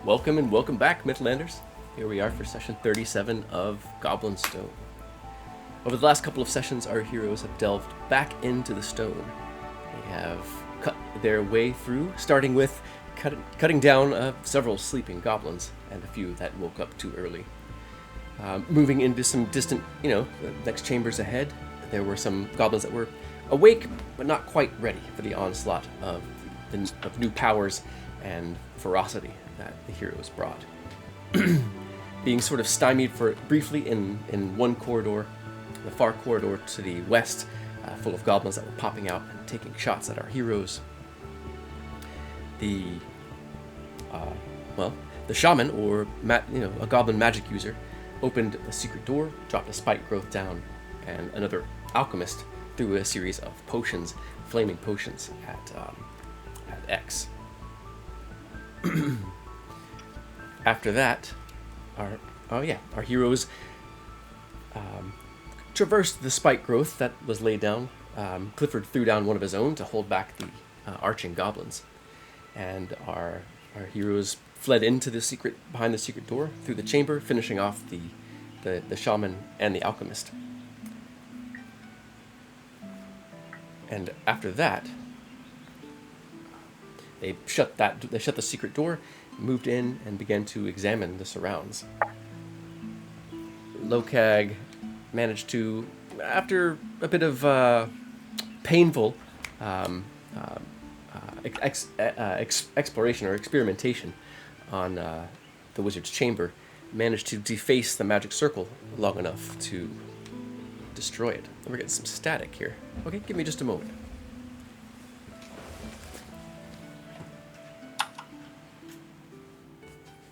Welcome and welcome back, Midlanders. Here we are for session 37 of Goblin Stone. Over the last couple of sessions, our heroes have delved back into the stone. They have cut their way through, starting with cutting down several sleeping goblins and a few that woke up too early. Moving into some distant, the next chambers ahead, there were some goblins that were awake but not quite ready for the onslaught of new powers and ferocity that the heroes brought. Being sort of stymied for briefly in one corridor, the far corridor to the west, full of goblins that were popping out and taking shots at our heroes. The shaman, or a goblin magic user, opened a secret door, dropped a spike growth down, and another alchemist threw a series of potions, flaming potions, at X. After that, our heroes traversed the spike growth that was laid down. Clifford threw down one of his own to hold back the arching goblins, and our heroes fled into behind the secret door through the chamber, finishing off the shaman and the alchemist. And after that, they shut the secret door, moved in, and began to examine the surrounds. Lokag managed to, after a bit of painful exploration or experimentation on the wizard's chamber, managed to deface the magic circle long enough to destroy it. We're getting some static here. Okay, give me just a moment.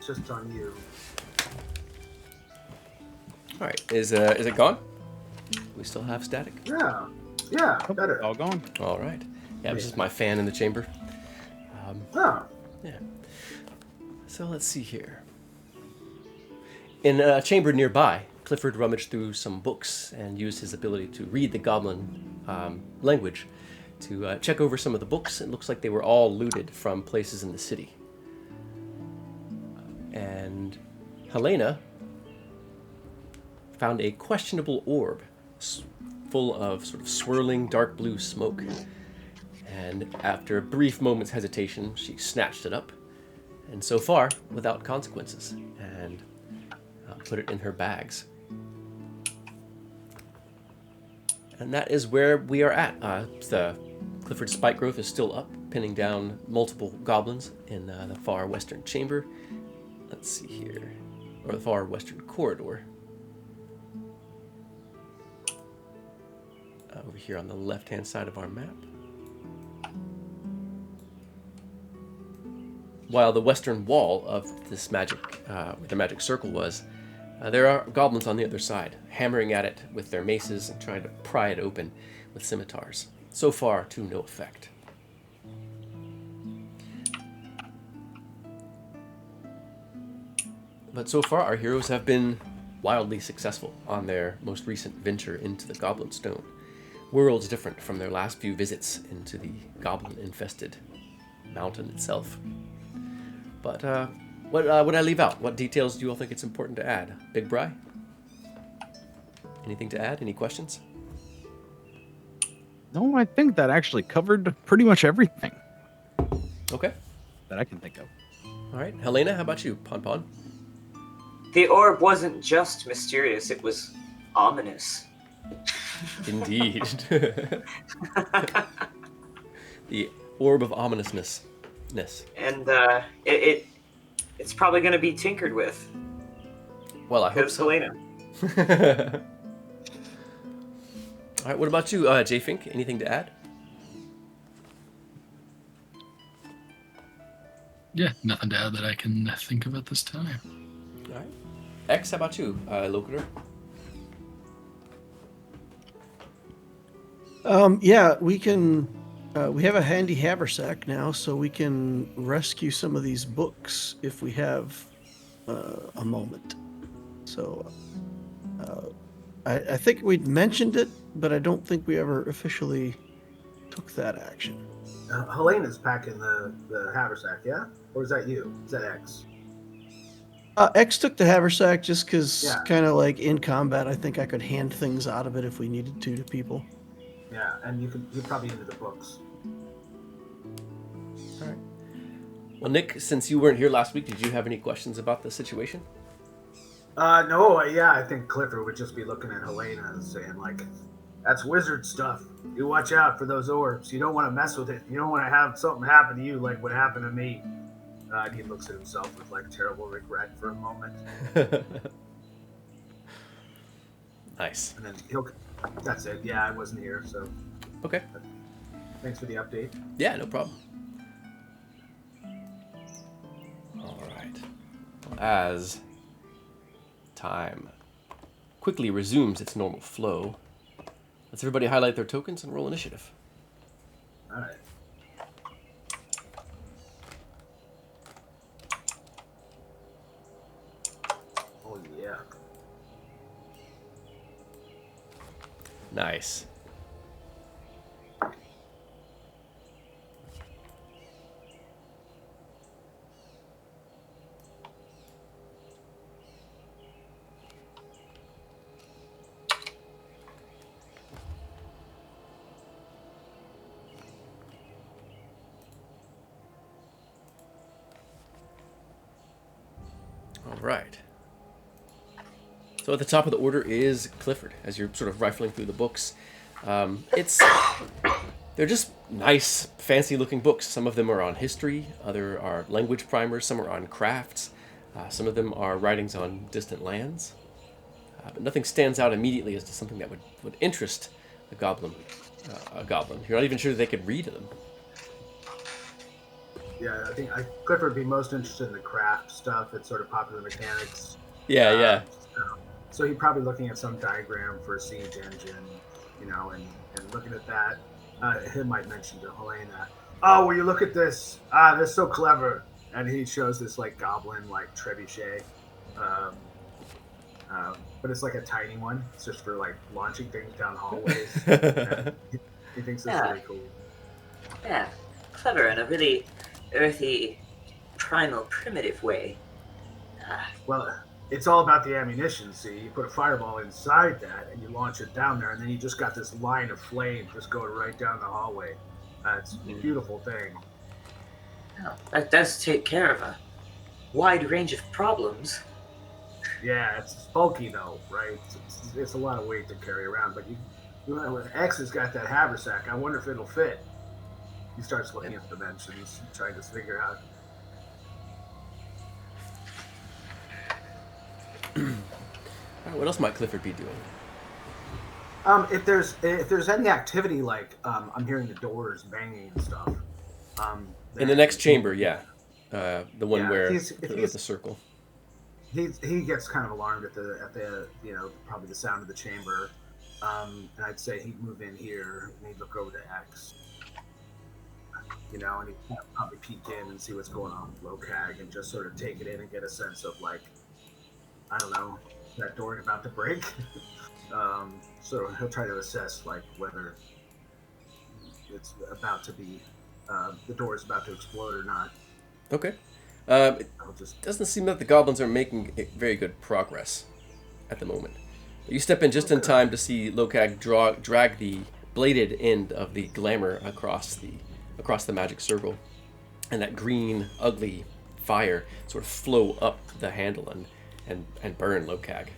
Just on you. All right, is it gone? We still have static? Yeah, better. All gone. All right. Yeah, it was just my fan in the chamber. Oh, Yeah. So let's see here. In a chamber nearby, Clifford rummaged through some books and used his ability to read the goblin language to check over some of the books. It looks like they were all looted from places in the city. And Helena found a questionable orb full of sort of swirling dark blue smoke. And after a brief moment's hesitation, she snatched it up, and so far, without consequences, and put it in her bags. And that is where we are at. The Clifford spike growth is still up, pinning down multiple goblins in the far western chamber. Let's see here. Or the far western corridor. Over here on the left-hand side of our map. While the western wall of this where the magic circle was, there are goblins on the other side, hammering at it with their maces and trying to pry it open with scimitars. So far, to no effect. But so far, our heroes have been wildly successful on their most recent venture into the Goblin Stone. Worlds different from their last few visits into the goblin-infested mountain itself. But what would I leave out? What details do you all think it's important to add? Big Bri? Anything to add? Any questions? No, I think that actually covered pretty much everything Okay. that I can think of. All right. Helena, how about you? Pon? The orb wasn't just mysterious, it was ominous. Indeed. The orb of ominousness. And it's probably going to be tinkered with. Well, I hope so. Helena. All right, what about you, J. Fink? Anything to add? Yeah, nothing to add that I can think of at this time. All right. X, how about you, Locator? Yeah, we can. We have a handy haversack now, so we can rescue some of these books if we have a moment. So, I think we'd mentioned it, but I don't think we ever officially took that action. Helena's packing the haversack, yeah? Or is that you? Is that X? X took the haversack just because, Yeah. kind of like in combat, I think I could hand things out of it if we needed to people. Yeah, and you're probably into the books. All right. Well, Nick, since you weren't here last week, did you have any questions about the situation? No, yeah, I think Clifford would just be looking at Helena and saying, like, that's wizard stuff. You watch out for those orbs. You don't want to mess with it. You don't want to have something happen to you like what happened to me. And he looks at himself with, like, terrible regret for a moment. Nice. And then that's it. Yeah, I wasn't here, so Okay. thanks for the update. Yeah, no problem. All right. Well, as time quickly resumes its normal flow, let's everybody highlight their tokens and roll initiative. All right. Oh, yeah. Nice. All right. So at the top of the order is Clifford, as you're sort of rifling through the books. They're just nice, fancy-looking books. Some of them are on history, other are language primers, some are on crafts, some of them are writings on distant lands. But nothing stands out immediately as to something that would interest a goblin. You're not even sure they could read them. Yeah, I think Clifford would be most interested in the craft stuff. It's sort of popular mechanics. Yeah. So he'd probably looking at some diagram for a siege engine, and looking at that. He might mention to Helena, "Oh, will you look at this? They're so clever." And he shows this like goblin like trebuchet, but it's like a tiny one. It's just for like launching things down hallways. He thinks that's really cool. Yeah, clever in a really earthy, primal, primitive way. Well, it's all about the ammunition, see? You put a fireball inside that, and you launch it down there, and then you just got this line of flame just going right down the hallway. It's a beautiful thing. Oh, that does take care of a wide range of problems. Yeah, it's bulky, though, right? It's a lot of weight to carry around, but X has got that haversack. I wonder if it'll fit. He starts looking at dimensions, trying to figure out. All right, what else might Clifford be doing? If there's any activity like I'm hearing the doors banging and stuff. In the next chamber, yeah, the one where with the circle. He gets kind of alarmed at the probably the sound of the chamber, and I'd say he'd move in here and he'd look over to X. And he'd probably peek in and see what's going on with Locag and just sort of take it in and get a sense of like, I don't know, that door about to break. So he'll try to assess like whether it's about to be, the door is about to explode or not. Okay. It doesn't seem that the goblins are making very good progress at the moment. You step in just in time to see Locag drag the bladed end of the glamour across the magic circle, and that green, ugly fire sort of flow up the handle and burn Locag.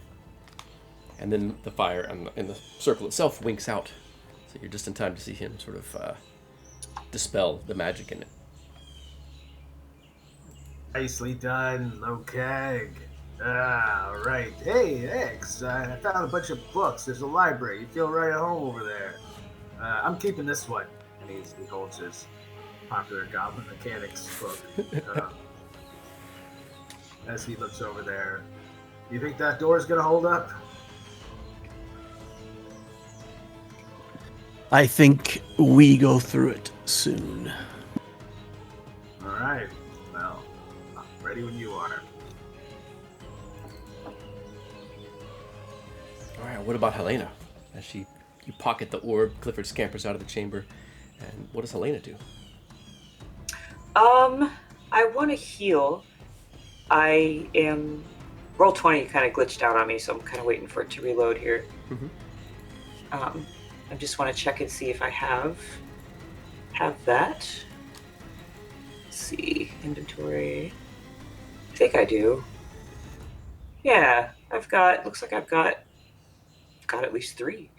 And then the fire in the circle itself winks out, so you're just in time to see him sort of dispel the magic in it. Nicely done, Locag. All right. Hey, X, I found a bunch of books. There's a library. You feel right at home over there. I'm keeping this one. And he holds his popular Goblin Mechanics book. As he looks over there. You think that door's going to hold up? I think we go through it soon. All right. Well, I'm ready when you are. All right, what about Helena? As you pocket the orb, Clifford scampers out of the chamber. And what does Helena do? I want to heal. I am. Roll 20 kind of glitched out on me, so I'm kind of waiting for it to reload here. Mhm. I just want to check and see if I have that. Let's see, inventory. I think I do. Yeah, looks like I've got at least 3.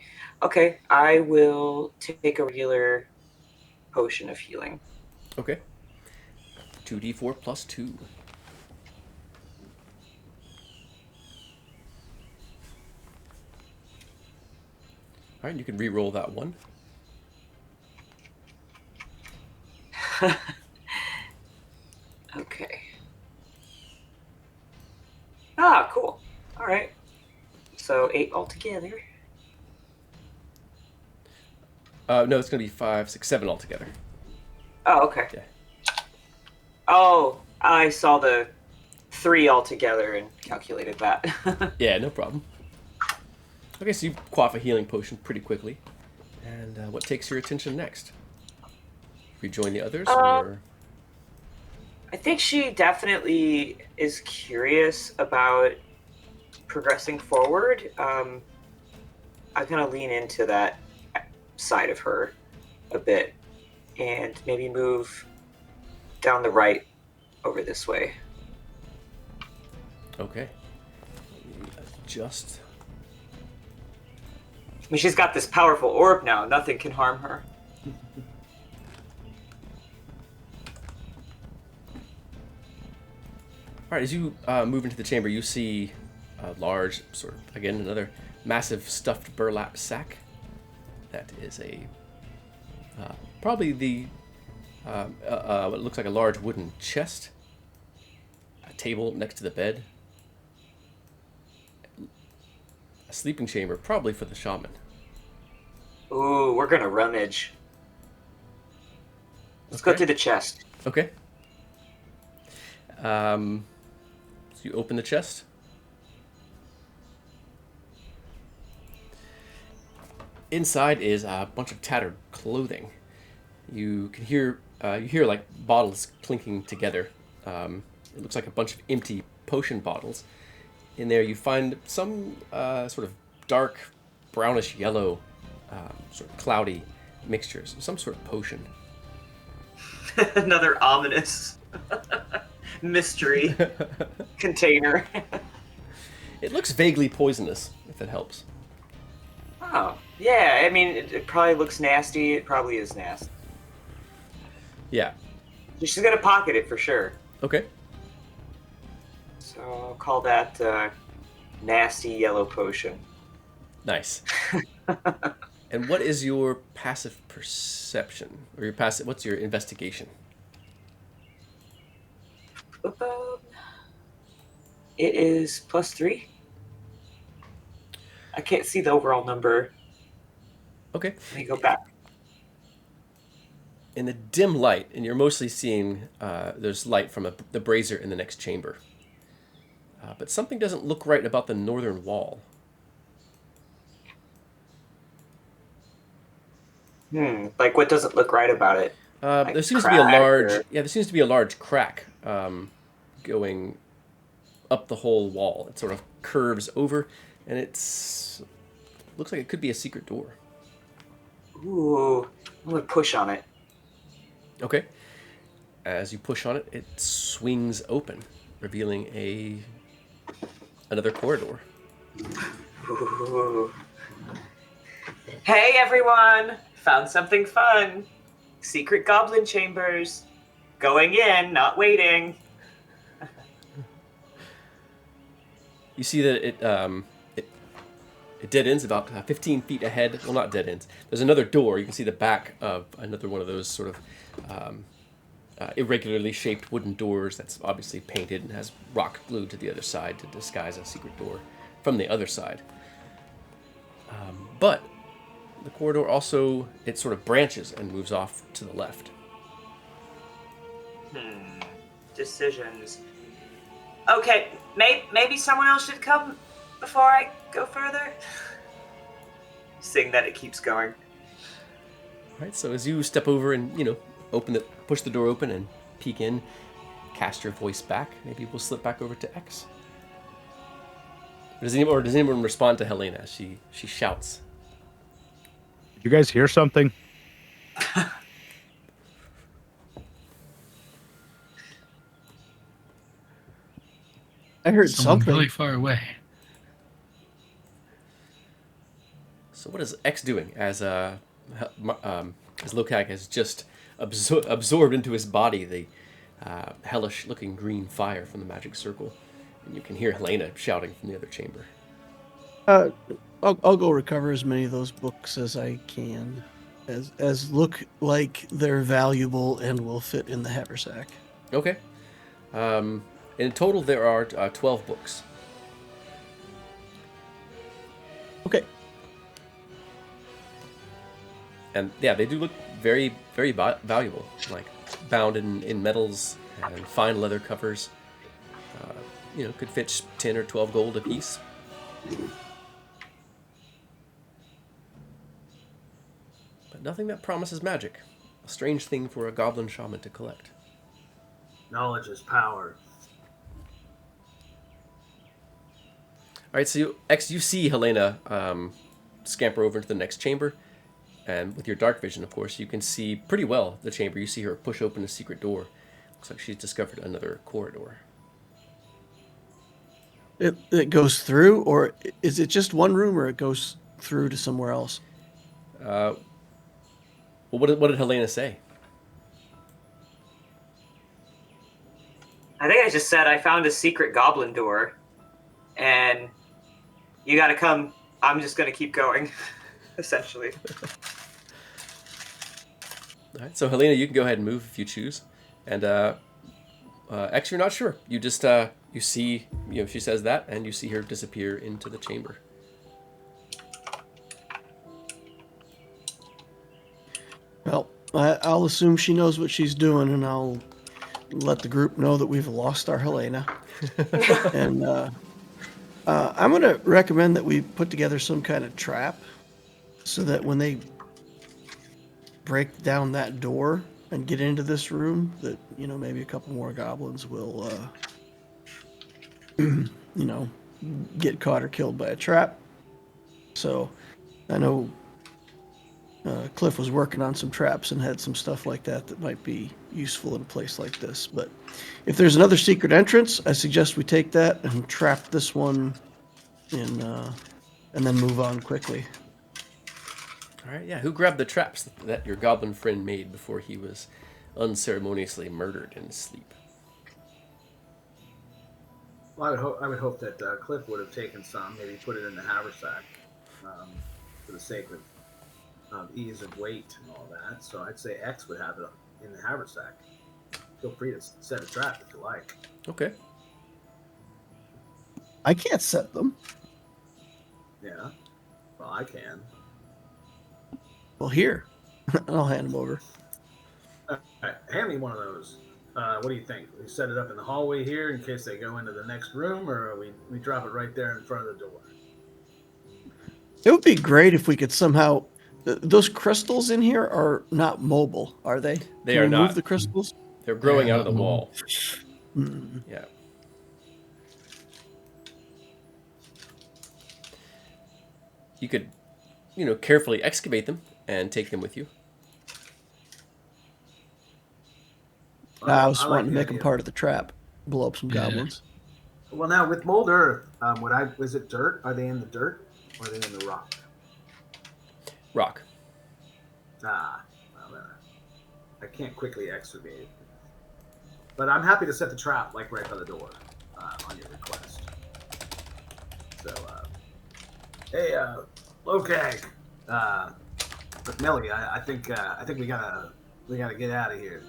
Okay, I will take a regular potion of healing. Okay. 2d4 plus 2. All right, you can re-roll that one. Okay. Ah, cool. All right. So 8 altogether. No, it's going to be 5, 6, 7 altogether. Oh, okay. Yeah. Oh, I saw the 3 altogether and calculated that. Yeah, no problem. Okay, so you quaff a healing potion pretty quickly. And what takes your attention next? Rejoin the others, or... I think she definitely is curious about progressing forward. I'm going to lean into that side of her a bit and maybe move down the right over this way. Okay. Let me adjust. I mean, she's got this powerful orb now. Nothing can harm her. All right, as you move into the chamber, you see a large, sort of, again, another massive stuffed burlap sack. That is probably what looks like a large wooden chest. A table next to the bed. A sleeping chamber, probably for the shaman. Ooh, we're gonna rummage. Let's go Okay. through the chest. Okay. So you open the chest. Inside is a bunch of tattered clothing. You can hear like bottles clinking together. It looks like a bunch of empty potion bottles. In there, you find some sort of dark brownish yellow, sort of cloudy mixtures, some sort of potion. Another ominous mystery container. It looks vaguely poisonous, if it helps. Oh, yeah. I mean, it probably looks nasty. It probably is nasty. Yeah. She's gonna pocket it for sure. Okay. So I'll call that nasty yellow potion. Nice. And what is your passive perception, or your passive? What's your investigation? It is +3. I can't see the overall number. Okay. Let me go back. In the dim light, and you're mostly seeing there's light from the brazier in the next chamber. But something doesn't look right about the northern wall. Like what doesn't look right about it? Like There seems to be a crack large, or- there seems to be a large crack going up the whole wall. It sort of curves over, and looks like it could be a secret door. Ooh, I'm gonna push on it. Okay. As you push on it, it swings open, revealing another corridor. Ooh. Hey everyone! Found something fun. Secret goblin chambers. Going in, not waiting. You see that it dead ends about 15 feet ahead. Well, not dead ends. There's another door. You can see the back of another one of those sort of irregularly shaped wooden doors that's obviously painted and has rock glued to the other side to disguise a secret door from the other side. But the corridor also, it sort of branches and moves off to the left. Decisions. Okay, maybe someone else should come before I go further. Seeing that it keeps going. All right, so as you step over and, push the door open and peek in, cast your voice back, maybe we'll slip back over to X. Does anyone respond to Helena as she shouts? Did you guys hear something? I heard Someone something. really far away. So what is X doing as Lokag has just absorbed into his body the hellish-looking green fire from the magic circle, and you can hear Helena shouting from the other chamber. I'll go recover as many of those books as I can, as look like they're valuable and will fit in the haversack. Okay. In total, there are 12 books. Okay. And yeah, they do look very, very valuable, like bound in metals and fine leather covers. Could fetch 10 or 12 gold apiece. But nothing that promises magic. A strange thing for a goblin shaman to collect. Knowledge is power. All right, so you see Helena scamper over into the next chamber, and with your dark vision, of course, you can see pretty well the chamber. You see her push open a secret door. Looks like she's discovered another corridor. It goes through, or is it just one room, or it goes through to somewhere else? Well, what did Helena say? I think I just said I found a secret goblin door, and you gotta come. I'm just gonna keep going, essentially. All right, so Helena, you can go ahead and move if you choose, and X, you're not sure. You just you see, she says that, and you see her disappear into the chamber. Well, I'll assume she knows what she's doing, and I'll let the group know that we've lost our Helena. And I'm going to recommend that we put together some kind of trap so that when they break down that door and get into this room, that, maybe a couple more goblins will, get caught or killed by a trap. So I know Cliff was working on some traps and had some stuff like that might be useful in a place like this. But if there's another secret entrance, I suggest we take that and trap this one in, and then move on quickly. All right, yeah. Who grabbed the traps that your goblin friend made before he was unceremoniously murdered in his sleep? Well, I would hope that Cliff would have taken some, maybe put it in the haversack, for the sake of ease of weight and all that. So I'd say X would have it in the haversack. Feel free to set a trap if you like. Okay. I can't set them. Yeah. Well, I can. Well, here. I'll hand them over. All right, hand me one of those. What do you think? We set it up in the hallway here in case they go into the next room, or we drop it right there in front of the door? It would be great if we could somehow... Those crystals in here are not mobile, are they? They Can are we not. move the crystals? They're growing Yeah, out of the wall. Mm. Yeah. You could, carefully excavate them and take them with you. I was like wanting to the make them idea. part of the trap. Blow up some Yeah. goblins. Well, now with mold earth, is it dirt? Are they in the dirt or are they in the rock? Rock. Well, then I can't quickly excavate it. But I'm happy to set the trap, like right by the door, on your request. So, hey, Lokag, but Millie, I think we gotta get out of here.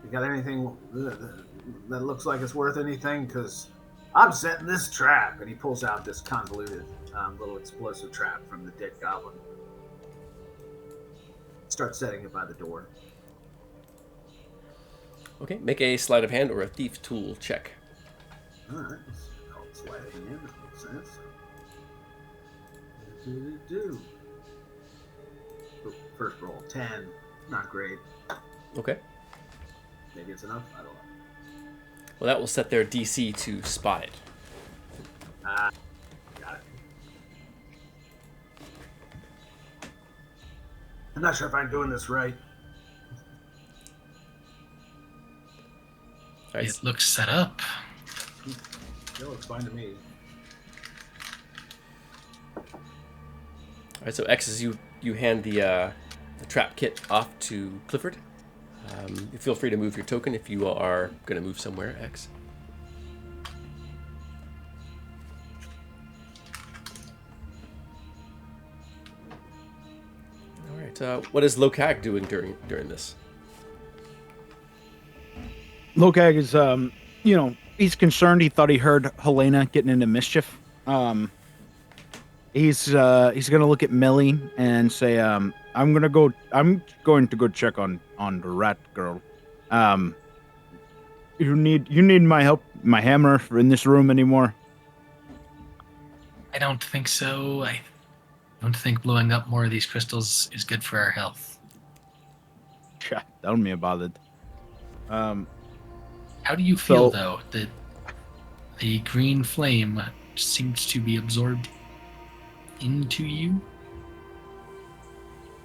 You got anything that looks like it's worth anything? Because I'm setting this trap, and he pulls out this convoluted little explosive trap from the dead goblin. Start setting it by the door. Okay, make a sleight of hand or a thief tool check. All right, let's call it sleight of hand. That makes sense. First roll 10, not great. Okay. Maybe it's enough. I don't know. Well, that will set their DC to spot it. Got it. I'm not sure if I'm doing this right. All right, It looks set up. It looks fine to me. all right, so X, as you hand the trap kit off to Clifford, you feel free to move your token if you are going to move somewhere, X. All right, what is Lokag doing during this? Lokag is, he's concerned. He thought he heard Helena getting into mischief. He's gonna look at Millie and say, I'm going to go check on the rat girl. You need my help, my hammer in this room anymore? I don't think so. I don't think blowing up more of these crystals is good for our health. Yeah, tell me about it. How do you feel, So- though, that the green flame seems to be absorbed into you?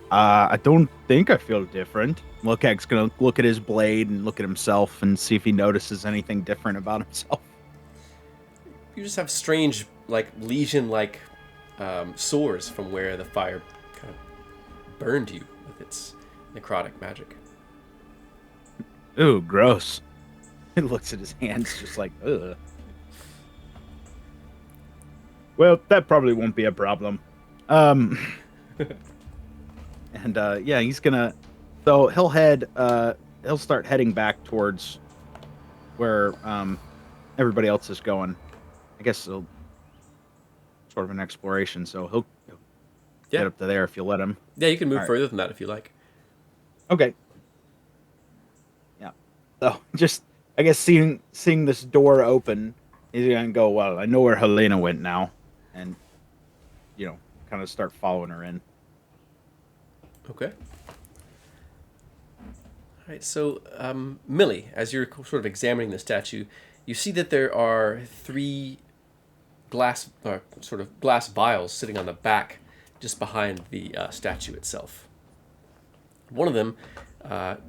I don't think I feel different. Lokag's gonna look at his blade and look at himself and see if he notices anything different about himself. You just have strange, like, lesion-like sores from where the fire kind of burned you with its necrotic magic. Ooh, gross. He looks at his hands just like, ugh. Well, that probably won't be a problem. And yeah, he's gonna. So he'll he'll start heading back towards where everybody else is going. I guess he'll sort of an exploration. So he'll Yeah. get up to there if you let him. Yeah, you can move All right. further than that if you like. Okay. Yeah. So just, I guess seeing this door open, he's gonna go, well, I know where Helena went now, and kind of start following her in. Okay. All right, so Millie, as you're sort of examining the statue, you see that there are 3 glass vials sitting on the back, just behind the statue itself. One of them,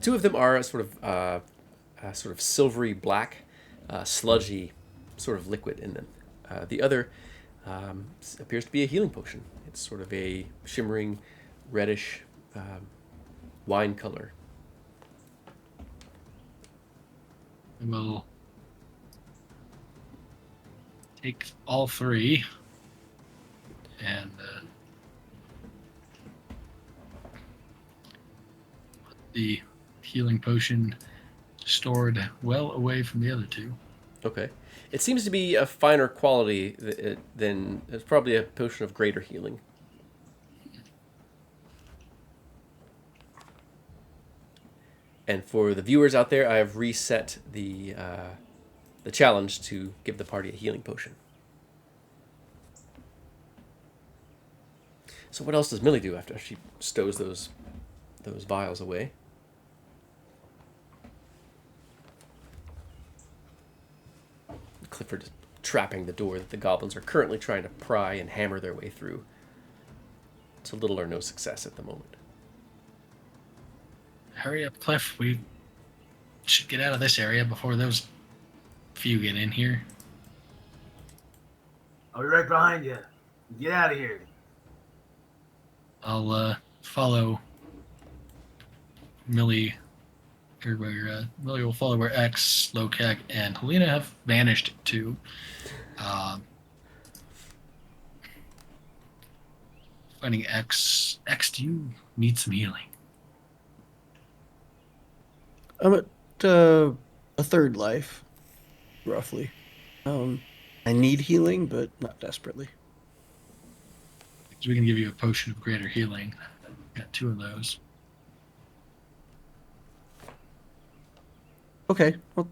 2 of them are sort of silvery black, sludgy sort of liquid in them. The other appears to be a healing potion. It's sort of a shimmering, reddish wine color. We will take all 3 and put the healing potion stored well away from the other 2. Okay. It seems to be a finer quality than it's probably a potion of greater healing. And for the viewers out there, I have reset the challenge to give the party a healing potion. So what else does Millie do after she stows those vials away? Clifford is trapping the door that the goblins are currently trying to pry and hammer their way through. To little or no success at the moment. Hurry up, Cliff. We should get out of this area before those few get in here. I'll be right behind you. Get out of here. I'll follow Millie. Millie will follow where X, Lokak, and Helena have vanished to. Finding X. X, do you need some healing? I'm at a 3rd life, roughly. I need healing, but not desperately. So we can give you a potion of greater healing. Got 2 of those. Okay, well,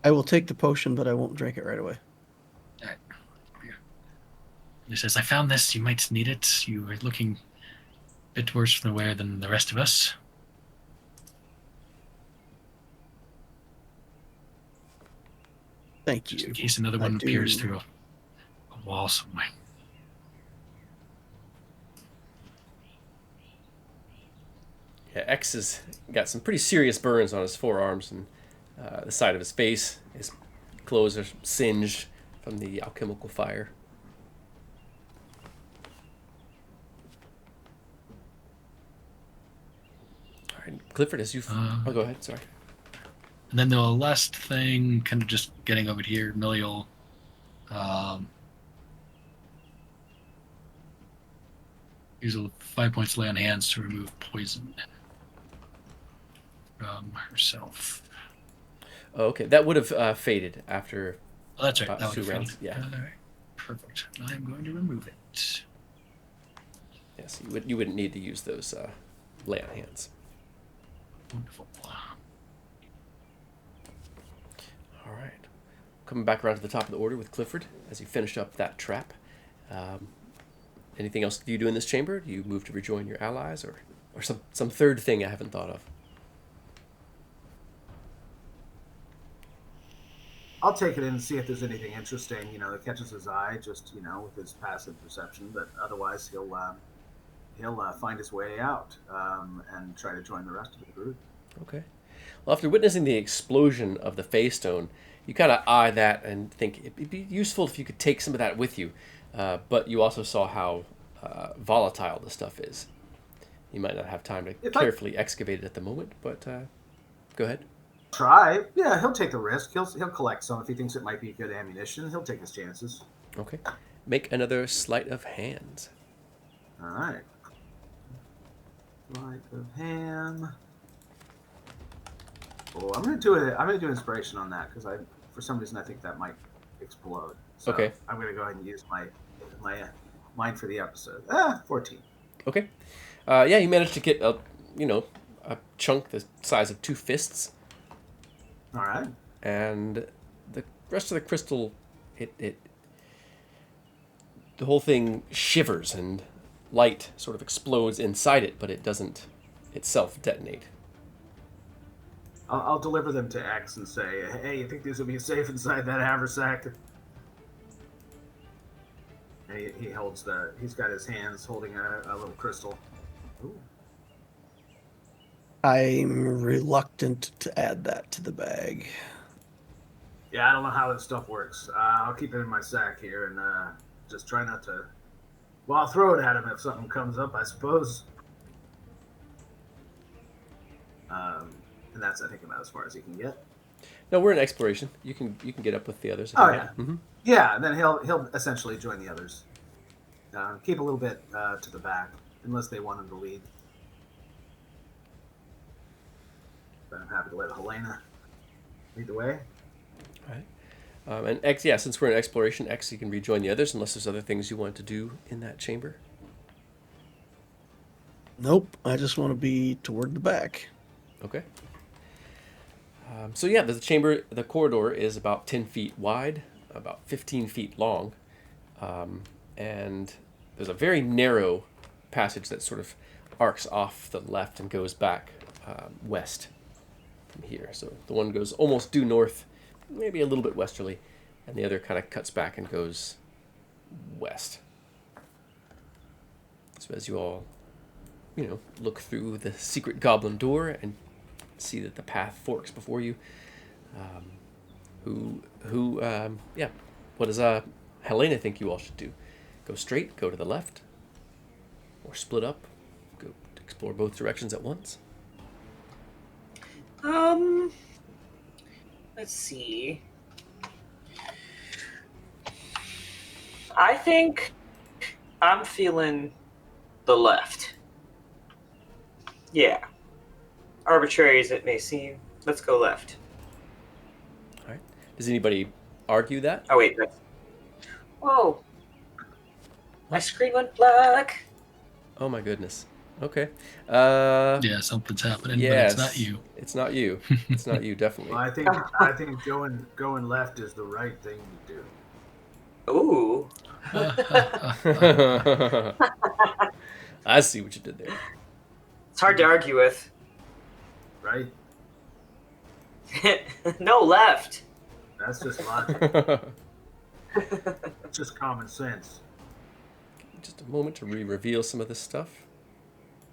I will take the potion, but I won't drink it right away. All right. He says, I found this. You might need it. You are looking a bit worse from the wear than the rest of us. Thank just you. in case another I one appears do. through a wall somewhere. Yeah, X has got some pretty serious burns on his forearms and the side of his face. His clothes are singed from the alchemical fire. All right, Clifford, as you... oh, go ahead, sorry. And then the last thing, kind of just getting over here, Milliel. Use a 5 points lay on hands to remove poison from herself. Oh, okay, that would have faded after Oh, that's right. about That would 2 have rounds. faded. Yeah. All right. Perfect. I'm going to remove it. Yes, you wouldn't need to use those lay on hands. Wonderful. All right. Coming back around to the top of the order with Clifford as you finish up that trap. Anything else do you do in this chamber? Do you move to rejoin your allies or some third thing I haven't thought of? I'll take it in and see if there's anything interesting, that catches his eye, just with his passive perception. But otherwise, he'll find his way out and try to join the rest of the group. Okay. Well, after witnessing the explosion of the Fey Stone, you kind of eye that and think it'd be useful if you could take some of that with you. But you also saw how volatile the stuff is. You might not have time to carefully excavate it at the moment, but go ahead. Try. Yeah, he'll take the risk. He'll collect some if he thinks it might be good ammunition. He'll take his chances. Okay. Make another sleight of hand. All right. Sleight of hand. Oh, I'm gonna do inspiration on that because for some reason I think that might explode. So Okay. I'm gonna go ahead and use my mine for the episode. 14. Okay. Yeah, you managed to get a chunk the size of 2 fists. All right. And the rest of the crystal, the whole thing shivers and light sort of explodes inside it, but it doesn't itself detonate. I'll deliver them to X and say, "Hey, you think these will be safe inside that haversack?" And he's got his hands holding a little crystal. Ooh. I'm reluctant to add that to the bag. Yeah, I don't know how this stuff works. I'll keep it in my sack here and just try not to... Well, I'll throw it at him if something comes up, I suppose. And that's, I think, about as far as he can get. No, we're in exploration. You can get up with the others. Oh, yeah. Mm-hmm. Yeah, then he'll essentially join the others. Keep a little bit to the back, unless they want him to lead. But I'm happy to let Helena lead the way. All right. And X, yeah, since we're in exploration, X, you can rejoin the others unless there's other things you want to do in that chamber. Nope, I just want to be toward the back. Okay. So yeah, the corridor is about 10 feet wide, about 15 feet long, and there's a very narrow passage that sort of arcs off the left and goes back west from here. So the one goes almost due north, maybe a little bit westerly, and the other kind of cuts back and goes west. So as you all, look through the secret goblin door and see that the path forks before you. What does Helena think you all should do? Go straight, go to the left, or split up, go explore both directions at once? Let's see. I think I'm feeling the left. Yeah. Arbitrary as it may seem, let's go left. All right. Does anybody argue that? Oh, wait. Whoa. My screen went black. Oh my goodness. Okay. Yeah, something's happening, yes, but it's not you. It's not you. It's not you, definitely. Well, I think going left is the right thing to do. Ooh. I see what you did there. It's hard to argue with. Right? No, left. That's just logic. It's just common sense. Just a moment to reveal some of this stuff.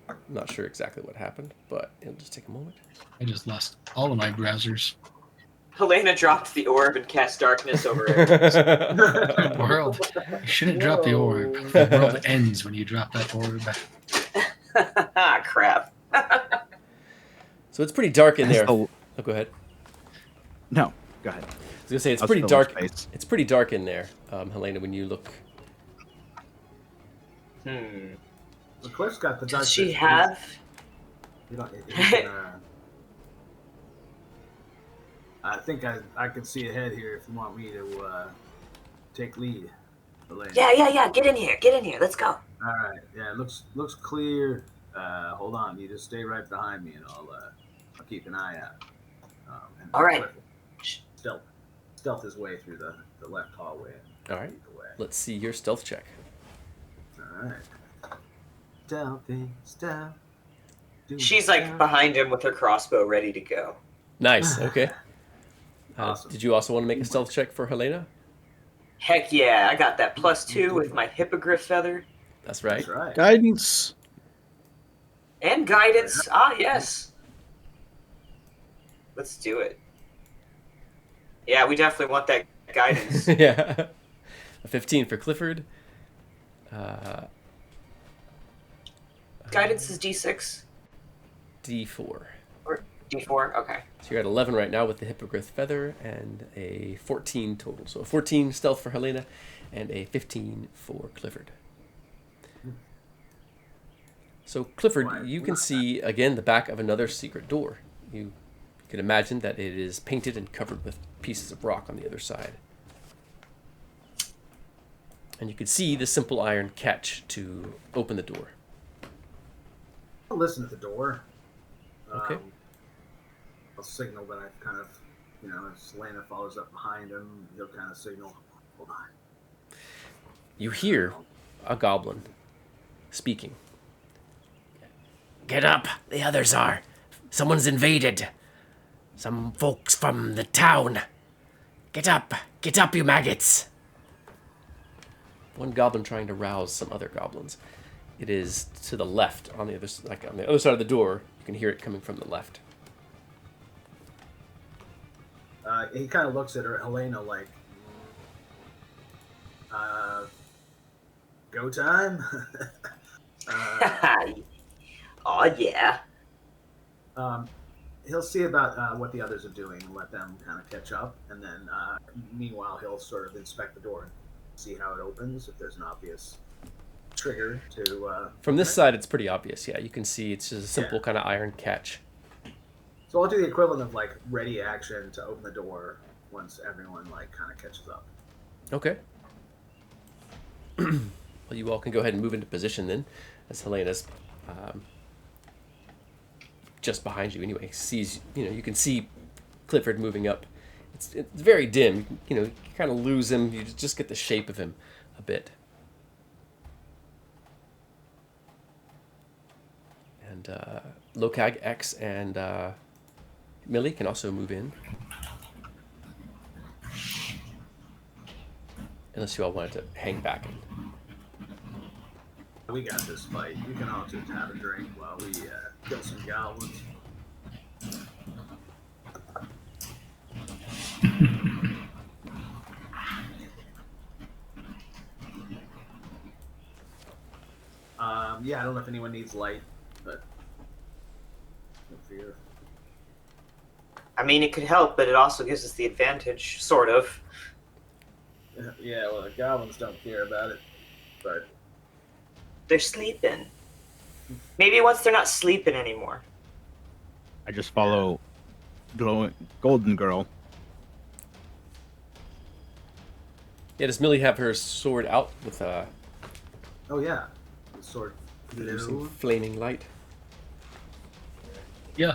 I'm not sure exactly what happened, but it'll just take a moment. I just lost all of my browsers. Helena dropped the orb and cast darkness over it. The world. You shouldn't drop the orb. The world ends when you drop that orb. Crap. So it's pretty dark in there. Still- Oh, go ahead. No, go ahead. I was gonna say it's I'll pretty fill in dark. space. It's pretty dark in there, Helena. When you look, Hmm. The Cliff's got the dark. Does she vision. have? You don't, I think I can see ahead here if you want me to take lead. Elaine. Yeah. Get in here. Let's go. All right. Yeah, it looks clear. Hold on. You just stay right behind me, and I'll keep an eye out. And All right. Stealth his way through the left hallway. all right. Let's see your stealth check. All right. Stealth. She's like behind him with her crossbow ready to go. Nice. Okay. Awesome. Did you also want to make a stealth check for Helena? Heck yeah, I got that +2 with my hippogriff feather. That's right. That's right. Guidance. And guidance. Ah, yes. Let's do it. Yeah, we definitely want that guidance. Yeah. A 15 for Clifford. Guidance is D6 D4. or D4. Okay. So you're at 11 right now with the hippogriff feather and a 14 total. So a 14 stealth for Helena and a 15 for Clifford. So Clifford, you can see again the back of another secret door. You can imagine that it is painted and covered with pieces of rock on the other side. And you can see the simple iron catch to open the door. I'll listen at the door. Okay. I'll signal that I've kind of, if Selena follows up behind him, he'll kind of signal, hold on. You hear a goblin speaking. Get up, the others are. Someone's invaded. Some folks from the town. Get up, you maggots. One goblin trying to rouse some other goblins. It is to the left, on the other side of the door. You can hear it coming from the left. He kind of looks at her, Helena, like, go time? Oh yeah. He'll see about what the others are doing and let them kind of catch up. And then, meanwhile, he'll sort of inspect the door and see how it opens, if there's an obvious trigger to... From this side, it's pretty obvious, yeah. You can see it's just a simple kind of iron catch. So I'll do the equivalent of, like, ready action to open the door once everyone, like, kind of catches up. Okay. Well, you all can go ahead and move into position then, as Helena's just behind you anyway. Sees, you can see Clifford moving up. It's very dim. You kind of lose him. You just get the shape of him a bit. And Lokag, X, and Millie can also move in. Unless you all wanted to hang back. We got this fight. You can all just have a drink while we kill some goblins. Yeah, I don't know if anyone needs light, but no fear. I mean, it could help, but it also gives us the advantage, sort of. Yeah, well, the goblins don't care about it, but They're sleeping. Maybe once they're not sleeping anymore. I just follow Golden Girl. Yeah, does Millie have her sword out with oh yeah, the sword. producing flaming light? Yeah,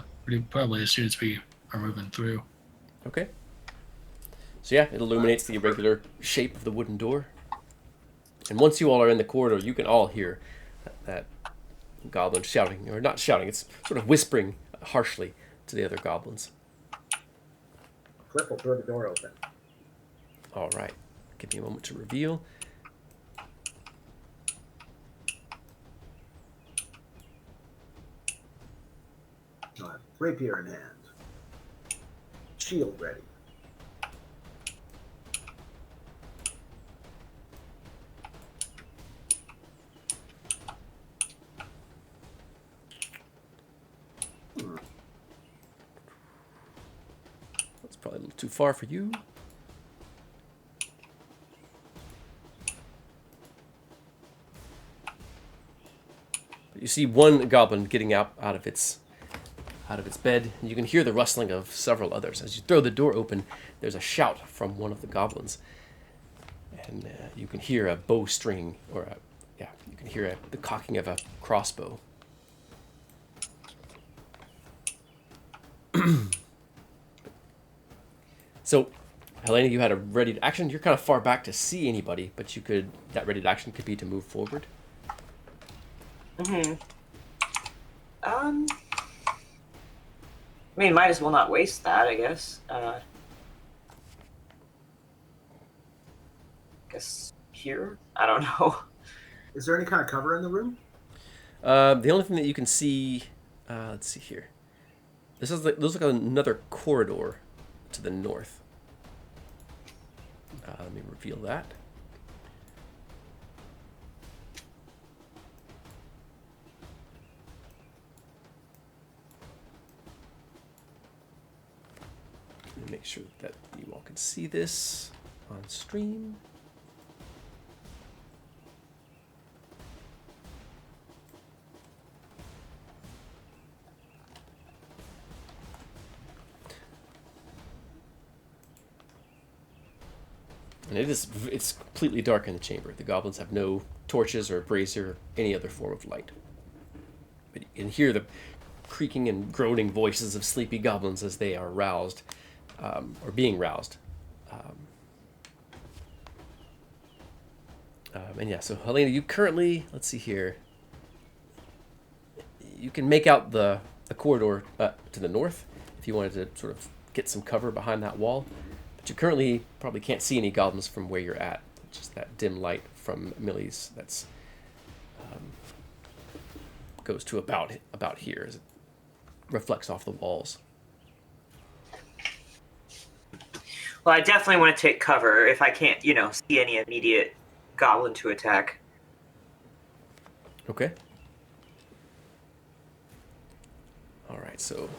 probably as soon as we are moving through. Okay. So yeah, it illuminates the irregular shape of the wooden door. And once you all are in the corridor, you can all hear that goblin shouting, or not shouting, it's sort of whispering harshly to the other goblins. Cliff will throw the door open. All right. Give me a moment to reveal. All right. Rapier in hand. Shield ready. That's probably a little too far for you. But you see one goblin getting out of its bed, and you can hear the rustling of several others. As you throw the door open, there's a shout from one of the goblins, and you can hear a bowstring, you can hear the cocking of a crossbow. So, Helena, you had a ready to action. You're kind of far back to see anybody, but that ready to action could be to move forward. I mean, might as well not waste that, I guess. Guess here? I don't know. Is there any kind of cover in the room? The only thing that you can see, let's see here. This looks like another corridor to the north. Let me reveal that. Let me make sure that you all can see this on stream. And it's completely dark in the chamber. The goblins have no torches or brazier or any other form of light. But you can hear the creaking and groaning voices of sleepy goblins as they are roused, or being roused. And yeah, so Helena, you currently, let's see here, you can make out the corridor to the north if you wanted to sort of get some cover behind that wall. But you currently probably can't see any goblins from where you're at. Just that dim light from Millie's that's goes to about here as it reflects off the walls. Well, I definitely want to take cover if I can't, see any immediate goblin to attack. Okay. All right, so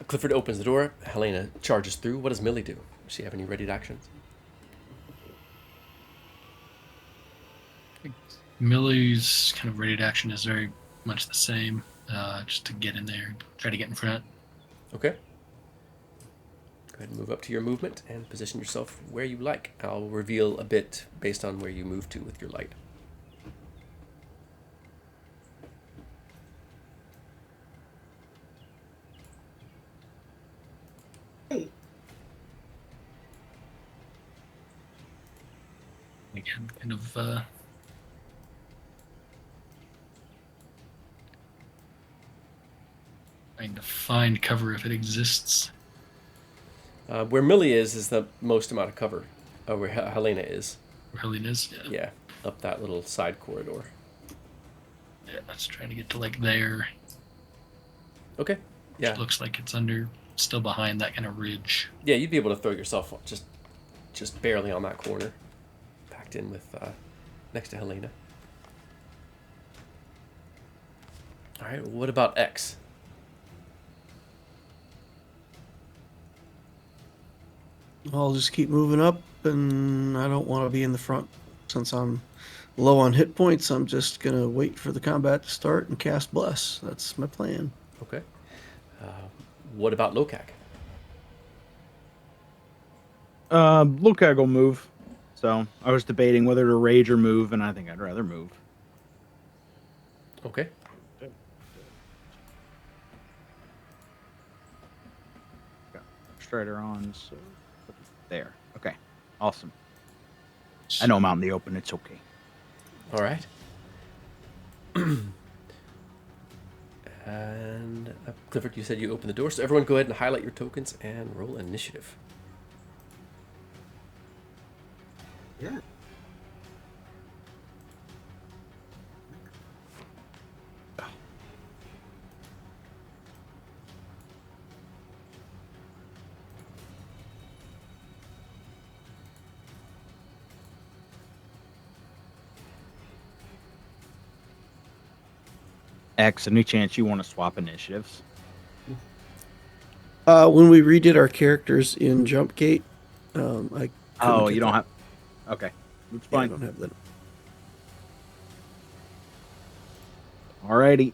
Clifford opens the door. Helena charges through. What does Millie do? Does she have any ready actions? Millie's kind of ready to action is very much the same. Just to get in there, try to get in front. Okay. Go ahead and move up to your movement and position yourself where you like. I'll reveal a bit based on where you move to with your light. Again, kind of trying to find cover if it exists. Where Millie is the most amount of cover. Where Helena is. Where Helene is? Yeah. Yeah, up that little side corridor. Yeah, let's try to get to like there. Okay. Yeah. Which looks like it's still behind that kind of ridge. Yeah, you'd be able to throw yourself just barely on that corner, packed in with next to Helena. All right. What about X? I'll just keep moving up, and I don't want to be in the front. Since I'm low on hit points, I'm just going to wait for the combat to start and cast Bless. That's my plan. Okay. What about Lokak? Lokag will move. So I was debating whether to rage or move, and I think I'd rather move. Okay. Got Strider on, so there. Okay. Awesome. I know I'm out in the open. It's okay. All right. And Clifford, you said you opened the door, so everyone go ahead and highlight your tokens and roll initiative. Yeah. X, any chance you want to swap initiatives? When we redid our characters in Jumpgate, I couldn't Oh, get you don't that. have. Okay, it's Yeah, I fine. don't have that. Alrighty.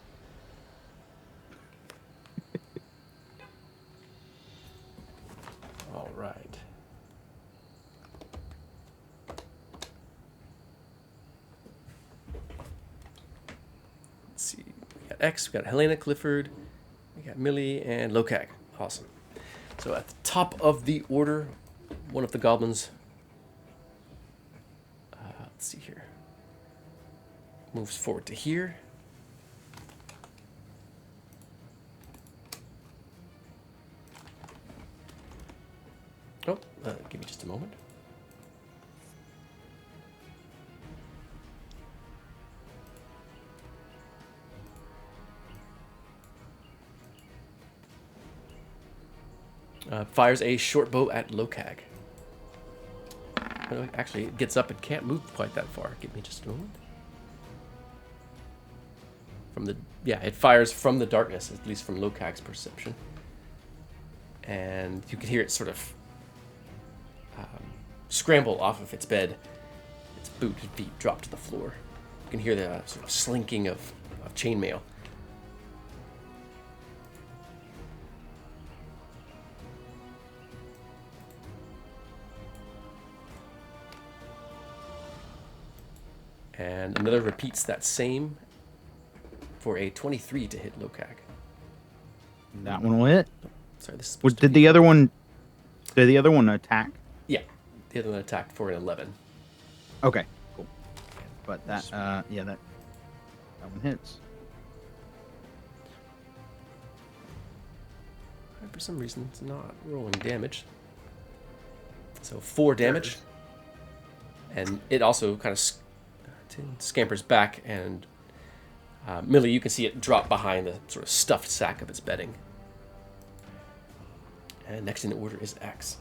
All right. Let's see. We got X, we got Helena, Clifford, we got Millie, and Lokag. Awesome. So at the top of the order, one of the goblins. Let's see here. Moves forward to here. Oh, give me just a moment. Fires a short bow at Lokag. Actually, it gets up and can't move quite that far. Give me just a moment. It fires from the darkness, at least from Lokag's perception. And you can hear it sort of scramble off of its bed. Its booted feet drop to the floor. You can hear the sort of slinking of chainmail. And another repeats that same for a 23 to hit Lokag. That one will hit. Sorry, this is supposed to Did be- the other one? Did the other one attack? Yeah, the other one attacked for an 11. Okay, cool. But that, that one hits. For some reason, it's not rolling damage. So 4 damage. And it also kind of scampers back, and Millie, you can see it drop behind the sort of stuffed sack of its bedding. And next in order is X.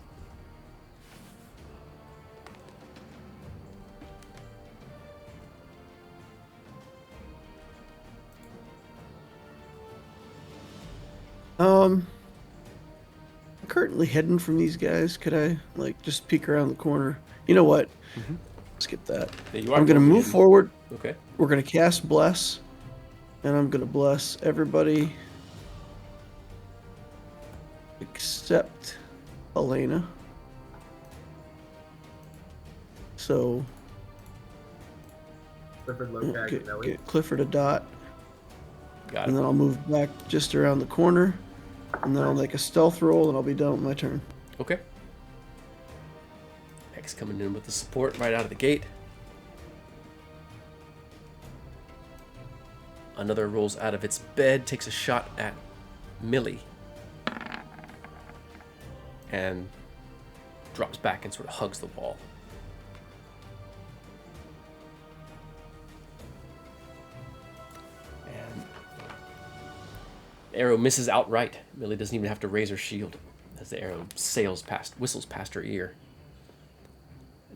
I'm currently hidden from these guys. Could I just peek around the corner? You know what? Mhm. Skip that. There you are. I'm gonna move forward. Okay. We're gonna cast bless, and I'm gonna bless everybody except Elena. So Clifford, Lokag, and Millie. get Clifford a dot, Got and it. then I'll move back just around the corner, and then I'll make a stealth roll, and I'll be done with my turn. Okay. X coming in with the support right out of the gate. Another rolls out of its bed, takes a shot at Millie, and drops back and sort of hugs the wall. And the arrow misses outright. Millie doesn't even have to raise her shield as the arrow whistles past her ear.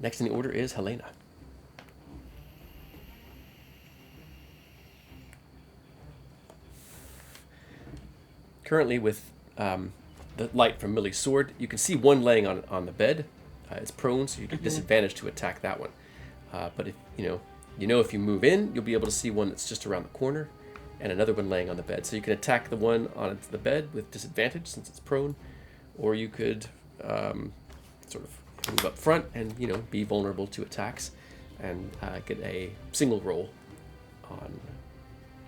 Next in the order is Helena. Currently, with the light from Millie's sword, you can see one laying on the bed. It's prone, so you get disadvantage to attack that one. But if if you move in, you'll be able to see one that's just around the corner, and another one laying on the bed. So you can attack the one on the bed with disadvantage since it's prone, or you could sort of move up front and be vulnerable to attacks and get a single roll on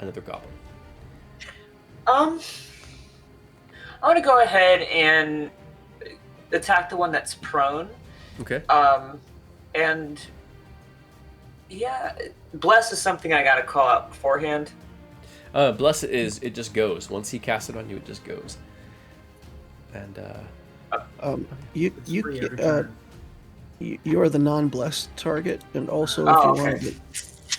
another goblin. I'm gonna go ahead and attack the one that's prone. Okay. And yeah, bless is something I gotta call out beforehand. Bless it just goes. Once he casts it on you, it just goes. And It's free every turn. you're the non-blessed target, and also Oh,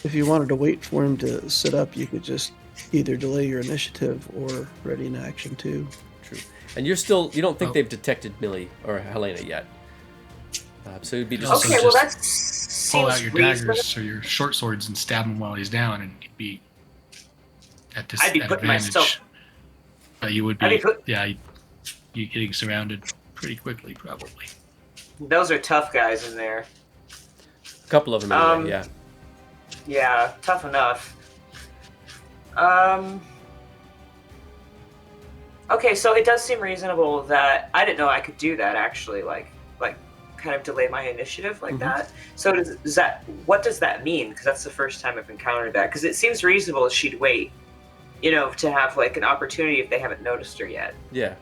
if you wanted to wait for him to sit up, you could just either delay your initiative or ready an action too. True. And you don't think Oh. they've detected Millie or Helena yet. So it'd be just Also, Okay, well just that pull seems out your reasonable. daggers or your short swords and stab him while he's down, and you'd be at I'd be at putting advantage. myself- But you would I'd be be, put- you getting surrounded pretty quickly, probably. Those are tough guys in there. a couple of them anyway, yeah. Yeah, tough enough. Okay, so it does seem reasonable that I didn't know I could do that actually, like kind of delay my initiative like that. So what does that mean? Because that's the first time I've encountered that. Because it seems reasonable she'd wait, to have like an opportunity if they haven't noticed her yet. Yeah.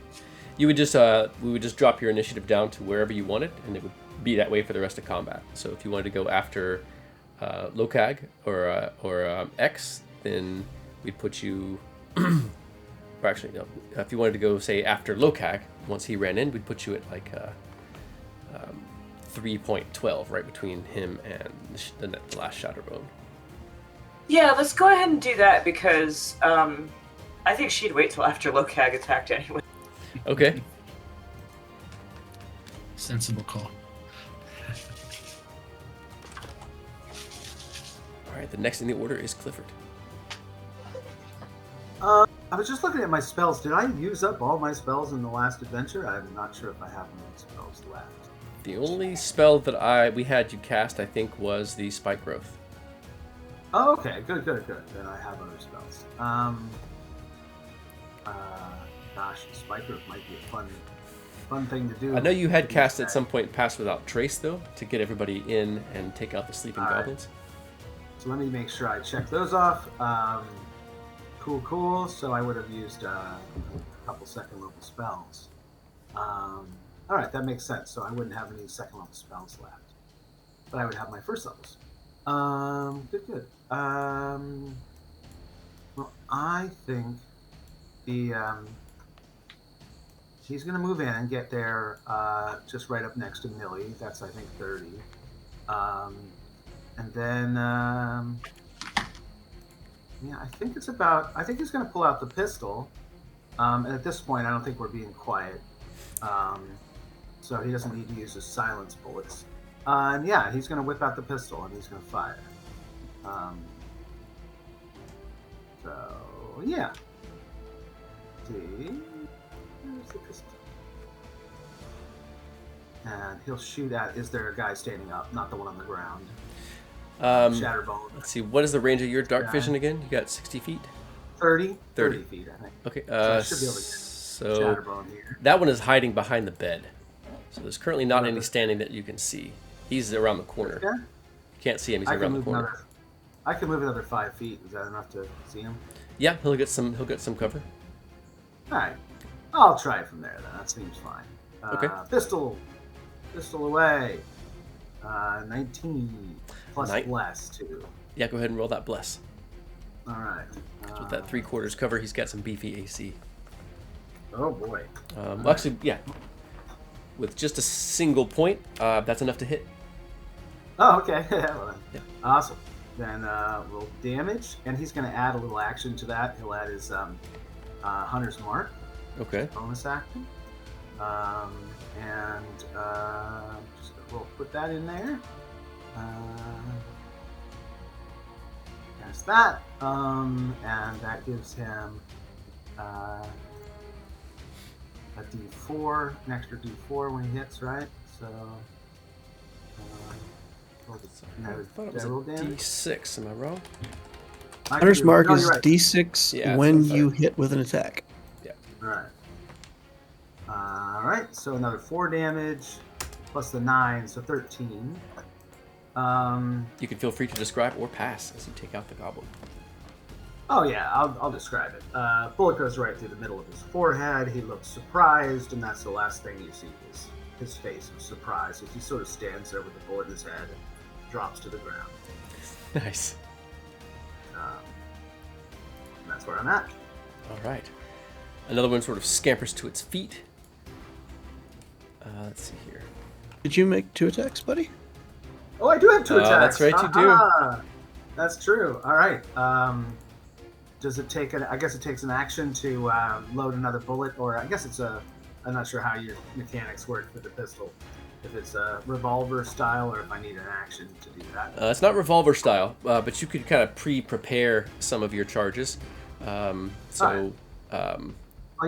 You would just we would just drop your initiative down to wherever you wanted, and it would be that way for the rest of combat. So if you wanted to go after Lokag or X, then we'd put you. Or actually, no. If you wanted to go, say, after Lokag, once he ran in, we'd put you at like 3.12, right between him and the last Shatterbone. Yeah, let's go ahead and do that because I think she'd wait till after Lokag attacked anyway. Okay. Sensible call. All right. The next in the order is Clifford. I was just looking at my spells. Did I use up all my spells in the last adventure? I'm not sure if I have any spells left. The only spell that we had you cast, I think, was the Spike Growth. Oh, okay. Good. Then I have other spells. Gosh, Spike Growth might be a fun thing to do. I know you had cast at some point Pass Without Trace, though, to get everybody in and take out the sleeping goblins. So let me make sure I check those off. Cool. So I would have used a couple second level spells. All right, that makes sense. So I wouldn't have any second level spells left, but I would have my first levels. Good. Well, I think he's gonna move in and get there, just right up next to Millie. That's I think 30. And then. Yeah, I think he's going to pull out the pistol. And at this point, I don't think we're being quiet. So he doesn't need to use his silence bullets. And yeah, he's going to whip out the pistol and he's going to fire. So, yeah. See? Where's the pistol? And he'll shoot at, is there a guy standing up, not the one on the ground? Shatterbone. Let's see, what is the range of your dark vision again? You got 60 feet? 30 feet, I think. Okay, So I should be able to get so Shatterbone here. that one is hiding behind the bed. So there's currently not any standing that you can see. He's around the corner. Yeah? You can't see him, he's I around can the corner. I can move another 5 feet. Is that enough to see him? Yeah, he'll get some cover. All right. I'll try it from there then. That seems fine. Okay. Pistol away. 19 plus bless too. Yeah, go ahead and roll that bless. All right. With that 3/4 cover, he's got some beefy AC. Oh boy. Well, actually, yeah. With just a single point, that's enough to hit. Oh, okay. Well, then. Yeah. Awesome. Then roll damage, and he's going to add a little action to that. He'll add his Hunter's Mark, Okay. bonus action, and just we'll put that in there. That's that, and that gives him a D4, an extra D4 when he hits, right? So. I thought it was a roll damage? D6, am I wrong? Hunter's Mark No, is you're right. D6 Yeah, when that's what I you thought. hit with an attack. All right, so another 4 damage plus the 9, so 13. You can feel free to describe or pass as you take out the goblin. Oh yeah, I'll describe it. Bullet goes right through the middle of his forehead. He looks surprised, and that's the last thing you see is his face of surprise as he sort of stands there with the bullet in his head and drops to the ground. Nice. And that's where I'm at. All right. Another one sort of scampers to its feet. Let's see here. Did you make 2 attacks, buddy? Oh, I do have 2 attacks. That's right, you do. That's true. All right. Does it take I guess it takes an action to load another bullet, or I guess it's a. I'm not sure how your mechanics work for the pistol. If it's a revolver style, or if I need an action to do that. It's not revolver style, but you could kind of pre-prepare some of your charges. I'll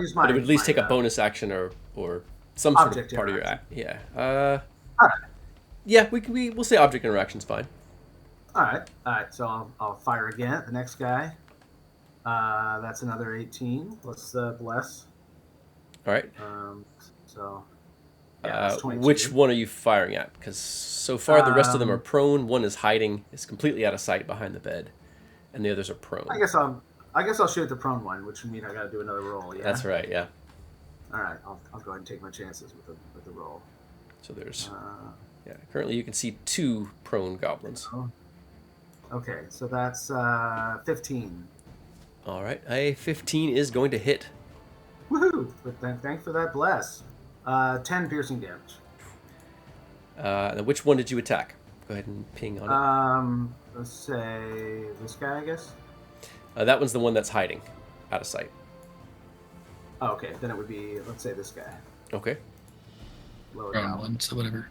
use But it would at least take a bonus action or some sort of object part of your interaction. yeah. All right. Yeah, we'll say object interaction's fine. All right. So I'll fire again at the next guy. That's another 18. Let's bless. All right. So. Yeah, that's 22. Which one are you firing at? Because so far the rest of them are prone. One is hiding. It's completely out of sight behind the bed, and the others are prone. I guess I'll shoot the prone one, which would mean I got to do another roll. Yeah. That's right. Yeah. All right. I'll go ahead and take my chances with the roll. So there's currently you can see 2 prone goblins. Okay, so that's 15. All right. A 15 is going to hit. Woohoo! But thanks for that bless. 10 piercing damage. Now which one did you attack? Go ahead and ping on it. Let's say this guy, I guess. That one's the one that's hiding, out of sight. Oh, okay, then it would be, let's say this guy. Okay. Lower Prone down. one, so whatever.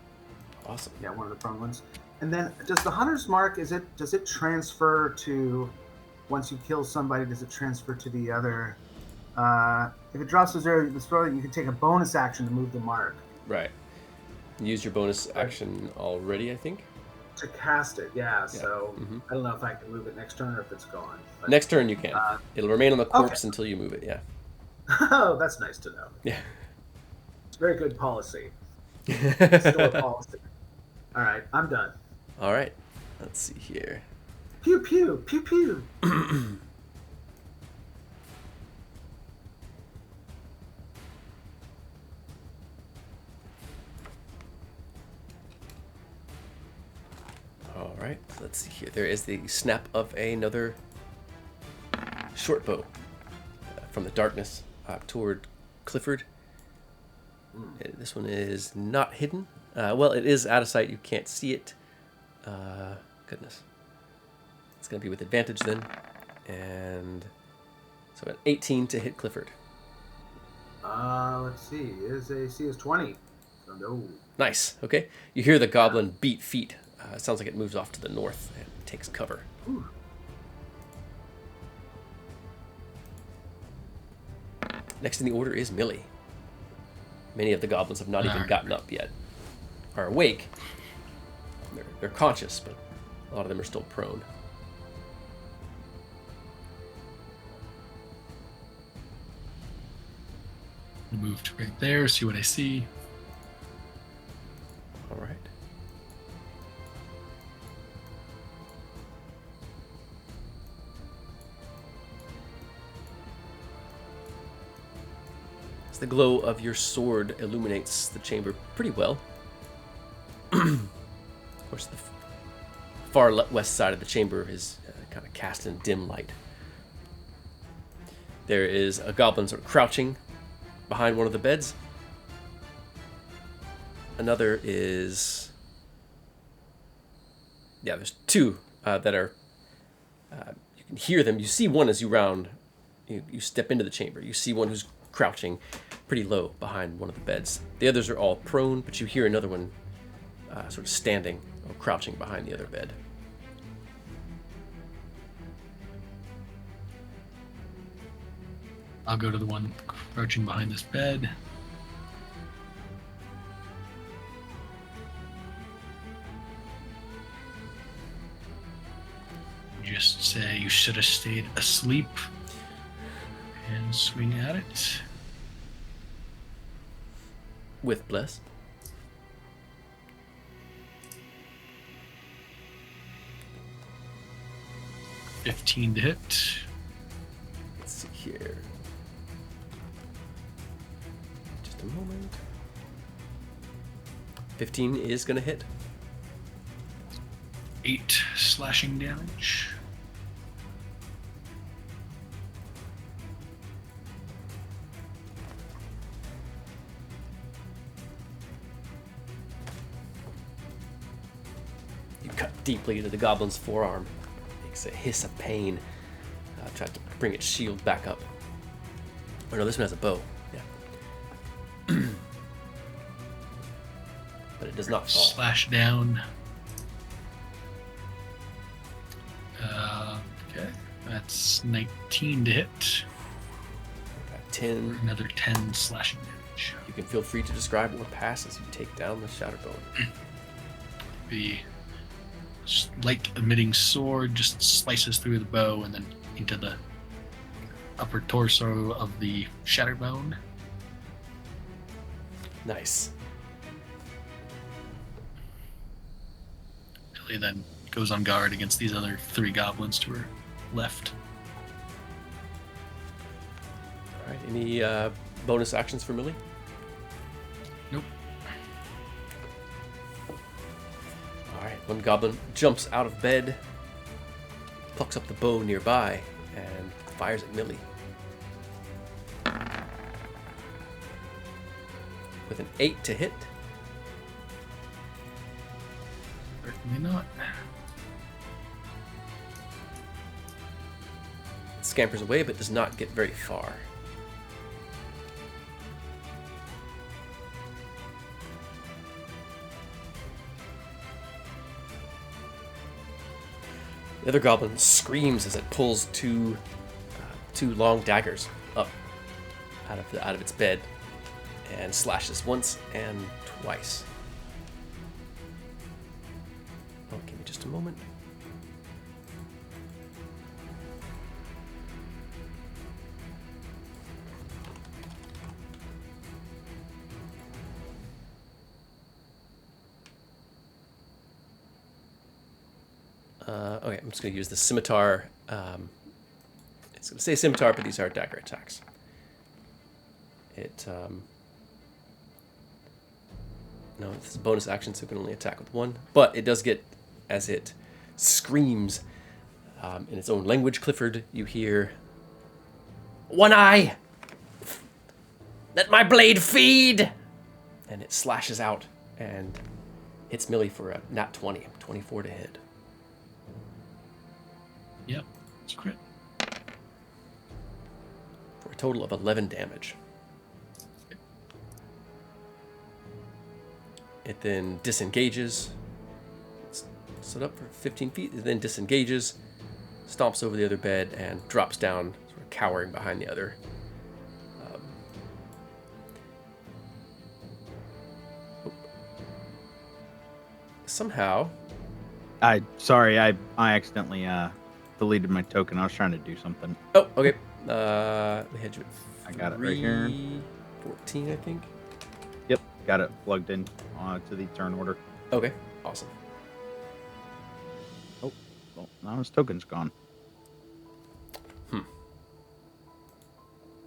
Awesome. Yeah, one of the prone ones. And then, does the hunter's mark, does it transfer to, once you kill somebody, does it transfer to the other? If it drops to 0, you can take a bonus action to move the mark. Right. Use your bonus action already, I think. To cast it, yeah. So I don't know if I can move it next turn or if it's gone. But, Next turn you can. It'll remain on the corpse until you move it, yeah. Oh, that's nice to know. Yeah. It's very good policy. Store policy. All right, I'm done. All right. Let's see here. Pew pew pew pew. All right. Let's see here. There is the snap of another short bow from the darkness toward Clifford. This one is not hidden. Well, it is out of sight. You can't see it. Goodness. It's going to be with advantage then. And so an 18 to hit Clifford. Let's see. His AC is 20. So no. Nice. Okay. You hear the goblin beat feet. It sounds like it moves off to the north and takes cover. Ooh. Next in the order is Millie. Many of the goblins have not even gotten up yet. Are awake. They're conscious, but a lot of them are still prone. Move to right there, see what I see. All right. As the glow of your sword illuminates the chamber pretty well. Of course, the far west side of the chamber is kind of cast in dim light. There is a goblin sort of crouching behind one of the beds. Another is... Yeah, there's 2 that are... you can hear them. You see one as you step into the chamber. You see one who's crouching pretty low behind one of the beds. The others are all prone, but you hear another one sort of standing or crouching behind the other bed. I'll go to the one crouching behind this bed. Just say you should have stayed asleep and swing at it. With Bless. $15 to hit. Let's see here. Just a moment. 15 is going to hit. 8 slashing damage. deeply into the goblin's forearm. Makes a hiss of pain. Tries to bring its shield back up. Oh no, this one has a bow. Yeah. But it does not fall. Slash down. Okay, that's 19 to hit. Got 10. Another 10 slashing damage. You can feel free to describe what pass as you take down the Shatterbone. The light emitting sword just slices through the bow and then into the upper torso of the Shatterbone. Nice. Billy then goes on guard against these other 3 goblins to her left. All right. Any bonus actions for Millie? Nope. All right. One goblin jumps out of bed, plucks up the bow nearby, and fires at Millie. With an 8 to hit. Certainly not. It scampers away but does not get very far. The other goblin screams as it pulls two long daggers up out of its bed and slashes once and twice. Oh, give me just a moment. Okay, I'm just going to use the scimitar. It's going to say scimitar, but these are dagger attacks. No, this is a bonus action, so it can only attack with 1. But it does get, as it screams in its own language, Clifford, you hear, "One eye! Let my blade feed!" And it slashes out and hits Millie for a nat 20, 24 to hit. Yep, it's crit. For a total of 11 damage. It then disengages. It's stood up for 15 feet. It then disengages, stomps over the other bed, and drops down, sort of cowering behind the other. Somehow, I accidentally deleted my token. I was trying to do something. oh, okay. We had you at I got it right here. 14, I think. Yep, got it plugged in to the turn order. Okay, awesome. Oh, well, now his token's gone.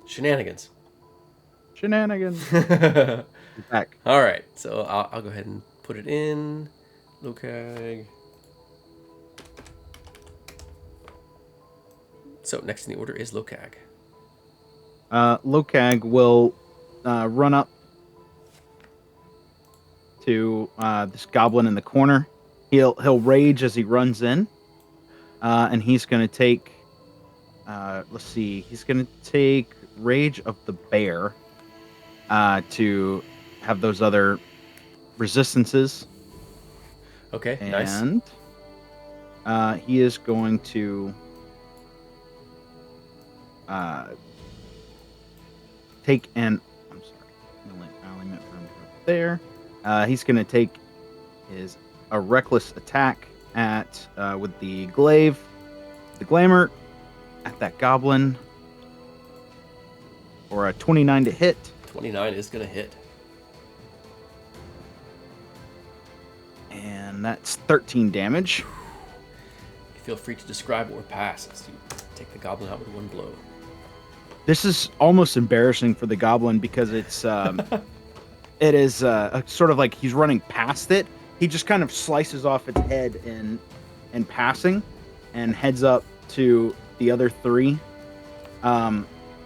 Shenanigans. Shenanigans. You're back. All right, so I'll go ahead and put it in. Lokag. So next in the order is Lokag. Lokag will run up to this goblin in the corner. He'll rage as he runs in, and he's going to take. Let's see. He's going to take Rage of the Bear to have those other resistances. Okay, nice. And he is going to take an. I'm sorry. I only meant for him there. He's going to take a reckless attack at with the glaive, the glamour, at that goblin for a 29 to hit. 29 is going to hit. And that's 13 damage. Feel free to describe or pass as you take the goblin out with one blow. This is almost embarrassing for the goblin because it's it is sort of like he's running past it. He just kind of slices off its head in passing and heads up to the other 3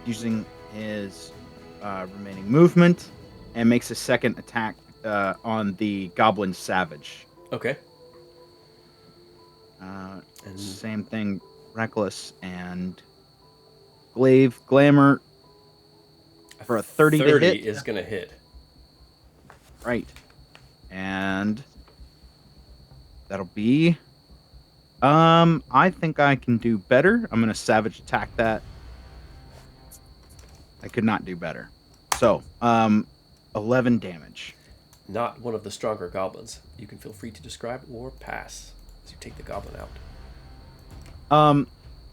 using his remaining movement and makes a second attack on the goblin savage. Okay. And Same thing, reckless and glaive, glamour for a 30 to hit. is gonna hit. Right. And that'll be. I think I can do better. I'm gonna savage attack that. I could not do better. So, 11 damage. Not one of the stronger goblins. You can feel free to describe or pass as you take the goblin out.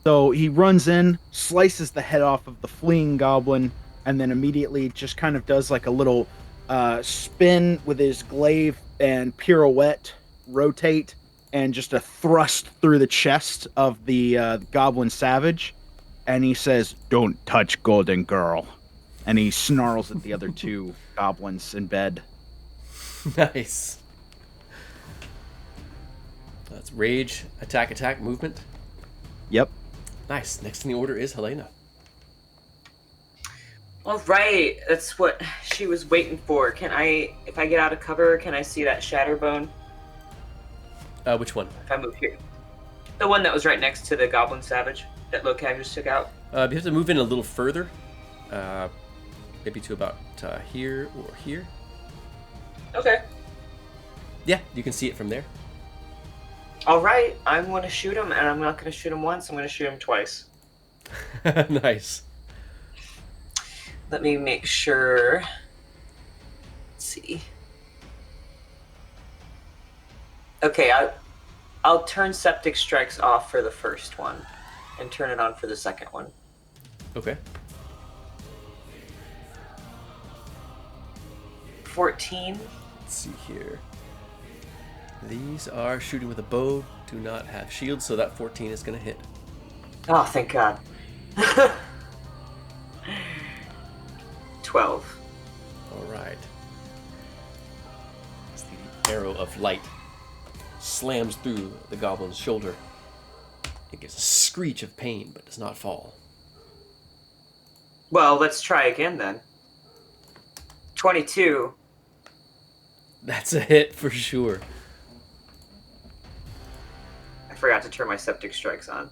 So he runs in, slices the head off of the fleeing goblin, and then immediately just kind of does like a little spin with his glaive and pirouette, rotate, and just a thrust through the chest of the goblin savage. And he says, "Don't touch Golden Girl." And he snarls at the other two goblins in bed. Nice. That's rage, attack, movement. Yep. Nice. Next in the order is Helena. All right, that's what she was waiting for. Can I, if I get out of cover, can I see that Shatterbone? Which one? If I move here, the one that was right next to the Goblin Savage that Lokag just took out. You have to move in a little further, maybe to about here or here. Okay. Yeah, you can see it from there. All right, I'm going to shoot him, and I'm not going to shoot him once. I'm going to shoot him twice. Nice. Let me make sure. Let's see. Okay, I'll turn Septic Strikes off for the first one and turn it on for the second one. Okay. 14. Let's see here. These are shooting with a bow, do not have shields, so that 14 is going to hit. Oh, thank God. 12. All right. As the arrow of light slams through the goblin's shoulder, it gives a screech of pain, but does not fall. Well, let's try again then. 22. That's a hit for sure. I forgot to turn my Septic Strikes on.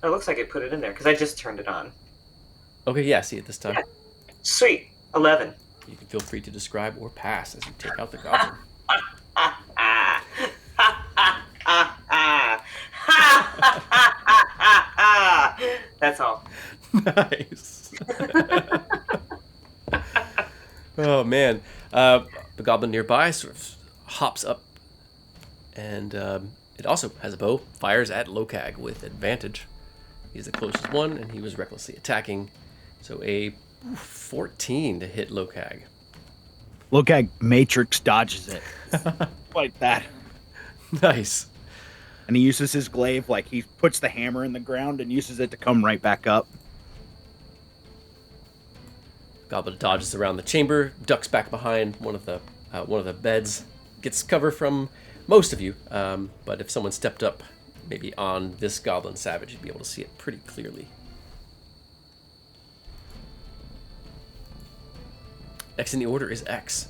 Oh, it looks like it put it in there because I just turned it on. Okay, yeah, see it this time. Yeah. Sweet. 11. You can feel free to describe or pass as you take out the goblin. That's all. Nice. Oh, man. The goblin nearby sort of hops up, and it also has a bow. Fires at Lokag with advantage. He's the closest one, and he was recklessly attacking. So a 14 to hit Lokag. Lokag Matrix dodges it. Like that. Nice. And he uses his glaive, like he puts the hammer in the ground and uses it to come right back up. Goblin dodges around the chamber, ducks back behind one of the beds, gets cover from most of you. But if someone stepped up, maybe on this goblin savage, you'd be able to see it pretty clearly. Next in the order is X.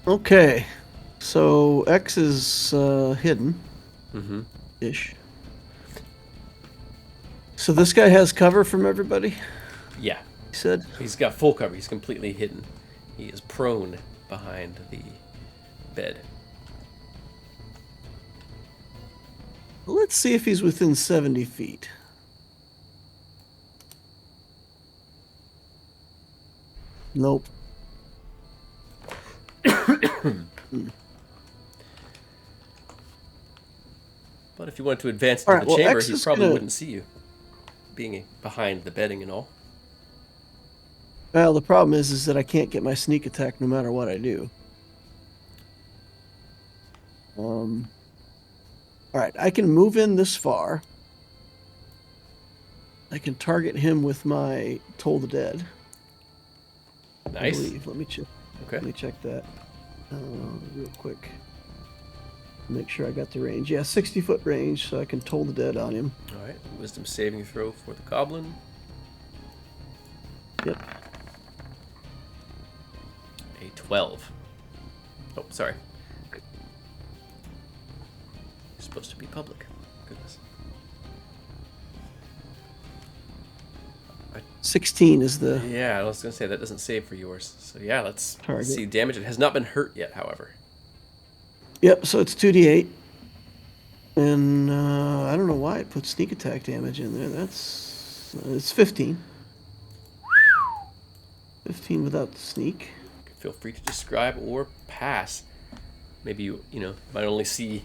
Okay, so X is hidden. Mm-hmm. Ish. So this guy has cover from everybody, Yeah, he said? he's got full cover. He's completely hidden. He is prone behind the bed. Let's see if he's within 70 feet. Nope. But if you wanted to advance into All right, the well, chamber, X he is probably gonna- wouldn't see you, being behind the bedding and all. Well, the problem is that I can't get my sneak attack no matter what I do. All right, I can move in this far. I can target him with my Toll the Dead. I Nice. believe. Let me check. Okay. Let me check that real quick. Make sure I got the range. Yeah, 60-foot range, so I can Toll the Dead on him. All right. Wisdom saving throw for the goblin. Yep. A 12. Oh, sorry. It's supposed to be public. Goodness. 16 is the Yeah, I was gonna say that doesn't save for yours. So yeah, let's target. see damage. It has not been hurt yet, however. Yep, so it's 2d8. And I don't know why it put sneak attack damage in there. It's 15. 15 without the sneak. Feel free to describe or pass. Maybe you might only see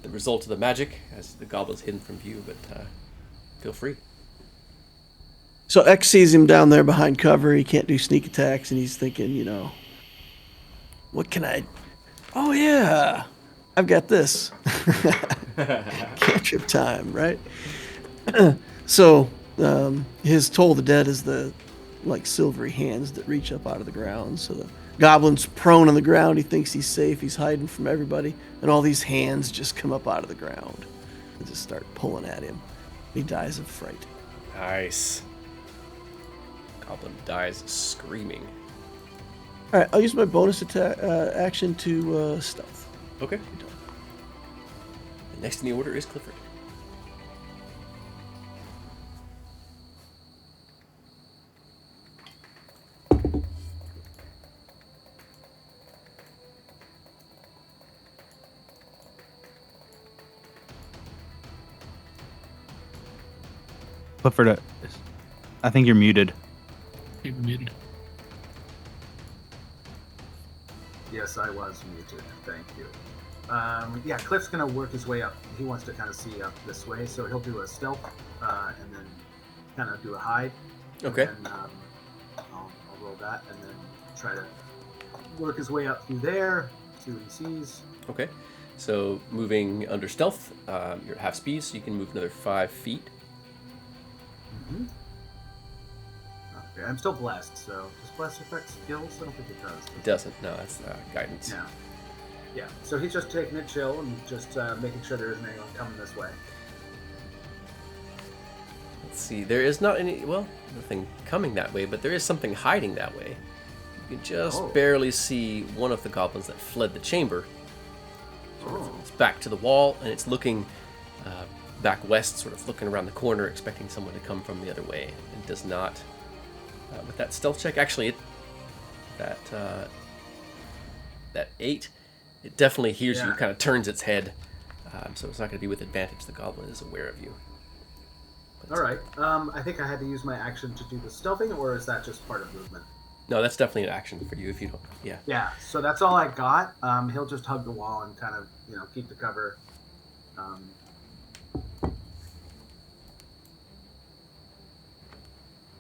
the result of the magic as the goblin's hidden from view, but feel free. So X sees him down there behind cover. He can't do sneak attacks, and he's thinking, what can I... Oh, yeah, I've got this. Cantrip time, right? So his Toll the Dead is the silvery hands that reach up out of the ground. So the goblin's prone on the ground. He thinks he's safe. He's hiding from everybody. And all these hands just come up out of the ground and just start pulling at him. He dies of fright. Nice. Goblin dies screaming. All right, I'll use my bonus attack action to stealth. Okay. Next in the order is Clifford. Clifford, I think you're muted. You're muted. Yes, I was muted. Thank you. Yeah, Cliff's gonna work his way up. He wants to kind of see up this way, so he'll do a stealth and then kind of do a hide. Okay. And I'll roll that and then try to work his way up through there, see what he sees. Okay. So moving under stealth, you're at half speed, so you can move another 5 feet. Mm-hmm. Okay, I'm still blessed, so does blessed affect skills? I don't think it does. It doesn't. No, that's guidance. Yeah. Yeah, so he's just taking it chill and just making sure there isn't anyone coming this way. Let's see. There is nothing coming that way, but there is something hiding that way. You can just barely see one of the goblins that fled the chamber. It's back to the wall, and it's looking back west, sort of looking around the corner, expecting someone to come from the other way. It does not. With that stealth check, actually, that 8, it definitely hears you, kind of turns its head, so it's not going to be with advantage. The goblin is aware of you. But, all right. I think I had to use my action to do the stealthing, or is that just part of movement? No, that's definitely an action for you if you don't. Yeah. Yeah. So that's all I got. He'll just hug the wall and kind of, keep the cover.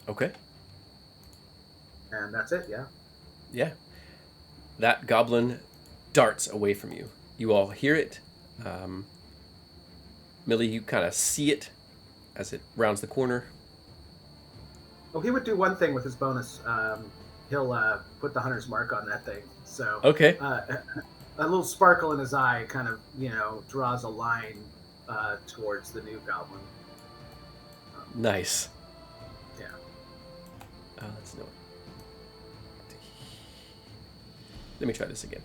Okay. And that's it. Yeah. Yeah. That goblin darts away from you. You all hear it. Millie, you kind of see it as it rounds the corner. Well, he would do one thing with his bonus. He'll put the hunter's mark on that thing. So Okay. A little sparkle in his eye kind of, draws a line towards the new goblin. Nice. Yeah. Let's know. Let me try this again.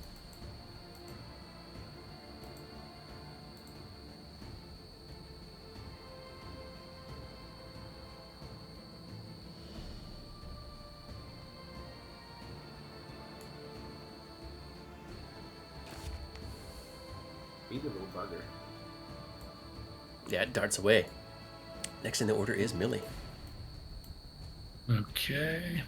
Beat a little bugger. Yeah, it darts away. Next in the order is Millie. Okay.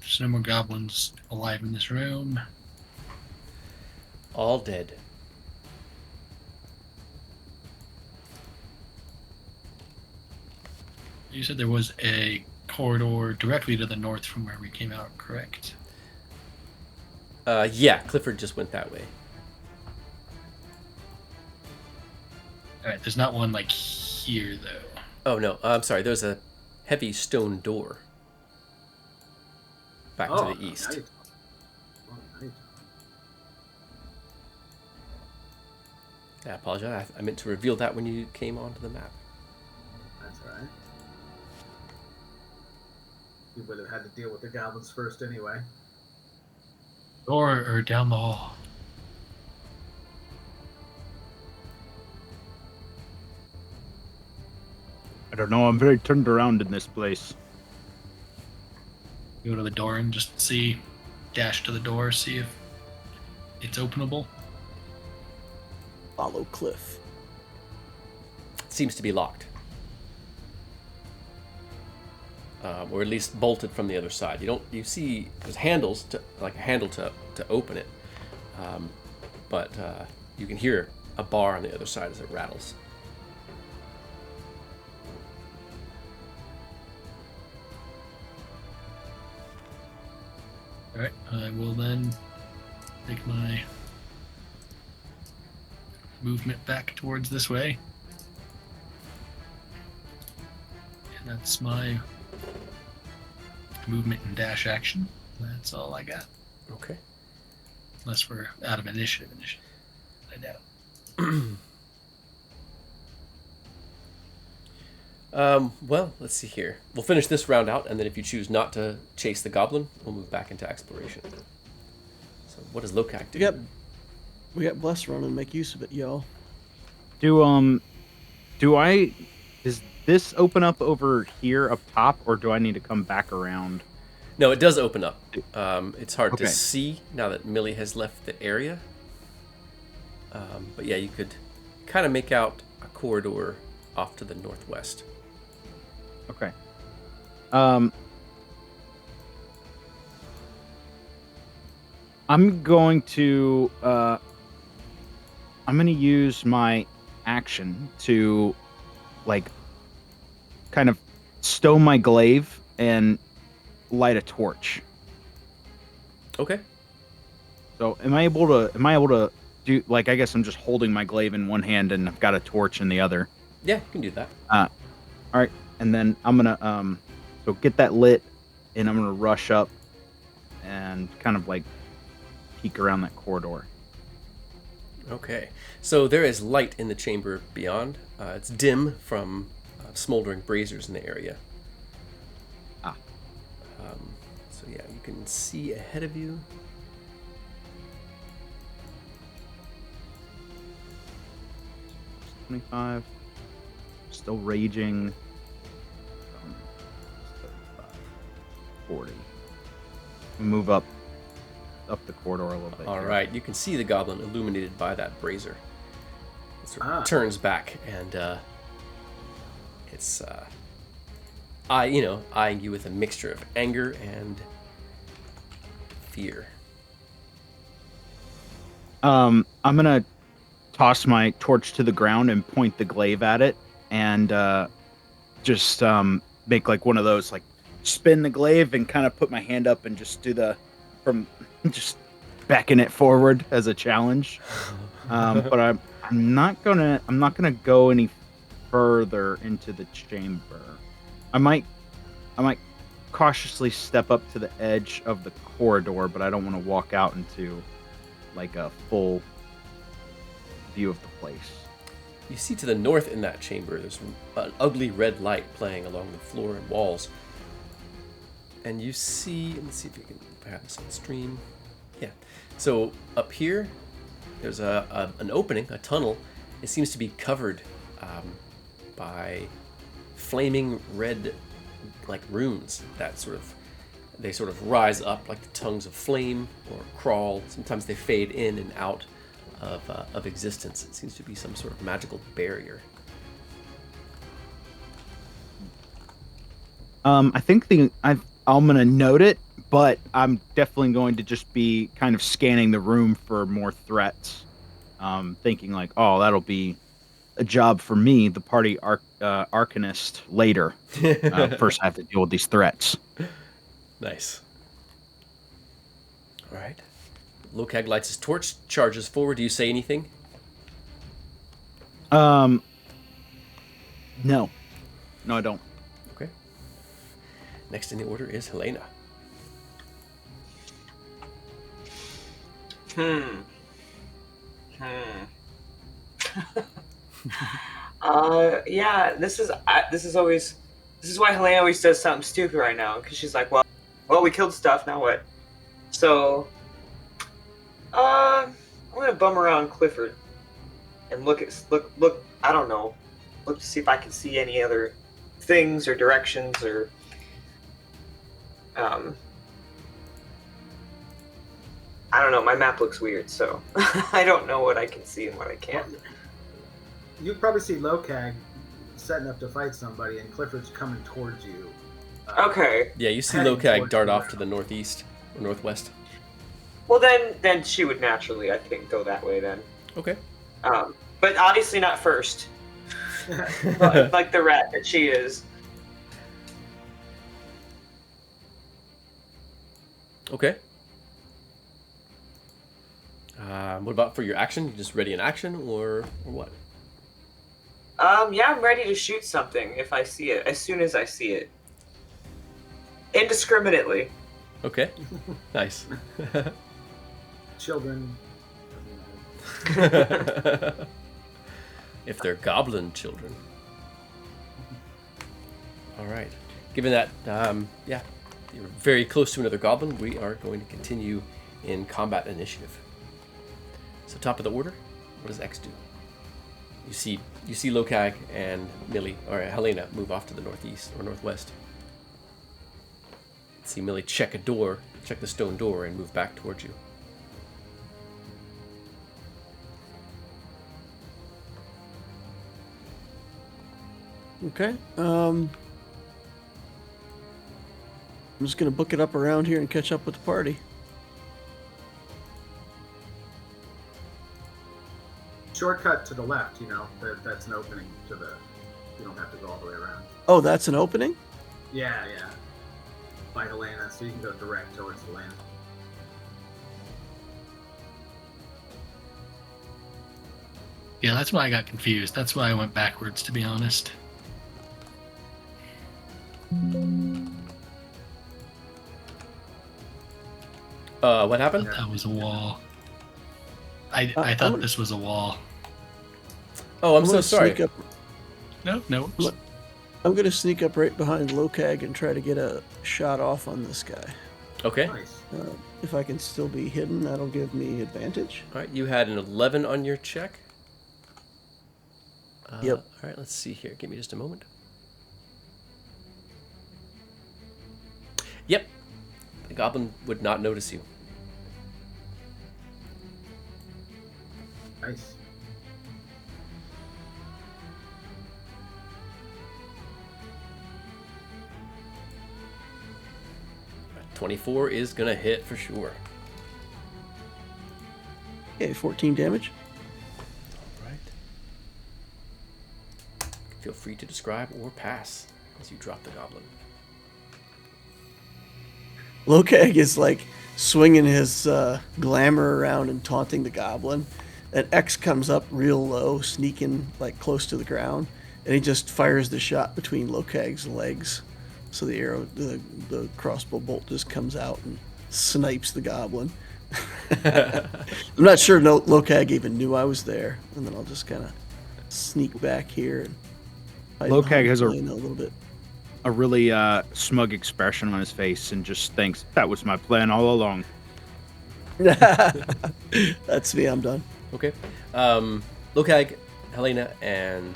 There's no more goblins alive in this room. All dead. You said there was a corridor directly to the north from where we came out, correct? Yeah, Clifford just went that way. Alright, there's not one like here though. Oh no, I'm sorry. There's a heavy stone door back to the east. Nice. Nice. I apologize. I meant to reveal that when you came onto the map. That's all right. you would have had to deal with the goblins first anyway. Or down the hall. I don't know. I'm very turned around in this place. Go to the door and just dash to the door, see if it's openable. Follow Cliff. It seems to be locked. Or at least bolted from the other side. You see there's handles like a handle to open it. But you can hear a bar on the other side as it rattles. Alright, I will then take my movement back towards this way. And that's my movement and dash action. That's all I got. Okay. Unless we're out of initiative. I doubt. Well, let's see here. We'll finish this round out, and then if you choose not to chase the goblin, we'll move back into exploration. So, what does Lokak do? We got Bless Run and make use of it, y'all. Does this open up over here up top, or do I need to come back around? No, it does open up. It's hard to Okay. see now that Millie has left the area. But yeah, you could kind of make out a corridor off to the northwest. Okay. I'm going to use my action to kind of stow my glaive and light a torch. Okay. So am I able to do, I guess I'm just holding my glaive in one hand and I've got a torch in the other. Yeah, you can do that. All right, and then I'm gonna so get that lit, and I'm gonna rush up and kind of peek around that corridor. Okay. So there is light in the chamber beyond. It's dim from smoldering braziers in the area. Ah. So yeah, you can see ahead of you. $25. Still raging. 40. Move up the corridor a little bit. All here. right, you can see the goblin illuminated by that brazier. It sort of Ah. turns back, and it's eyeing you with a mixture of anger and fear. I'm gonna toss my torch to the ground and point the glaive at it, and just make one of those spin the glaive and kind of put my hand up and just do just beckon it forward as a challenge. But I'm not gonna go any further into the chamber. I might cautiously step up to the edge of the corridor, but I don't want to walk out into a full view of the place. You see to the north in that chamber, there's an ugly red light playing along the floor and walls. And you see, let's see if you can have this on stream. Yeah. So up here, there's an opening, a tunnel. It seems to be covered by flaming red, runes that sort of rise up like the tongues of flame or crawl. Sometimes they fade in and out of existence. It seems to be some sort of magical barrier. I think I'm gonna note it, but I'm definitely going to just be kind of scanning the room for more threats. Thinking oh, that'll be a job for me, the party arcanist, later. First, I have to deal with these threats. Nice. All right. Lokag lights his torch, charges forward. Do you say anything? No, I don't. Okay. Next in the order is Helena. Yeah, this is always This is why Helena always does something stupid right now, because she's like, well, we killed stuff, now what? So, I'm gonna bum around Clifford and look, I don't know, look to see if I can see any other things or directions or, I don't know, my map looks weird, so I don't know what I can see and what I can't. You probably see Lokag setting up to fight somebody, and Clifford's coming towards you. Okay. Yeah, you see Heading Lokag towards dart the off to ground. the northeast or northwest. Well, then she would naturally, I think, go that way then. Okay. But obviously not first, like the rat that she is. Okay. What about for your action? You just ready in action or what? Yeah, I'm ready to shoot something if I see it, as soon as I see it. Indiscriminately. Okay. Nice. Children. If they're goblin children. All right. Given that, yeah, you're very close to another goblin, we are going to continue in combat initiative. So top of the order, what does X do? You see Lokag and Millie or Helena move off to the northeast or northwest. See Millie check the stone door, and move back towards you. Okay. I'm just gonna book it up around here and catch up with the party. Shortcut to the left, that's an opening to the. You don't have to go all the way around. Oh, that's an opening? Yeah. By Helena, so you can go direct towards Helena. Yeah, that's why I got confused. That's why I went backwards, to be honest. What happened? That was a wall. I I'm thought gonna- this was a wall. Oh, I'm so gonna sorry. sneak up- No. Look. I'm gonna sneak up right behind Lokag and try to get a shot off on this guy. Okay. Nice. If I can still be hidden, that'll give me advantage. All right, you had an 11 on your check. Yep. All right, let's see here. Give me just a moment. Yep. The goblin would not notice you. Nice. Right, 24 is going to hit for sure. Okay, 14 damage. All right. Feel free to describe or pass as you drop the goblin. Lokag is like swinging his glamour around and taunting the goblin. And X comes up real low, sneaking like close to the ground, and he just fires the shot between Lokag's legs. So the arrow, the crossbow bolt just comes out and snipes the goblin. I'm not sure Lokag even knew I was there, and then I'll just kind of sneak back here. And hide Lokag behind has Helena a little bit. A really smug expression on his face and just thinks, that was my plan all along. That's me. I'm done. Okay. Lokag, Helena, and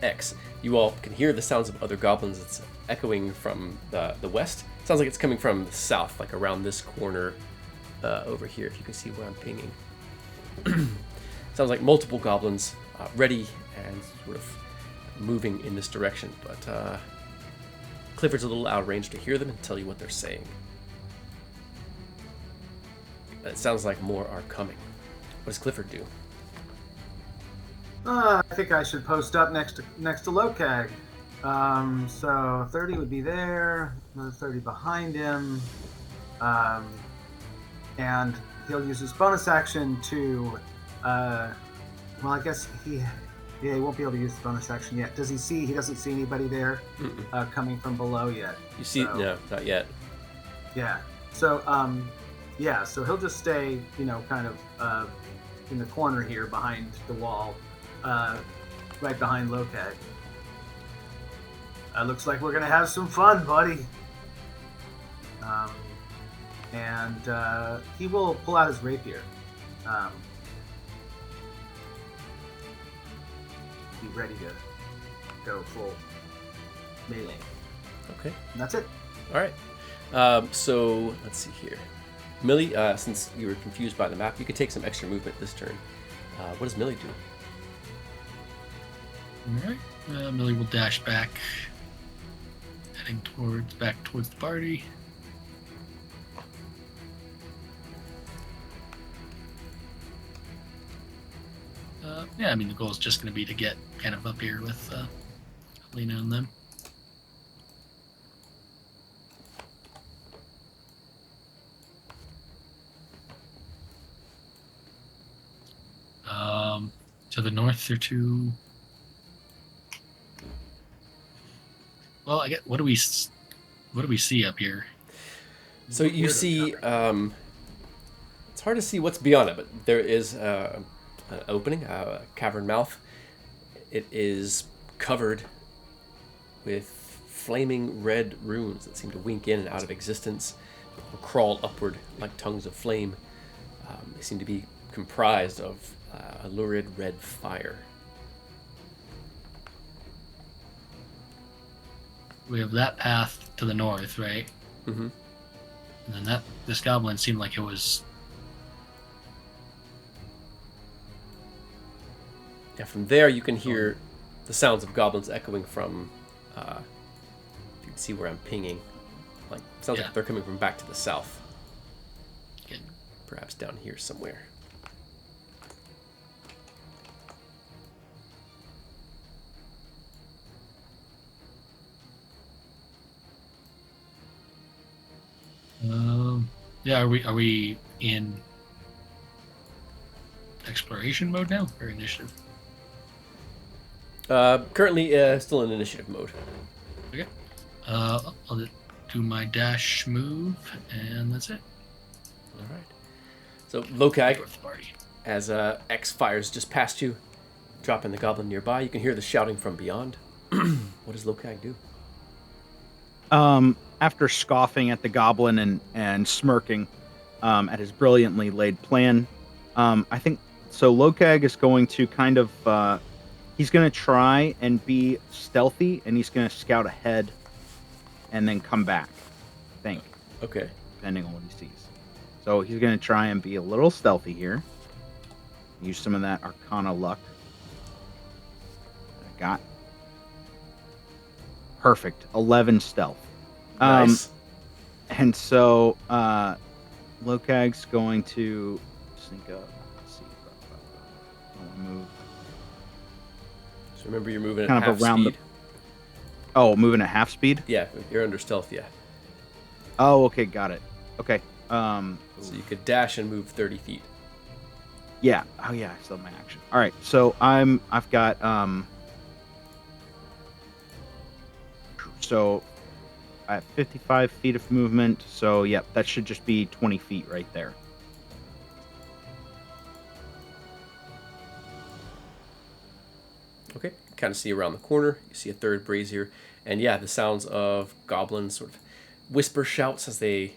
X, you all can hear the sounds of other goblins. It's echoing from the west. Sounds like it's coming from the south, like around this corner over here, if you can see where I'm pinging. Sounds like multiple goblins ready and sort of moving in this direction, but Clifford's a little out of range to hear them and tell you what they're saying. It sounds like more are coming. What does Clifford do? I think I should post up next to Lokag. So 30 would be there, another 30 behind him, and he'll use his bonus action to. Well, I guess he won't be able to use the bonus action yet. Does he see? He doesn't see anybody there coming from below yet. You see? So, No, not yet. Yeah. So so he'll just stay, kind of in the corner here behind the wall, right behind Lokag. Looks like we're gonna have some fun, buddy. And he will pull out his rapier. Be ready to go full melee. Okay. And that's it. All right. So let's see here. Millie, since you were confused by the map, you could take some extra movement this turn. What does Millie do? All right. Millie will dash back, heading back towards the party. Yeah, I mean, the goal is just going to be to get kind of up here with Lena and them. To the north or to... Well, I get. What do we see up here? So you see, it's hard to see what's beyond it, but there is an opening, a cavern mouth. It is covered with flaming red runes that seem to wink in and out of existence, or crawl upward like tongues of flame. They seem to be comprised of a lurid red fire. We have that path to the north, right? Mm-hmm. And then this goblin seemed like it was... Yeah, from there you can hear the sounds of goblins echoing from, if you can see where I'm pinging, like, sounds like they're coming from back to the south. Okay. Perhaps down here somewhere. Yeah, are we in exploration mode now or initiative? Currently, still in initiative mode. Okay. I'll do my dash move, and that's it. All right. So Lokag, North party. as X fires just past you, dropping the goblin nearby, you can hear the shouting from beyond. What does Lokag do? After scoffing at the goblin and smirking at his brilliantly laid plan, I think so. Lokag is going to kind of he's going to try and be stealthy, and he's going to scout ahead and then come back. I think, Okay. depending on what he sees. So he's going to try and be a little stealthy here. Use some of that Arcana luck that I got. Perfect. 11 stealth. Nice. And so Lokag's going to sneak up. Let's see. Move. So remember, you're moving at Kind of half around speed. Oh, moving at half speed? Yeah, you're under stealth, yeah. Oh, okay, got it. Okay. So you could dash and move 30 feet. Yeah. Oh yeah, I still have my action. All right. So I've got so I have 55 feet of movement. So yep, that should just be 20 feet right there. Okay, kind of see around the corner. You see a third brazier, and yeah, the sounds of goblins sort of whisper shouts as they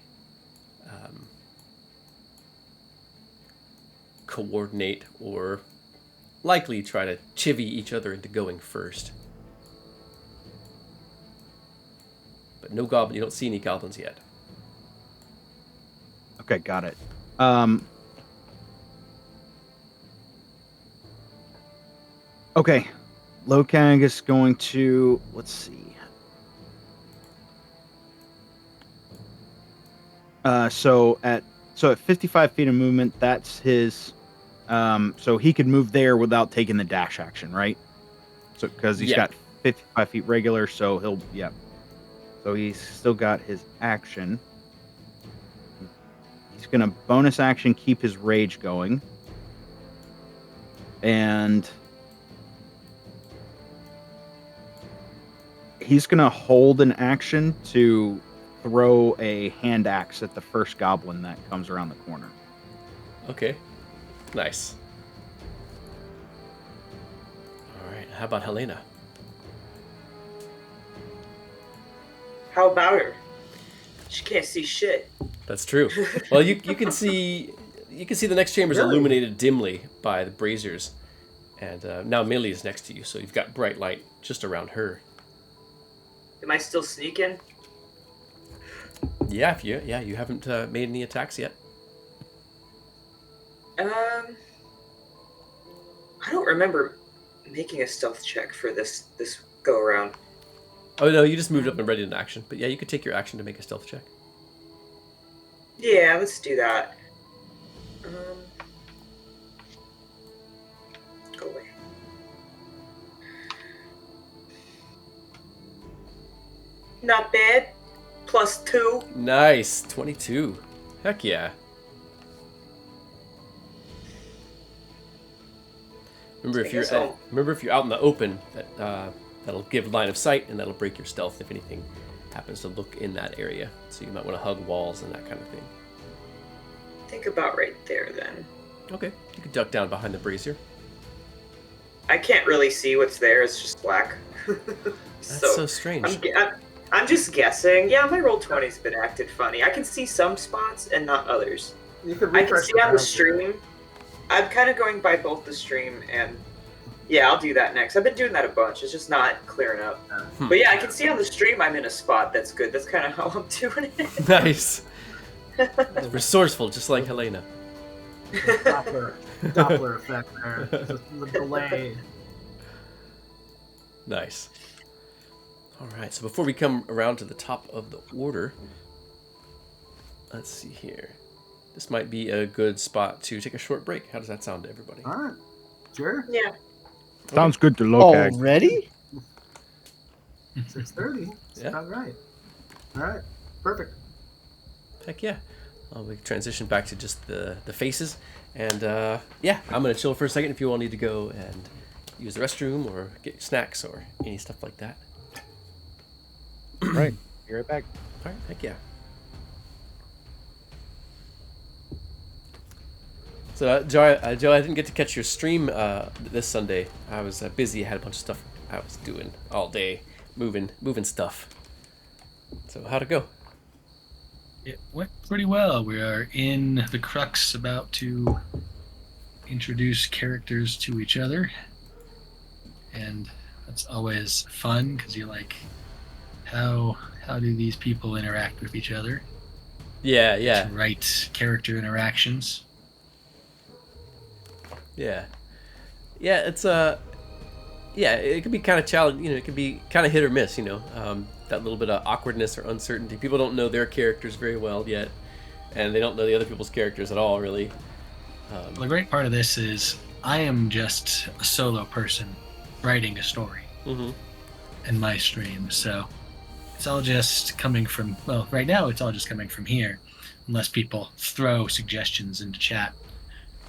coordinate or likely try to chivvy each other into going first. But no goblin. You don't see any goblins yet. Okay, got it. Okay, Lokag is going to, let's see. So at 55 feet of movement, that's his. So he could move there without taking the dash action, right? So because he's got 55 feet regular, so he'll So he's still got his action. He's gonna bonus action keep his rage going, and he's gonna hold an action to throw a hand axe at the first goblin that comes around the corner. Okay, nice. All right, how about Helena? How about her? She can't see shit. That's true. Well, you can see the next chamber is Really? illuminated dimly by the braziers, and now Millie is next to you, so you've got bright light just around her. Am I still sneaking? Yeah, you haven't made any attacks yet. I don't remember making a stealth check for this go around. Oh no, you just moved up and ready in action. But yeah, you could take your action to make a stealth check. Yeah, let's do that. Go away. Not bad. +2. Nice, 22. Heck yeah. Remember, if you're out in the open, that'll give line of sight, and that'll break your stealth if anything happens to look in that area. So you might want to hug walls and that kind of thing. Think about right there then. Okay, you can duck down behind the brazier. I can't really see what's there. It's just black. That's so strange. I'm just guessing. Yeah, my roll 20's been acted funny. I can see some spots and not others. You could I can refresh see the on the browser. stream. I'm kind of going by both the stream and... Yeah, I'll do that next. I've been doing that a bunch. It's just not clearing up. But yeah, I can see on the stream I'm in a spot that's good. That's kind of how I'm doing it. Nice. Resourceful, just like Helena. Doppler effect there. Just the delay. Nice. All right, so before we come around to the top of the order, let's see here. This might be a good spot to take a short break. How does that sound to everybody? All right. Sure. Yeah. Sounds good to look at. Already? 6:30. Yeah. Sounds right. All right. Perfect. Heck yeah. We transition back to just the faces. And yeah, I'm going to chill for a second if you all need to go and use the restroom or get snacks or any stuff like that. Right. Be right back. All right, heck yeah. So, Joe, I didn't get to catch your stream this Sunday. I was busy. I had a bunch of stuff I was doing all day, moving stuff. So, how'd it go? It went pretty well. We are in the crux about to introduce characters to each other. And that's always fun because you're like, how do these people interact with each other? Yeah. To write character interactions. Yeah. It's it could be kind of challenging. It could be kind of hit or miss. That little bit of awkwardness or uncertainty. People don't know their characters very well yet, and they don't know the other people's characters at all, really. The great part of this is I am just a solo person writing a story in my stream, so it's all just coming from, well, right now it's all just coming from here, unless people throw suggestions into chat.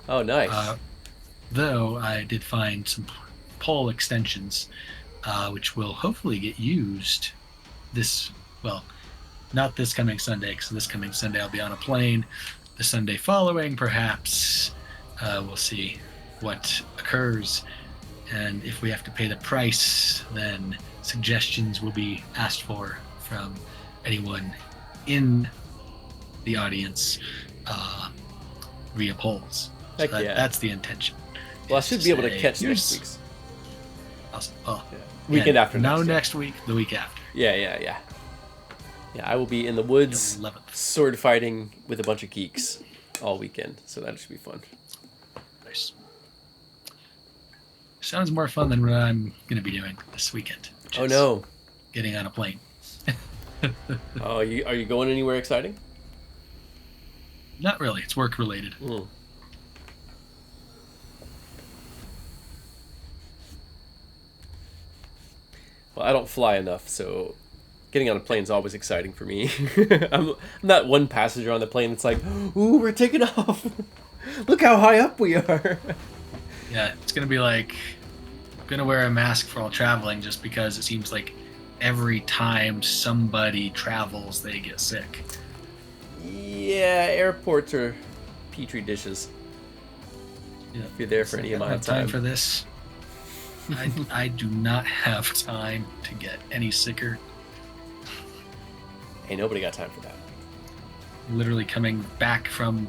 Oh, nice. Though I did find some poll extensions, which will hopefully get used not this coming Sunday, because this coming Sunday I'll be on a plane. The Sunday following, perhaps, we'll see what occurs. And if we have to pay the price, then suggestions will be asked for from anyone in the audience via polls. So Heck yeah. That's the intention. Well, I is should be able to say, catch here's- next week's. Awesome. Oh, Weekend after no, next. next week, the week after. Yeah. Yeah, I will be in the woods 11th. sword fighting with a bunch of geeks all weekend, so that should be fun. Nice. Sounds more fun than what I'm going to be doing this weekend. Which Oh is no. Getting on a plane. Oh, are you going anywhere exciting? Not really. It's work related. Mm. Well, I don't fly enough, so getting on a plane is always exciting for me. I'm not one passenger on the plane that's like, ooh, we're taking off. Look how high up we are. Yeah, it's going to be like, I'm going to wear a mask for all traveling just because it seems like every time somebody travels, they get sick. Yeah, airports are petri dishes. Yeah. If you're there for any I don't amount of have time time. for this. I do not have time to get any sicker. Hey, nobody got time for that. Literally coming back from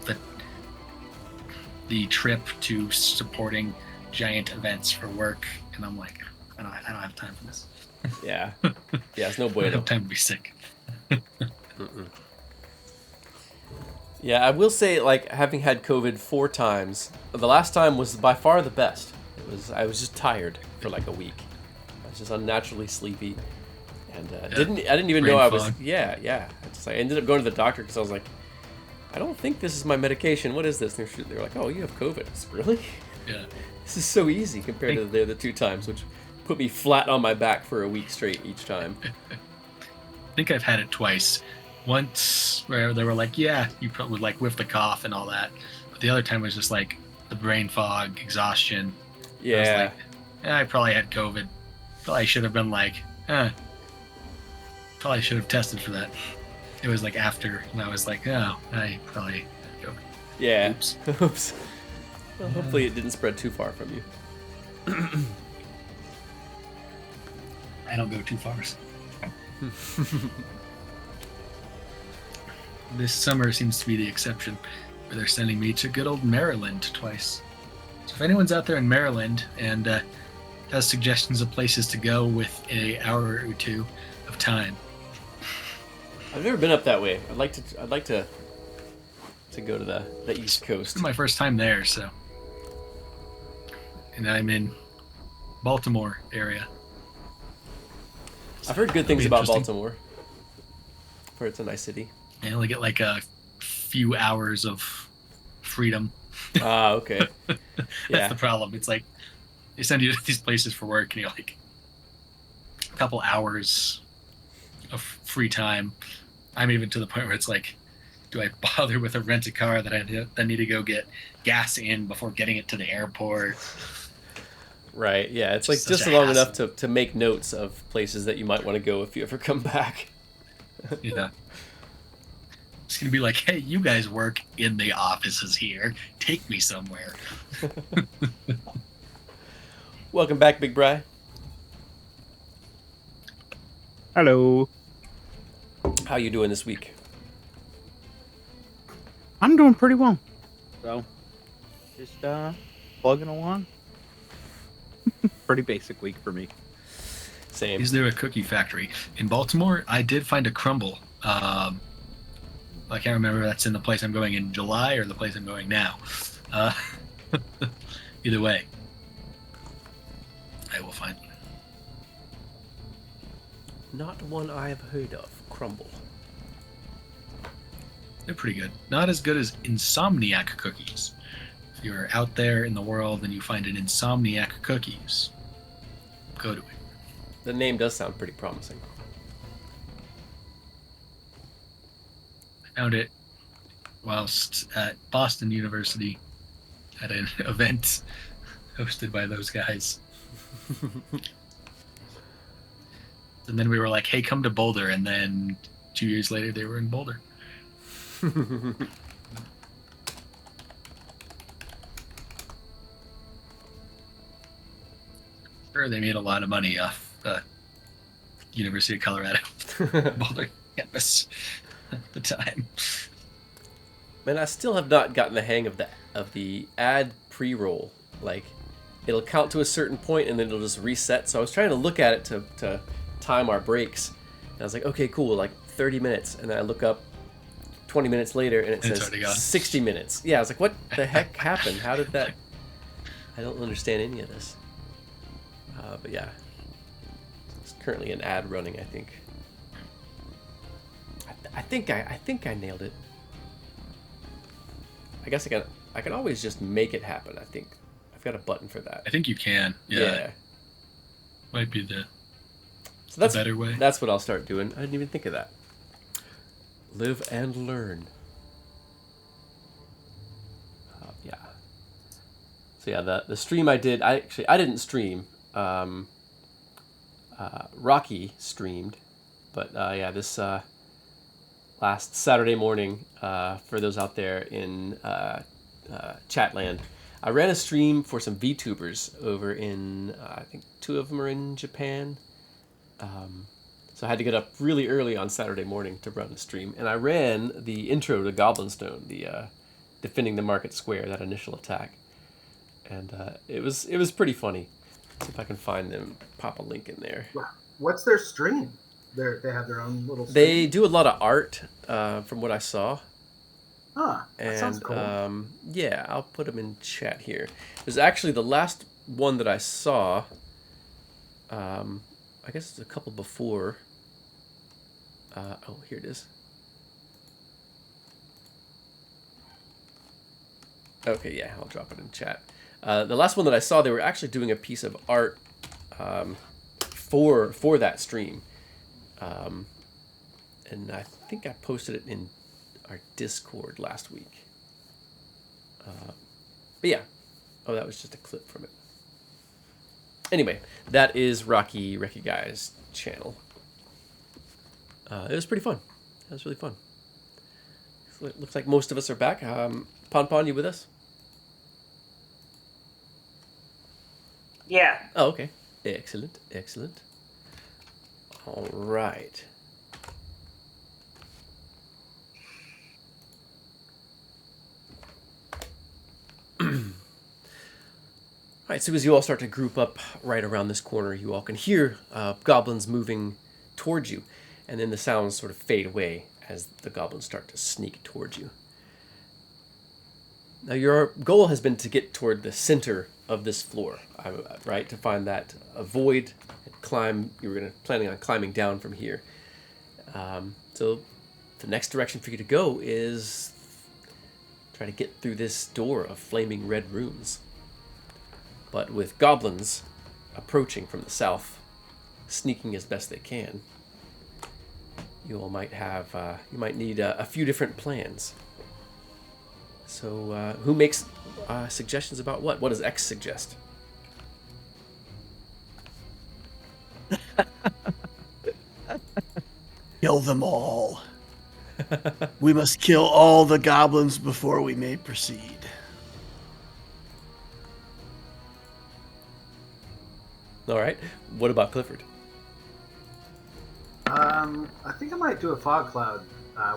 the trip to supporting giant events for work, and I'm like, I don't have time for this. Yeah. Yeah, it's no I don't bueno. have time to be sick. Mm-mm. Yeah, I will say, like, having had COVID 4 times, the last time was by far the best. I was just tired for like a week. I was just unnaturally sleepy, and I didn't even Brain know I was. fog. Yeah. I ended up going to the doctor because I was like, I don't think this is my medication. What is this? And they were like, oh, you have COVID. I was, really? Yeah. This is so easy compared to the other 2 times, which put me flat on my back for a week straight each time. I think I've had it twice. Once where they were like, yeah, you probably would like whiff the cough and all that. But the other time was just like the brain fog, exhaustion. I was Yeah. like, I probably had COVID. Probably should have been like, probably should have tested for that. It was like after, and I was like, oh, I probably had COVID. Yeah. Oops. Oops. Well, hopefully it didn't spread too far from you. I don't go too far. This summer seems to be the exception, where they're sending me to good old Maryland twice. So if anyone's out there in Maryland and has suggestions of places to go with an hour or 2 of time, I've never been up that way. I'd like to go to the East Coast. it's my first time there, so. And I'm in Baltimore area. I've heard good things be about interesting. Baltimore. I've heard it's a nice city. I only get like a few hours of freedom. Ah, okay. That's Yeah. the problem. It's like they send you to these places for work, and you're like a couple hours of free time. I'm even to the point where it's like, do I bother with a rent-a-car that I need to go get gas in before getting it to the airport? Right. Yeah. It's like Such just a long hassle. enough to make notes of places that you might want to go if you ever come back. Yeah. It's gonna be like, hey, you guys work in the offices here. Take me somewhere. Welcome back, Big Bri. Hello. How you doing this week? I'm doing pretty well. So, just plugging along. Pretty basic week for me. Same. Is there a cookie factory in Baltimore? I did find a crumble. I can't remember if that's in the place I'm going in July or the place I'm going now. Either way, I will find one. Not one I've heard of. Crumble. They're pretty good. Not as good as Insomniac cookies. If you're out there in the world and you find an Insomniac cookies, go to it. The name does sound pretty promising. I found it whilst at Boston University at an event hosted by those guys. And then we were like, hey, come to Boulder. And then 2 years later, they were in Boulder. Sure, they made a lot of money off University of Colorado Boulder campus at the time. Man, I still have not gotten the hang of the ad pre-roll. Like, it'll count to a certain point and then it'll just reset. So I was trying to look at it to time our breaks. And I was like, okay, cool, like 30 minutes. And then I look up 20 minutes later and it And it's says already gone. 60 minutes. Yeah, I was like, what the heck happened? How did that... I don't understand any of this. But yeah. It's currently an ad running, I think. I think I nailed it. I guess I can always just make it happen, I think. I've got a button for that. I think you can. Yeah. Might be the So that's better way. That's what I'll start doing. I didn't even think of that. Live and learn. Yeah. So yeah, the stream I did, I didn't stream. Rocky streamed, but yeah, this last Saturday morning, for those out there in Chatland, I ran a stream for some VTubers over in, I think 2 of them are in Japan. So I had to get up really early on Saturday morning to run the stream, and I ran the intro to Goblin Stone, the defending the market square, that initial attack, and it was pretty funny. See if I can find them, pop a link in there. What's their stream? They have their own little. Stream? They do a lot of art, from what I saw. That sounds And cool. yeah, I'll put them in chat here. There's actually the last one that I saw. I guess it's a couple before. Oh, here it is. Okay, yeah, I'll drop it in chat. The last one that I saw, they were actually doing a piece of art for that stream, and I think I posted it in our Discord last week. But yeah, oh, that was just a clip from it. Anyway, that is Rocky Recce Guy's channel. It was pretty fun. It was really fun. Looks like most of us are back. Pon, you with us? Yeah. Oh, okay. Excellent, excellent. All right. All right, so as you all start to group up right around this corner, you all can hear goblins moving towards you, and then the sounds sort of fade away as the goblins start to sneak towards you. Now, your goal has been to get toward the center of this floor, right? To find that void and climb. You were planning on climbing down from here. So the next direction for you to go is try to get through this door of flaming red runes. But with goblins approaching from the south, sneaking as best they can, you all might have, you might need a few different plans. So who makes suggestions about what? What does X suggest? Kill them all. We must kill all the goblins before we may proceed. All right. What about Clifford? I think I might do a fog cloud.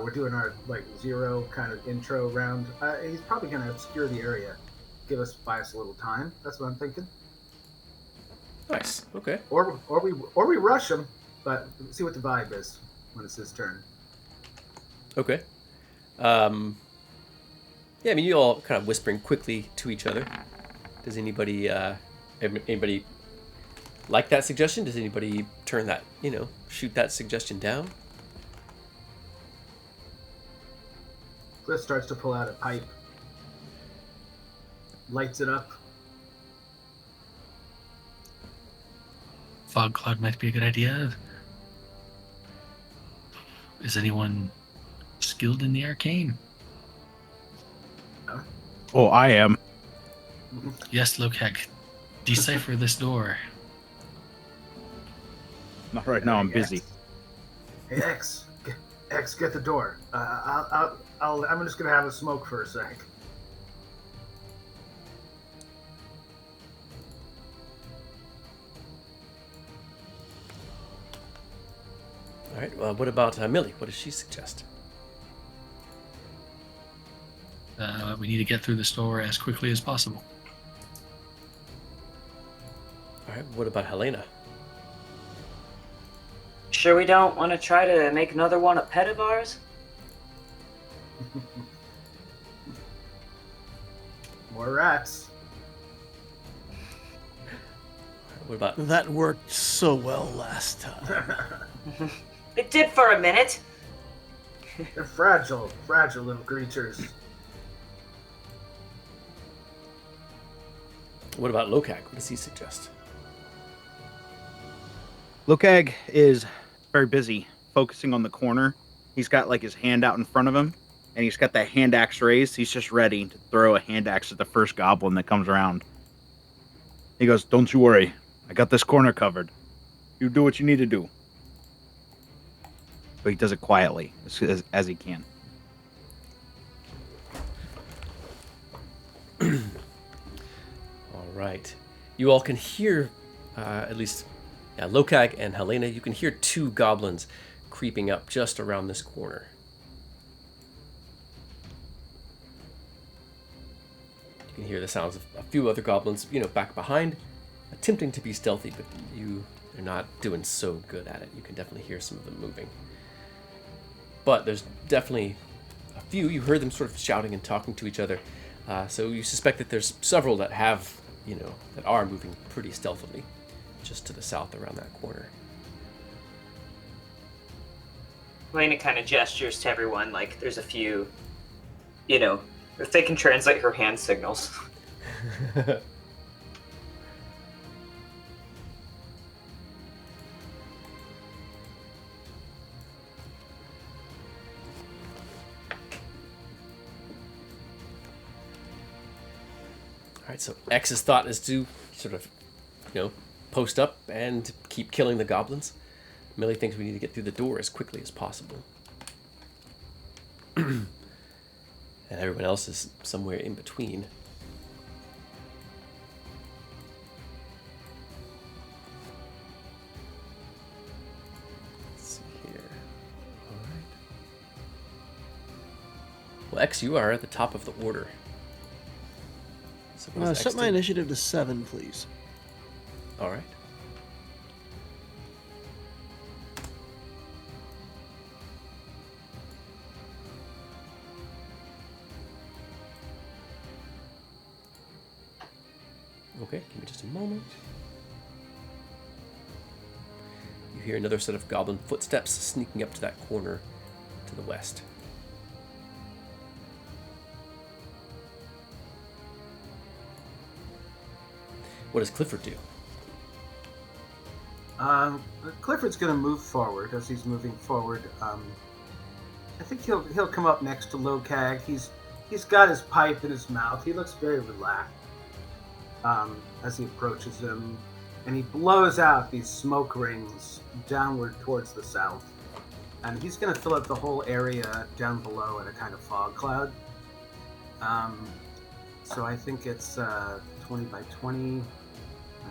We're doing our zero kind of intro round. He's probably going to obscure the area, buy us a little time. That's what I'm thinking. Nice. Okay. Or we rush him, but see what the vibe is when it's his turn. Okay. Yeah, I mean, you all kind of whispering quickly to each other. Does anybody like that suggestion? Does anybody turn that, shoot that suggestion down? Cliff starts to pull out a pipe, lights it up. Fog cloud might be a good idea. Is anyone skilled in the arcane? Oh, I am. Yes, Lokek. Decipher this door. Not right now. I'm busy. Hey, X, get the door. I'm just gonna have a smoke for a sec. All right. Well, what about Millie? What does she suggest? We need to get through this door as quickly as possible. All right. What about Helena? Sure we don't want to try to make another one a pet of ours? More rats. What about? That worked so well last time. It did for a minute. They're fragile little creatures. What about Lokak? What does he suggest? Lokag is very busy focusing on the corner. He's got his hand out in front of him, and he's got that hand axe raised. He's just ready to throw a hand axe at the first goblin that comes around. He goes, "Don't you worry. I got this corner covered. You do what you need to do." But he does it quietly as he can. All right. You all can hear, at least Yeah, Lokag and Helena, you can hear two goblins creeping up just around this corner. You can hear the sounds of a few other goblins, back behind, attempting to be stealthy, but they're not doing so good at it. You can definitely hear some of them moving. But there's definitely a few. You heard them sort of shouting and talking to each other. So you suspect that there's several that have, that are moving pretty stealthily, just to the south around that corner. Elena kind of gestures to everyone like there's a few, if they can translate her hand signals. All right, so X's thought is to sort of, post up and keep killing the goblins. Millie thinks we need to get through the door as quickly as possible. And everyone else is somewhere in between. Let's see here. All right. Well, X, you are at the top of the order. So what does X Set my do? initiative to 7, please. All right. Okay, give me just a moment. You hear another set of goblin footsteps sneaking up to that corner to the west. What does Clifford do? Clifford's going to move forward. As he's moving forward, I think he'll come up next to Lokag. He's got his pipe in his mouth. He looks very relaxed as he approaches him, and he blows out these smoke rings downward towards the south. And he's going to fill up the whole area down below in a kind of fog cloud. So I think it's 20 by 20. I'm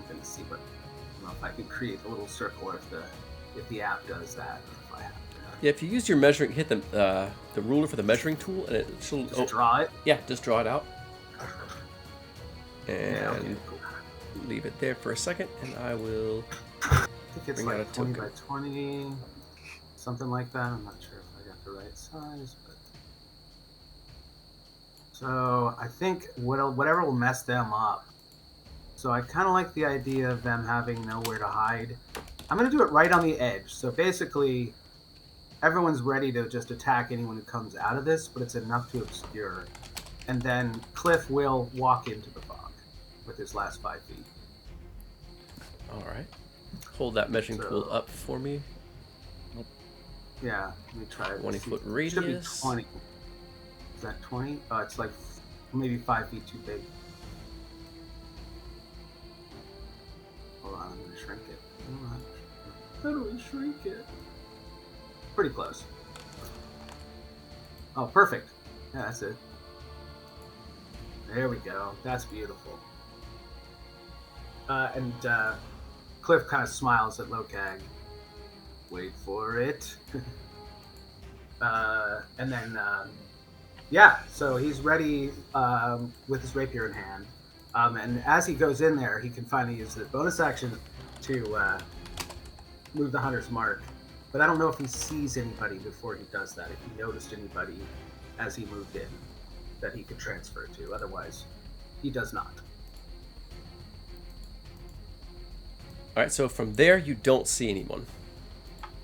going to see what. I don't know if I can create a little circle if the app does that. If I have to. Yeah, if you use your measuring, hit the ruler for the measuring tool, and it'll Just draw it. Yeah, just draw it out. And Yeah, okay, cool. leave it there for a second, and I will I think it's bring out like a 20 token. by 20, something like that. I'm not sure if I got the right size, but so I think whatever will mess them up. So I kind of like the idea of them having nowhere to hide. I'm going to do it right on the edge. So basically, everyone's ready to just attack anyone who comes out of this, but it's enough to obscure. And then Cliff will walk into the fog with his last 5 feet. All right. Hold that measuring So- tool up for me. Yeah, let me try it. 20-foot It should be radius. 20. Is that 20? It's like maybe 5 feet too big. Hold on, I'm gonna shrink it. How do we shrink it? Pretty close. Oh, perfect. Yeah, that's it. There we go. That's beautiful. And Cliff kind of smiles at Lokag. Wait for it. And then, yeah, so he's ready with his rapier in hand. And as he goes in there, he can finally use the bonus action to move the hunter's mark. But I don't know if he sees anybody before he does that, if he noticed anybody as he moved in that he could transfer to. Otherwise, he does not. All right, so from there, you don't see anyone.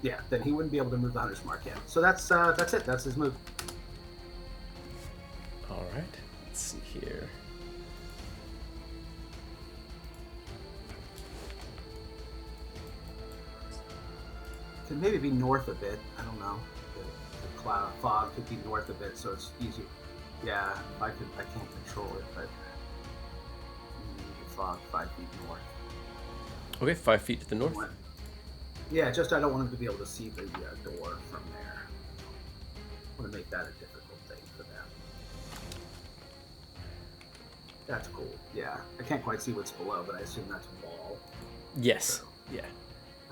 Yeah, then he wouldn't be able to move the hunter's mark yet. So that's it. That's his move. All right, let's see here. Could maybe be north a bit. I don't know. The cloud fog could be north a bit, so it's easy. Yeah, I can't control it, but the fog 5 feet north. Okay, 5 feet to the north. Yeah, just I don't want him to be able to see the door from there. I want to make that a difficult thing for them. That's cool. Yeah, I can't quite see what's below, but I assume that's a wall. Yes. So, Yeah.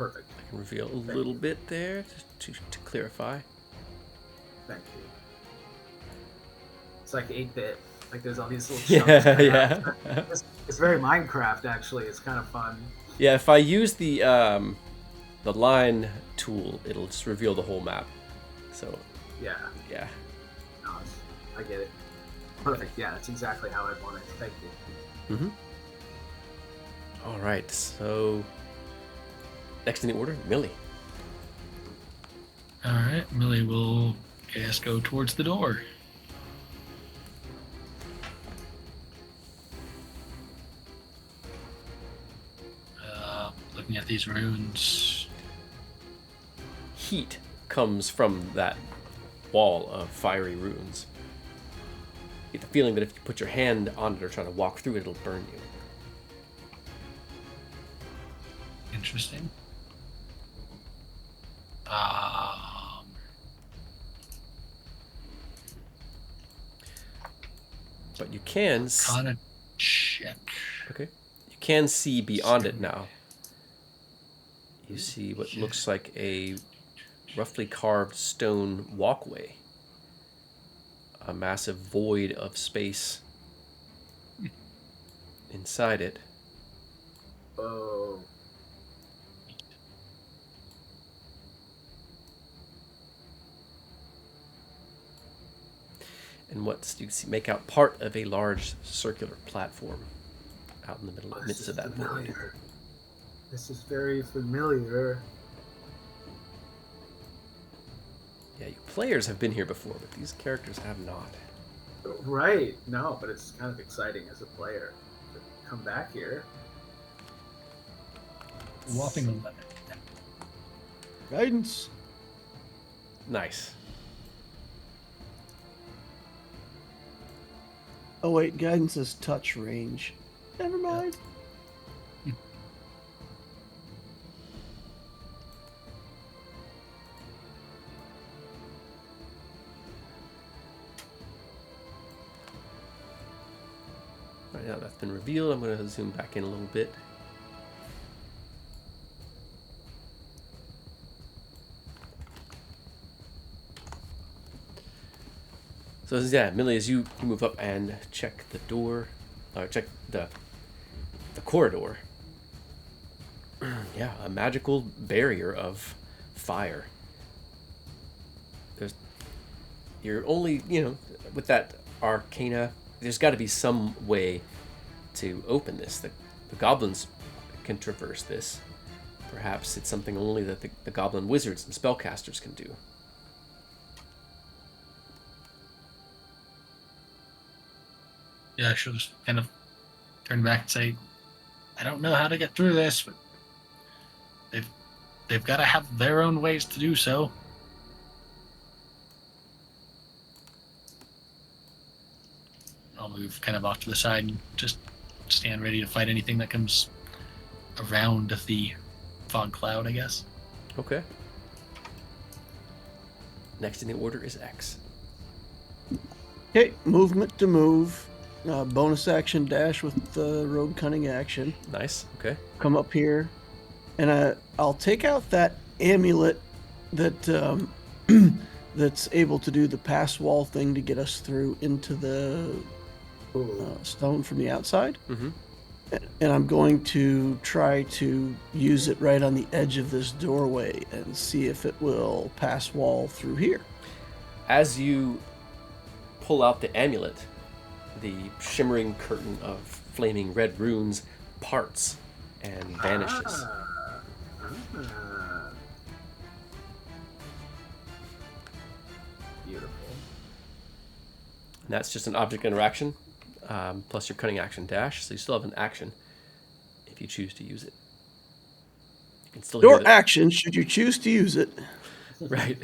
perfect. I can reveal a little bit there to clarify. Thank you. It's like 8-bit. Like there's all these little Yeah, chunks. yeah. It's very Minecraft actually. It's kind of fun. Yeah, if I use the line tool, it'll just reveal the whole map. So, Yeah. yeah. No, I get it. Perfect. Yeah, that's exactly how I'd want it. Thank you. Mm-hmm. All right, so next in the order, Millie. All right, Millie will, I guess, go towards the door. Looking at these runes. Heat comes from that wall of fiery runes. You get the feeling that if you put your hand on it or try to walk through it, it'll burn you. Interesting. But you can Kinda check. okay. You can see beyond it now. You see what looks like a roughly carved stone walkway. A massive void of space inside it. Oh. And what you see make out part of a large circular platform out in the midst of that void. Familiar. This is very familiar. Yeah, you players have been here before, but these characters have not. Right. No, but it's kind of exciting as a player to come back here. Whopping 11. Guidance. Nice. Oh wait, guidance is touch range. Never mind. Right now that's been revealed. I'm going to zoom back in a little bit. So yeah, Millie, as you move up and check the door, check the corridor. Yeah, a magical barrier of fire. You're only, with that arcana, there's got to be some way to open this. The goblins can traverse this. Perhaps it's something only that the goblin wizards and spellcasters can do. Yeah, she'll just kind of turn back and say, I don't know how to get through this, but they've got to have their own ways to do so. I'll move kind of off to the side and just stand ready to fight anything that comes around the fog cloud, I guess. Okay. Next in the order is X. Okay, movement to move. Bonus action dash with the rogue cunning action. Nice. Okay. Come up here, and I'll take out that amulet that that's able to do the pass wall thing to get us through into the stone from the outside. Mm-hmm. And I'm going to try to use it right on the edge of this doorway and see if it will pass wall through here. As you pull out the amulet, the shimmering curtain of flaming red runes parts and vanishes. Beautiful. And that's just an object interaction, plus your cunning action dash, so you still have an action if you choose to use it. You can still Your hear action, should you choose to use it. Right.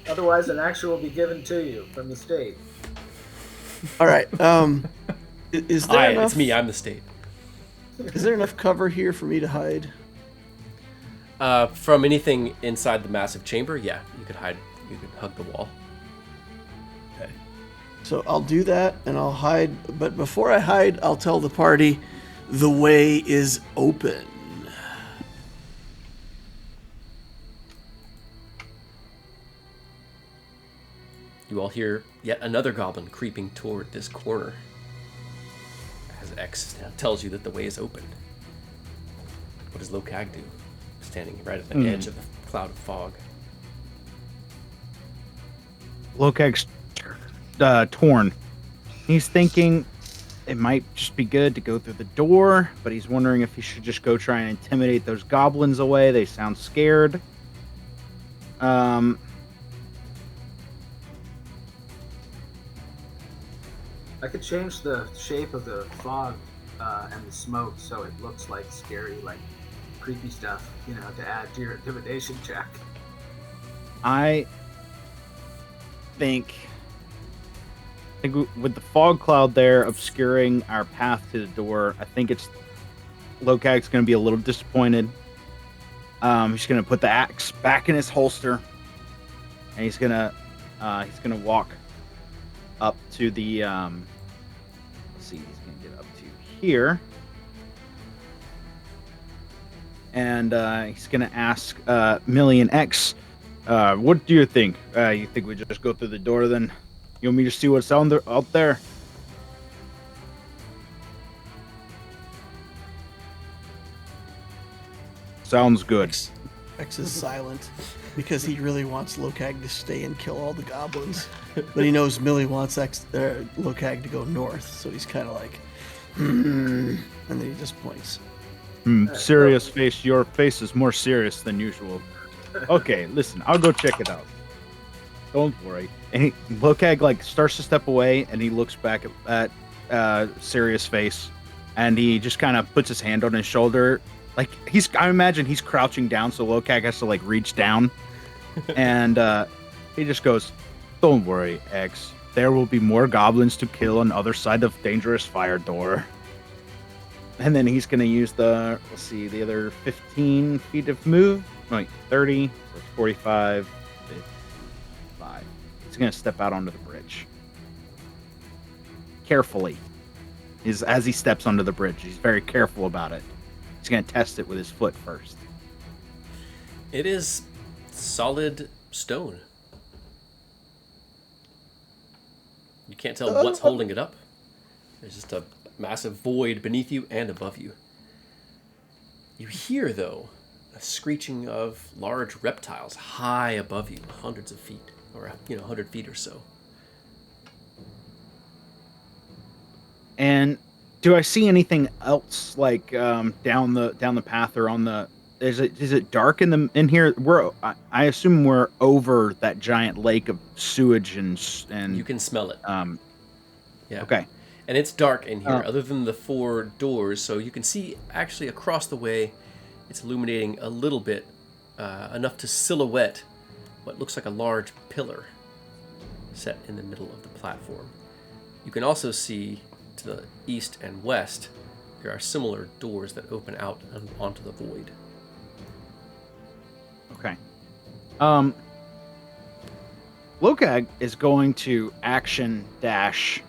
Otherwise, an action will be given to you from the state. All right. Is there Hi, enough? it's me. I'm the state. Is there enough cover here for me to hide? From anything inside the massive chamber, yeah, you could hide. You could hug the wall. Okay. So I'll do that, and I'll hide. But before I hide, I'll tell the party the way is open. You all hear yet another goblin creeping toward this corner as X now tells you that the way is open. What does Lokag do, standing right at the edge of the cloud of fog? Lokag's torn. He's thinking it might just be good to go through the door, but he's wondering if he should just go try and intimidate those goblins away. They sound scared. I could change the shape of the fog and the smoke so it looks like scary, like creepy stuff, to add to your intimidation check. I think with the fog cloud there obscuring our path to the door, I think Lokag's going to be a little disappointed. He's going to put the axe back in his holster, and he's going to walk up to the let's see, he's going to get up to here, and he's going to ask Millie and X, what do you think? You think we just go through the door then? You want me to see what's out there? Sounds good. X is silent because he really wants Lokag to stay and kill all the goblins, but he knows Millie wants Lokag to go north, so he's kind of like, and then he just points. Serious face. Your face is more serious than usual. Okay, listen, I'll go check it out. Don't worry. And Lokag starts to step away, and he looks back at serious face, and he just kind of puts his hand on his shoulder. I imagine he's crouching down, so Lokag has to reach down, and he just goes, "Don't worry, X. There will be more goblins to kill on the other side of dangerous fire door." And then he's gonna use the other 15 feet of move. Wait, 30, 45, 55. He's gonna step out onto the bridge carefully. As he steps onto the bridge, he's very careful about it. He's going to test it with his foot first. It is solid stone. You can't tell what's holding it up. There's just a massive void beneath you and above you. You hear, though, a screeching of large reptiles high above you, hundreds of feet, or 100 feet or so. And do I see anything else down the path or on the? Is it dark in here? I assume we're over that giant lake of sewage and you can smell it. Yeah. Okay. And it's dark in here, other than the 4 doors, so you can see actually across the way. It's illuminating a little bit, enough to silhouette what looks like a large pillar set in the middle of the platform. You can also see to the east and west, there are similar doors that open out onto the void. Okay. Lokag is going to action dash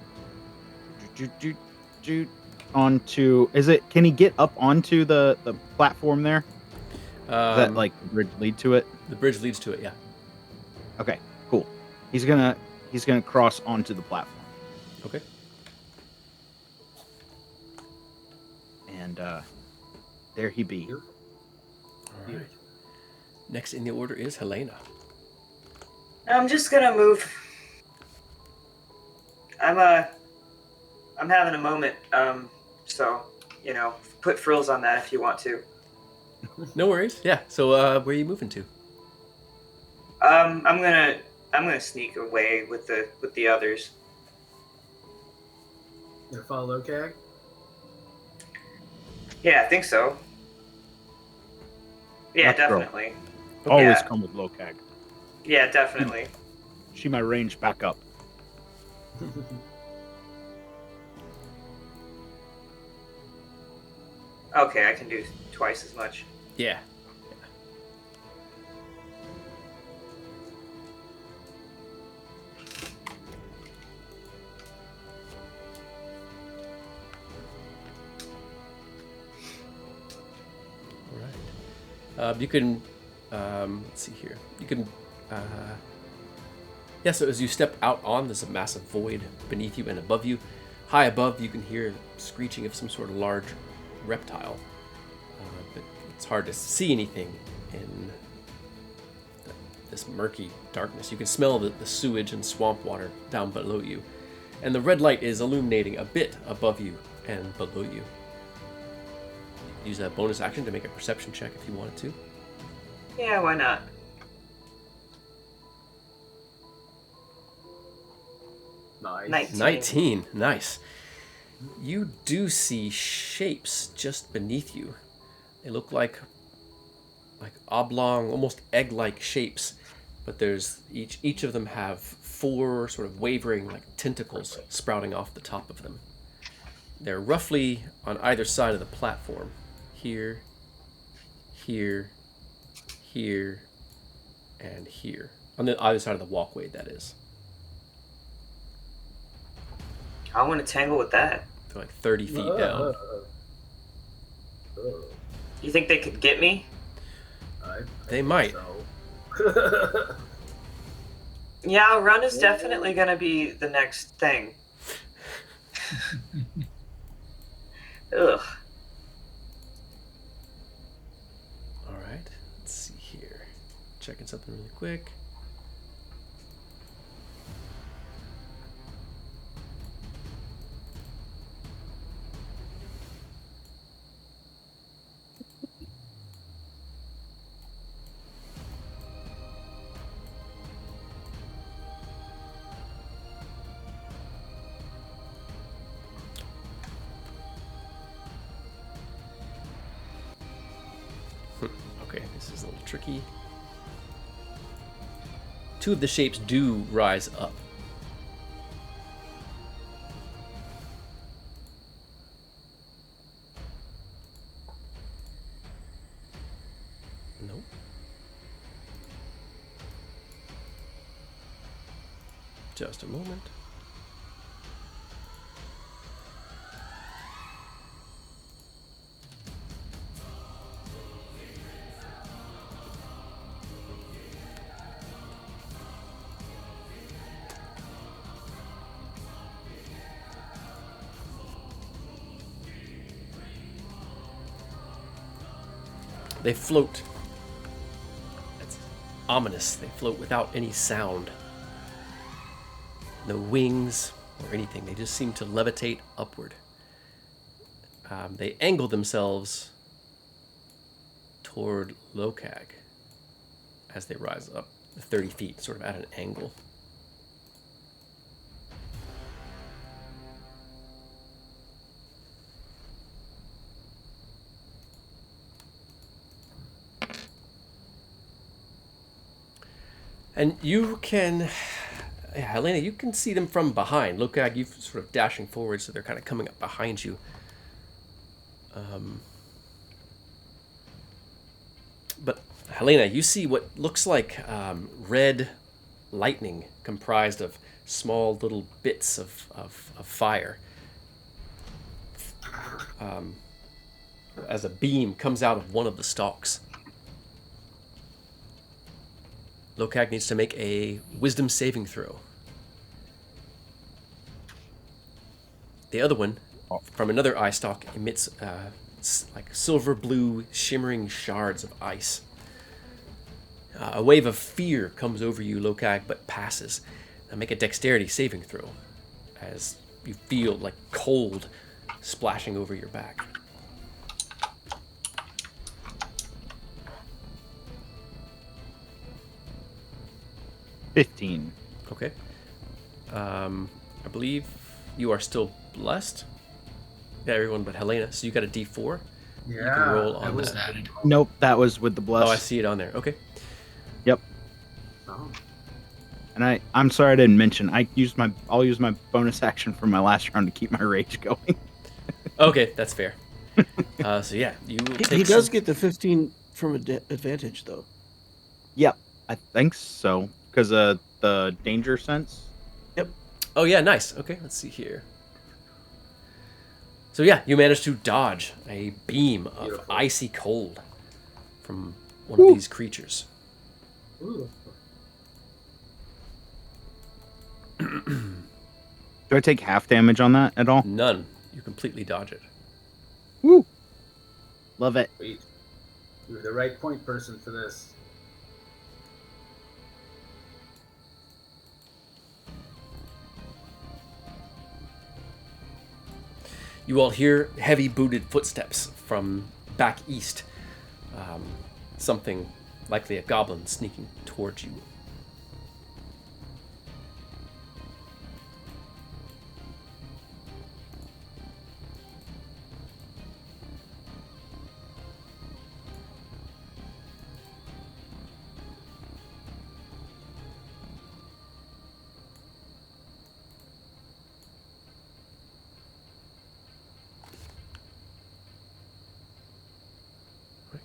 onto. Can he get up onto the platform there? Does that the bridge lead to it? The bridge leads to it, yeah. Okay, cool. He's gonna cross onto the platform. Okay. And there he be. All right. Next in the order is Helena. I'm just gonna move. I'm having a moment. So put frills on that if you want to. No worries. Yeah. So where are you moving to? I'm gonna sneak away with the others. You gonna follow Lokag? Yeah, I think so. Yeah, Let's go. definitely. Always come with Lokag. Yeah, definitely. See my range back up. Okay, I can do twice as much. Yeah. You can, let's see here. You can, Yeah, so as you step out on, there's a massive void beneath you and above you. High above, you can hear screeching of some sort of large reptile. But it's hard to see anything in this murky darkness. You can smell the sewage and swamp water down below you. And the red light is illuminating a bit above you and below you. You can use that bonus action to make a perception check if you wanted to. Yeah, why not? Nice. 19. Nice. You do see shapes just beneath you. They look like oblong, almost egg-like shapes, but there's each of them have 4 sort of wavering like tentacles sprouting off the top of them. They're roughly on either side of the platform. Here, here, here, and here. On the either side of the walkway, that is. I want to tangle with that. They're like 30 feet down. You think they could get me? They might. So. Yeah, run is definitely going to be the next thing. Ugh. Alright, let's see here. Checking something really quick. Okay, this is a little tricky. 2 of the shapes do rise up. Nope. Just a moment. They float. It's ominous. They float without any sound. No wings or anything. They just seem to levitate upward. They angle themselves toward Lokag as they rise up 30 feet, sort of at an angle. And you can, yeah, Helena, you can see them from behind. Lokag, you're sort of dashing forward, so they're kind of coming up behind you. But Helena, you see what looks like red lightning comprised of small little bits of fire. As a beam comes out of one of the stalks. Lokag needs to make a wisdom saving throw. The other one, from another eye stalk, emits like silver blue shimmering shards of ice. A wave of fear comes over you, Lokag, but passes. Now make a dexterity saving throw as you feel like cold splashing over your back. $15. Okay. I believe you are still blessed. Yeah, everyone but Helena. So you got a D4. Yeah. You can roll on That was that. added. Nope, that was with the bless. Oh, I see it on there. Okay. Yep. Oh. And I'm sorry I didn't mention. I'll use my bonus action from my last round to keep my rage going. Okay, that's fair. So yeah, you will take He does some- get the 15 from advantage, though. Yep, I think so. Because the danger sense. Oh yeah, nice. Okay, let's see here. So yeah, you managed to dodge a beam of Beautiful. icy cold from one of these creatures. Ooh. Do I take half damage on that at all? None. You completely dodge it. Woo! Love it. Sweet. You're the right point person for this. You all hear heavy booted footsteps from back east. Something, likely a goblin, sneaking towards you.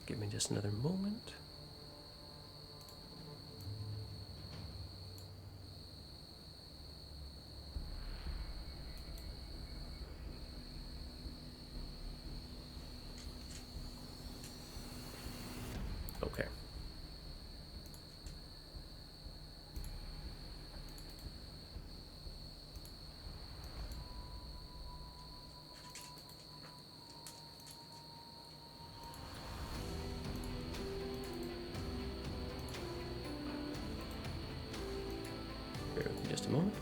Give me just another moment. Okay. Bear with me just a moment.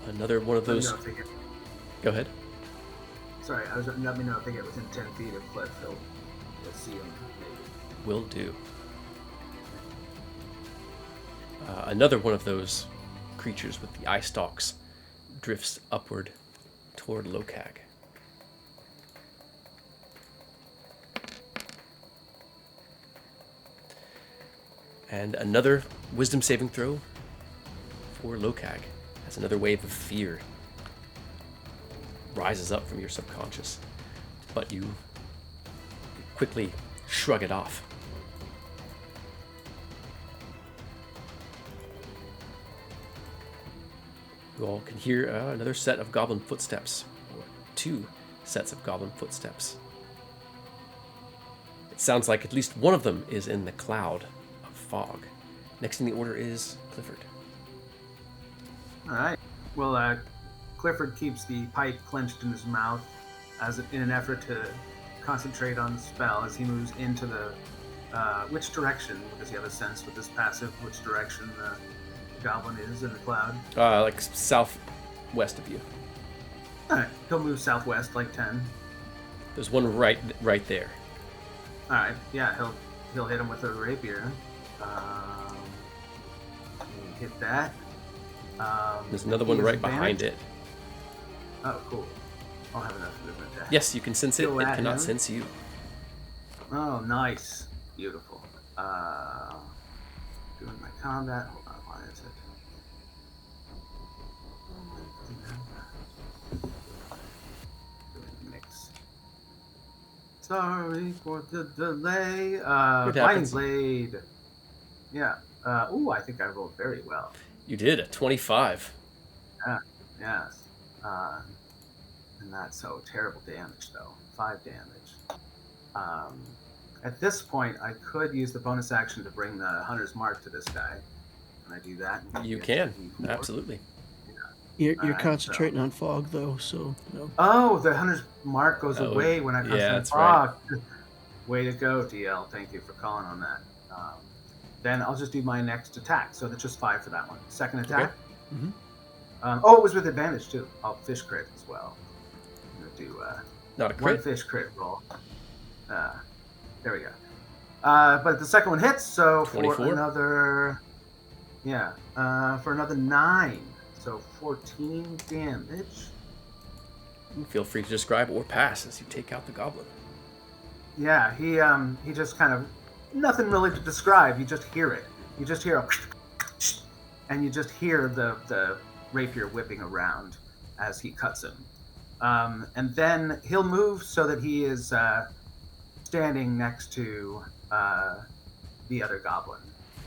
Another one of Let me those. know if they get, Go ahead. sorry, let me know if they get within 10 feet of Cliff. You'll see them, maybe. Will do. Another one of those creatures with the eye stalks drifts upward toward Lokag. And another wisdom saving throw for Lokag as another wave of fear rises up from your subconscious. But you quickly shrug it off. You all can hear another set of goblin footsteps, or two sets of goblin footsteps. It sounds like at least one of them is in the cloud of fog. Next in the order is Clifford. All right. Well, Clifford keeps the pipe clenched in his mouth in an effort to concentrate on the spell as he moves into the. Which direction does he have a sense with this passive? Which direction the goblin is in the cloud? Like southwest of you. All right. He'll move southwest, like 10. There's one right there. All right. Yeah. He'll hit him with a rapier. Hit that. There's another he one has right behind advantage. it. Oh, cool. I'll have enough movement there. Yes, you can sense it. Go It at cannot him. sense you. Oh, nice. Beautiful. Doing my combat. Hold on, why is it? Doing mix. Sorry for the delay. Binding happens. Blade. Yeah. Ooh, I think I rolled very well. You did a 25. Yes. And that's so terrible damage, though. 5 damage. At this point, I could use the bonus action to bring the Hunter's Mark to this guy. Can I do that? You Get can, D4? absolutely. You're Alright, concentrating on fog, though, so no. Oh, the Hunter's Mark goes Oh, away when I concentrate yeah, on that's right. fog. Way to go, DL. Thank you for calling on that. Then I'll just do my next attack. So that's just 5 for that one. Second attack. Okay. Oh, it was with advantage, too. I'll fish crit as well. I'm going to do Not a one crit. fish crit roll. There we go. But the second one hits, so 24. for another, for another 9, so 14 damage. Feel free to describe or pass as you take out the goblin. Yeah, he just kind of nothing really to describe. You just hear it. You just hear a, and you just hear the rapier whipping around as he cuts him. And then he'll move so that he is standing next to the other goblin.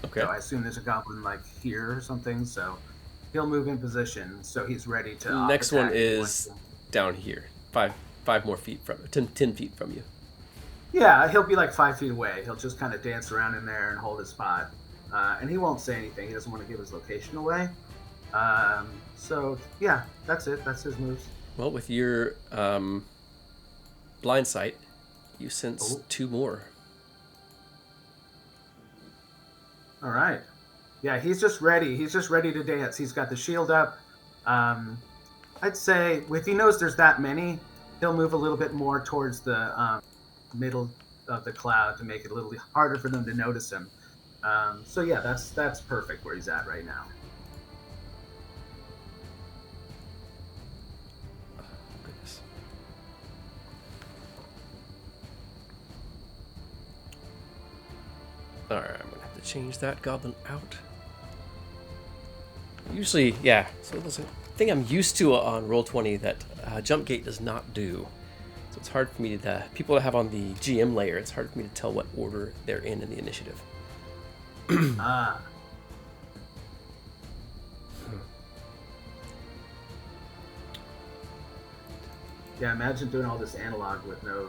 Okay. So I assume there's a goblin like here or something. So he'll move in position so he's ready to. Next one attack. is down here. 5 5 more feet from 10 feet from you. Yeah, he'll be like 5 feet away. He'll just kind of dance around in there and hold his spot. And he won't say anything. He doesn't want to give his location away. So, yeah, that's it. That's his moves. Well, with your blind sight, you sense 2 more. All right. Yeah, he's just ready. He's just ready to dance. He's got the shield up. I'd say if he knows there's that many, he'll move a little bit more towards the middle of the cloud to make it a little harder for them to notice him. So yeah, that's perfect where he's at right now. Oh, goodness. All right, I'm gonna have to change that goblin out. Usually, yeah. So there's a thing I'm used to on Roll20 that Jump Gate does not do. So it's hard for me to people that have on the GM layer. It's hard for me to tell what order they're in the initiative. Ah. Yeah, imagine doing all this analog with no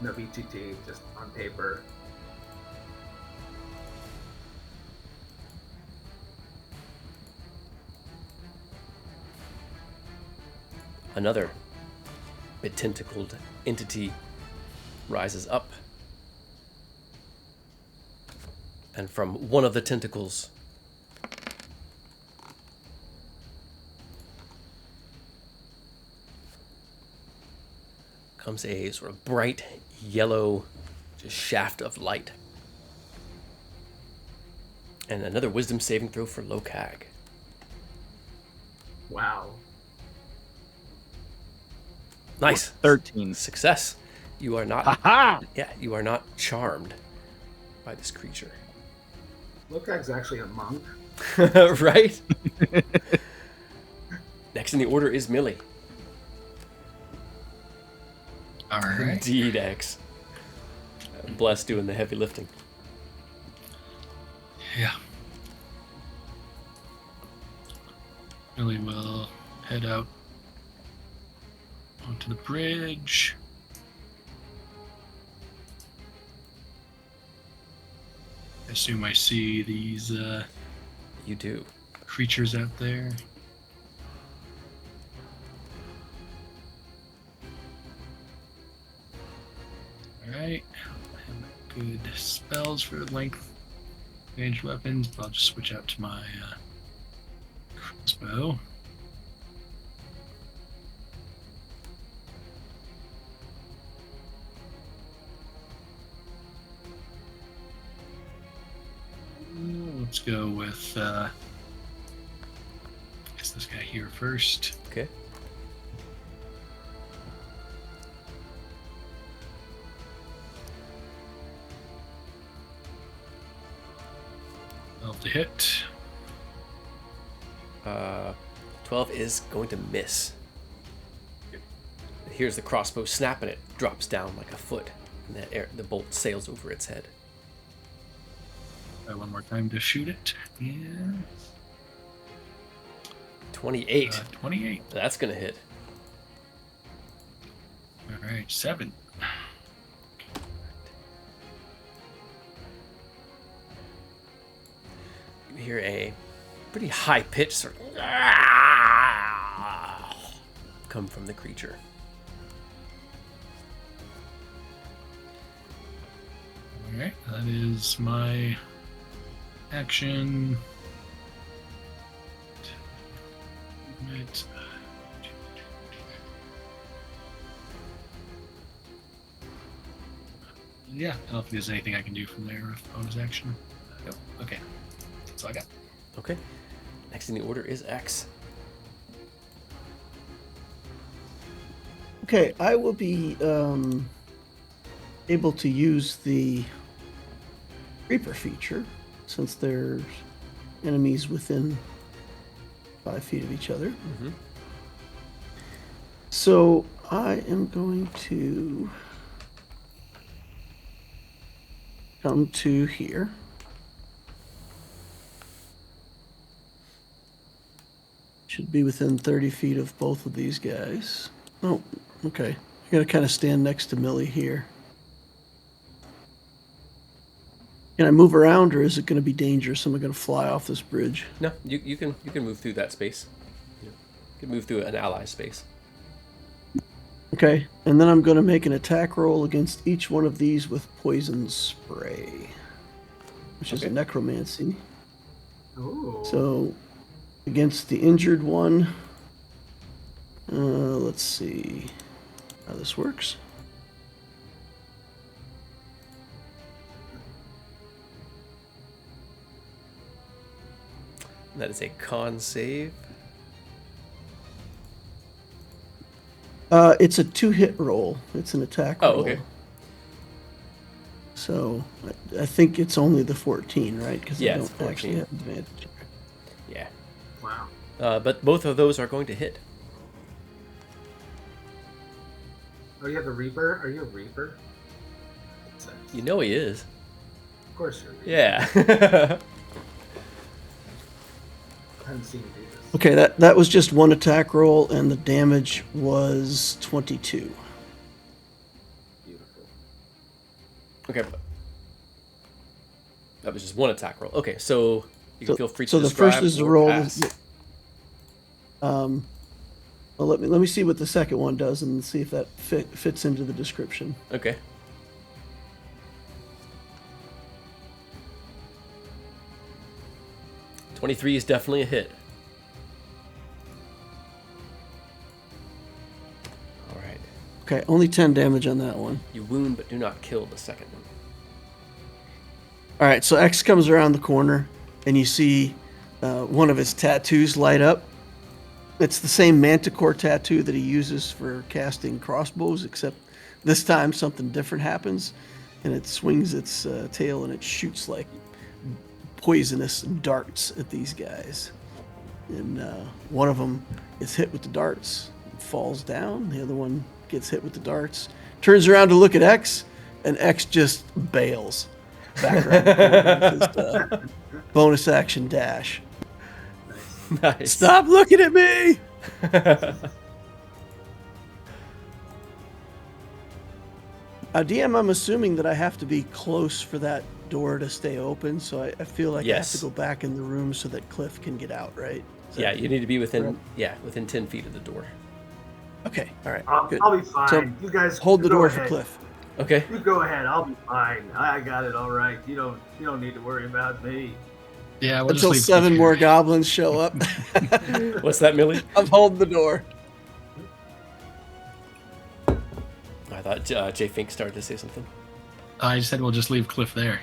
BTT, just on paper. Another mid-tentacled entity rises up, and from one of the tentacles comes a sort of bright yellow just shaft of light. And another wisdom saving throw for Lokag. Wow. Nice. 13. Success. You are not Ha you are not charmed by this creature. Lokag's actually a monk. Right? Next in the order is Millie. All right. Indeed, X. Bless doing the heavy lifting. Yeah. Billy will head out onto the bridge. I assume I see these You do. creatures out there. Alright. Good spells for length ranged weapons, but I'll just switch out to my crossbow. Let's go with I guess this guy here first. Okay. To hit. 12 is going to miss. Here's the crossbow snap and it drops down like a foot. And the bolt sails over its head. Try one more time to shoot it. And 28. 28. That's going to hit. All right, 7. You hear a pretty high pitch sort of come from the creature. All right, that is my action. Movement. Yeah, I don't know if there's anything I can do from there with bonus action. Nope. Okay, that's all I got. Okay. Next in the order is X. Okay, I will be able to use the Reaper feature since there's enemies within 5 feet of each other. Mm-hmm. So I am going to come to here. Should be within 30 feet of both of these guys. Oh, okay. I'm gonna kind of stand next to Millie here. Can I move around, or is it going to be dangerous? Am I going to fly off this bridge? No, you can move through that space. You can move through an ally space. Okay, and then I'm going to make an attack roll against each one of these with poison spray, which is a necromancy. Ooh. So, against the injured one, let's see how this works. That is a con save. It's a 2-hit roll. It's an attack roll. Oh, okay. So I think it's only the 14, right? Because Yeah, I it's don't 14. actually have advantage. Yeah. Wow. But both of those are going to hit. Oh, you have the Reaper? Are you a Reaper? Makes sense. You know he is. Of course you're a Reaper. Yeah. I haven't seen you do this. Okay, that was just one attack roll, and the damage was 22. Beautiful. Okay. That was just one attack roll. Okay, so you can feel free to So the describe first is the or roll. pass. Well, let me see what the second one does and see if that fits into the description. Okay. $23 is definitely a hit. All right. Okay, only 10 damage on that one. You wound but do not kill the second one. All right, so X comes around the corner, and you see one of his tattoos light up. It's the same manticore tattoo that he uses for casting crossbows, except this time something different happens, and it swings its tail and it shoots like poisonous darts at these guys. And one of them gets hit with the darts, falls down. The other one gets hit with the darts, turns around to look at X, and X just bails back around the corner with his bonus action dash. Nice. Stop looking at me! DM, I'm assuming that I have to be close for that door to stay open, so I feel like I have Yes. to go back in the room so that Cliff can get out, right? Is Yeah, that- you need to be within Correct. within 10 feet of the door. Okay, all right, I'll, good. I'll be fine. So, you guys Hold the go door ahead. for Cliff. Okay. You go ahead. I'll be fine. I got it all right. You don't need to worry about me. Yeah, we'll Until just leave 7 Cliff more here. goblins show up. What's that, Millie? I'm holding the door. I thought Jay Fink started to say something. I said we'll just leave Cliff there.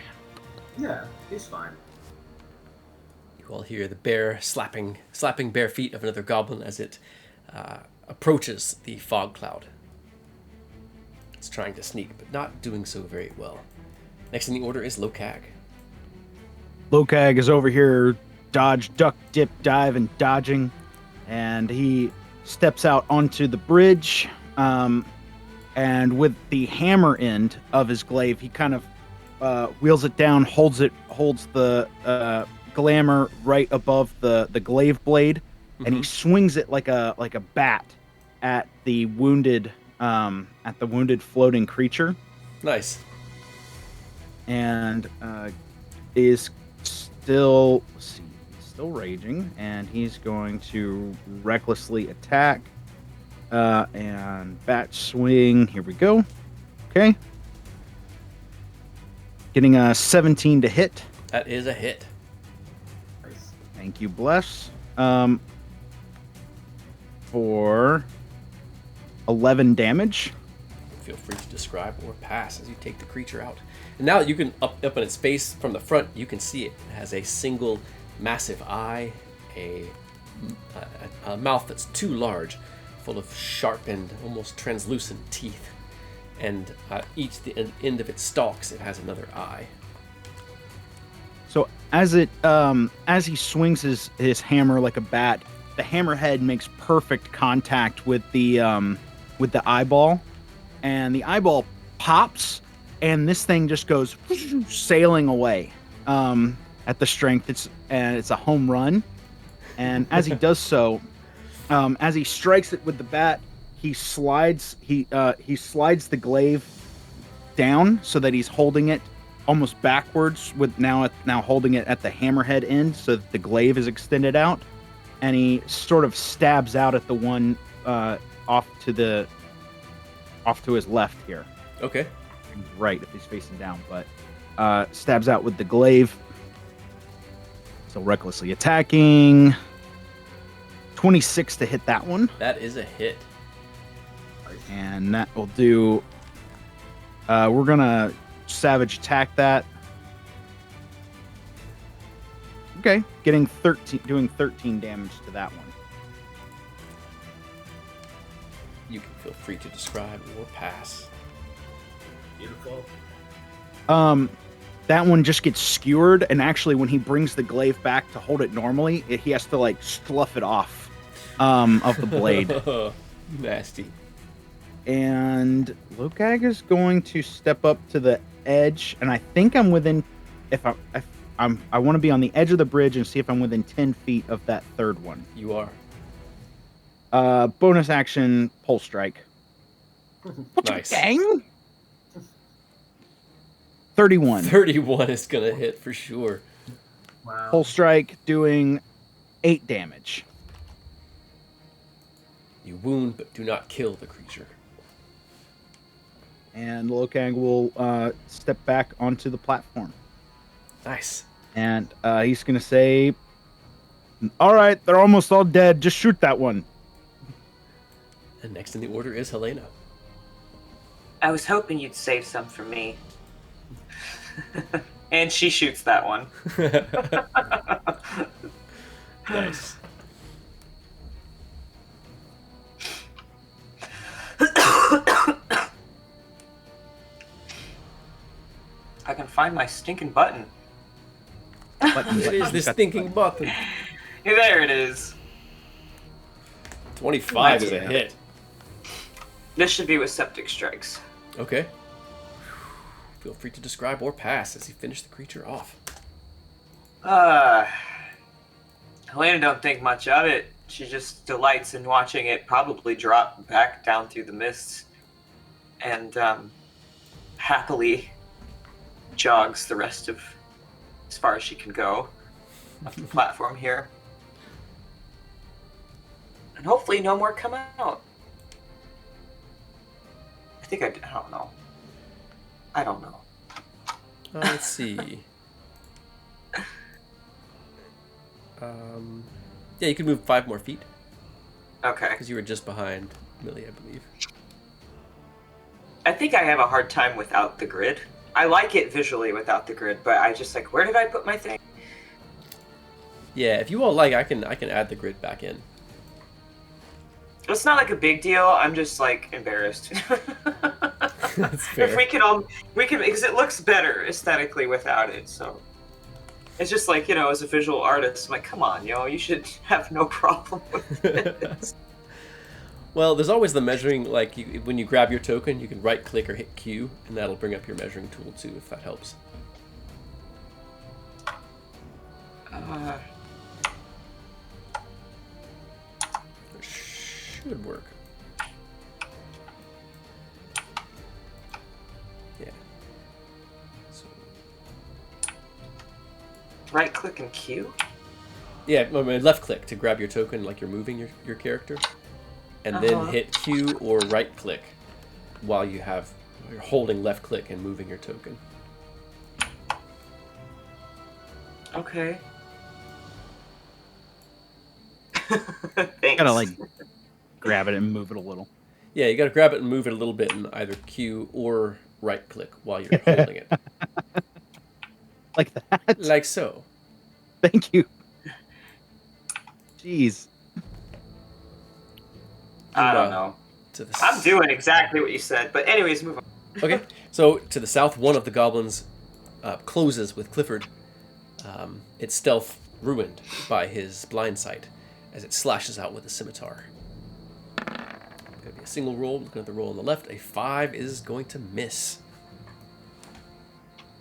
Yeah, he's fine. You all hear the bear slapping bare feet of another goblin as it approaches the fog cloud. It's trying to sneak, but not doing so very well. Next in the order is Lokag. Lokag is over here, dodge, duck, dip, dive, and dodging, and he steps out onto the bridge, and with the hammer end of his glaive, he kind of wheels it down, holds the glamour right above the glaive blade, and he swings it like a bat at the wounded floating creature, Nice. and is still raging, and he's going to recklessly attack. And bat swing. Here we go. Okay. Getting a 17 to hit. That is a hit. Nice. Thank you, bless. For 11 damage. Feel free to describe or pass as you take the creature out. And now that you can up in its face from the front, you can see it. It has a single massive eye, a mouth that's too large, full of sharpened, almost translucent teeth, and the end of its stalks, it has another eye. So as he swings his hammer like a bat, the hammerhead makes perfect contact with the eyeball, and the eyeball pops, and this thing just goes sailing away at the strength. It's a home run, and as he does so, as he strikes it with the bat, he slides the glaive down so that he's holding it almost backwards, with now holding it at the hammerhead end so that the glaive is extended out, and he sort of stabs out at the one off to his left here. Okay. Right, if he's facing down, but stabs out with the glaive. So recklessly attacking. 26 to hit that one. That is a hit. And that will do... we're going to savage attack that. Okay, doing 13 damage to that one. You can feel free to describe or pass. Beautiful. That one just gets skewered, and actually when he brings the glaive back to hold it normally, he has to like slough it off of the blade. Nasty. And Lokag is going to step up to the edge, and I think I'm within. I want to be on the edge of the bridge and see if I'm within 10 feet of that third one. You are. Bonus action, pulse strike. Nice. Dang. 31. 31 is gonna hit for sure. Wow. Pulse strike doing 8 damage. You wound but do not kill the creature. And Lokang will step back onto the platform. Nice. And he's going to say, all right, they're almost all dead. Just shoot that one. And next in the order is Helena. I was hoping you'd save some for me. And she shoots that one. Nice. I can find my stinking button. What is this thinking button? Yeah, there it is. 25 is a hit. This should be with septic strikes. Okay. Feel free to describe or pass as you finish the creature off. Helena don't think much of it. She just delights in watching it probably drop back down through the mists, and happily jogs the rest of as far as she can go up the platform here. And hopefully no more come out. I don't know. I don't know. Let's see. Yeah, you can move 5 more feet Okay. because you were just behind Millie, I believe. I think I have a hard time without the grid. I like it visually without the grid, but I just like, where did I put my thing? Yeah, if you all like, I can add the grid back in. It's not like a big deal. I'm just like embarrassed. That's fair. If we can because it looks better aesthetically without it. So it's just like, as a visual artist, I'm like, come on, you should have no problem with it. Well, there's always the measuring, like when you grab your token, you can right click or hit Q, and that'll bring up your measuring tool too, if that helps. It should work. Yeah. So. Right click and Q? Yeah, I mean, left click to grab your token, like you're moving your character, and then hit Q or right click while you're holding left click and moving your token. Okay. Thanks. Gotta like grab it and move it a little. Yeah, you gotta grab it and move it a little bit and either Q or right click while you're holding it. Like that? Like so. Thank you. Jeez. I don't know. I'm doing exactly what you said, but anyways, move on. Okay, so to the south, one of the goblins closes with Clifford. Its stealth ruined by his blind sight as it slashes out with a scimitar. Gonna be a single roll. Looking at the roll on the left, a 5 is going to miss.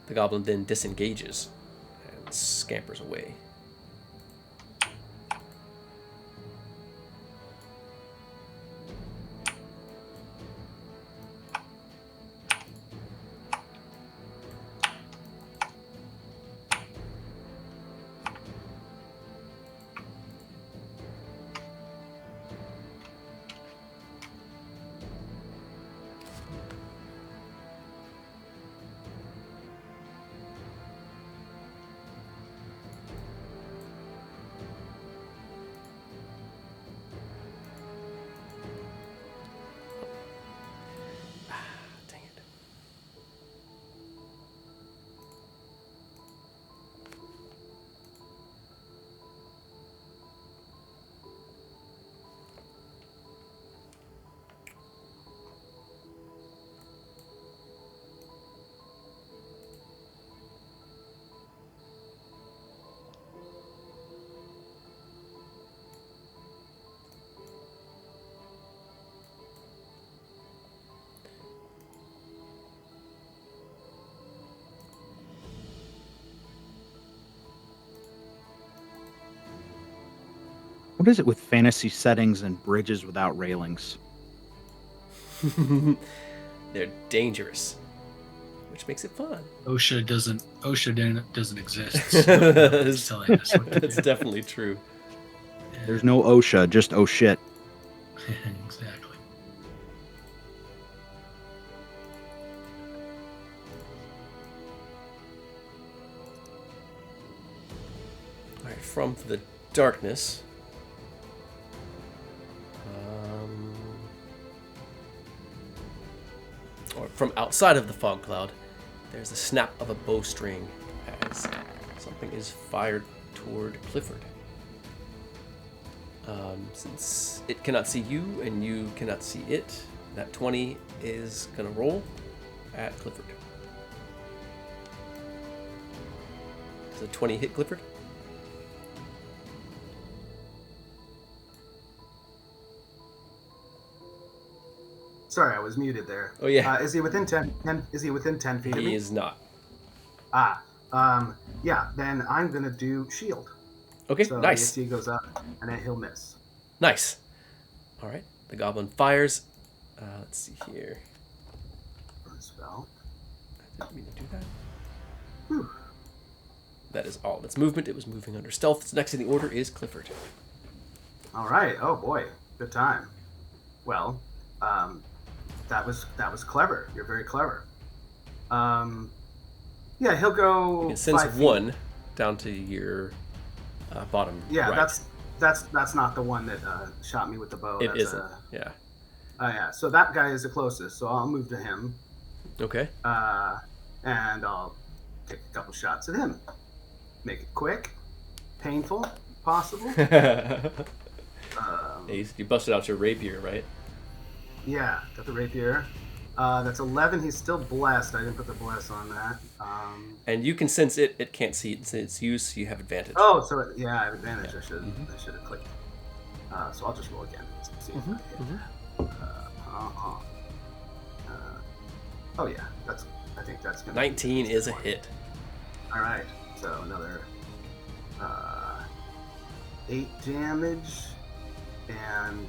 The goblin then disengages and scampers away. What is it with fantasy settings and bridges without railings? They're dangerous, which makes it fun. OSHA doesn't exist. So nobody's telling us what to That's do. definitely true. There's no OSHA, just oh shit. Exactly. All right, from the darkness. Or from outside of the fog cloud, there's the snap of a bowstring as something is fired toward Clifford. Since it cannot see you and you cannot see it, that 20 is going to roll at Clifford. Does a 20 hit Clifford? Sorry, I was muted there. Oh, yeah. Is he within 10? Is he within 10 feet of He me? is not. Yeah. Then I'm gonna do shield. Okay, So nice. the AC goes up, and then he'll miss. Nice. All right, the goblin fires. Let's see here. Spell. I didn't mean to do that. Whew. That is all of its movement. It was moving under stealth. Next in the order is Clifford. All right. Oh boy, good time. Well, that was clever. You're very clever. Yeah, he'll go. You can sense 5 feet. 1 down to your bottom Yeah, right. that's not the one that shot me with the bow. It That's isn't. Yeah. Yeah. So that guy is the closest. So I'll move to him, Okay. and I'll take a couple shots at him. Make it quick, painful, possible. You busted out your rapier, right? Yeah, got the rapier. That's 11. He's still blessed. I didn't put the bless on that. And you can sense it. It can't see it. Since it's you, so you have advantage. Oh, so yeah, I have advantage. I should have clicked. So I'll just roll again. Let's see if I hit. Oh yeah, I think that's gonna. 19 is a hit. All right, so another 8 damage, and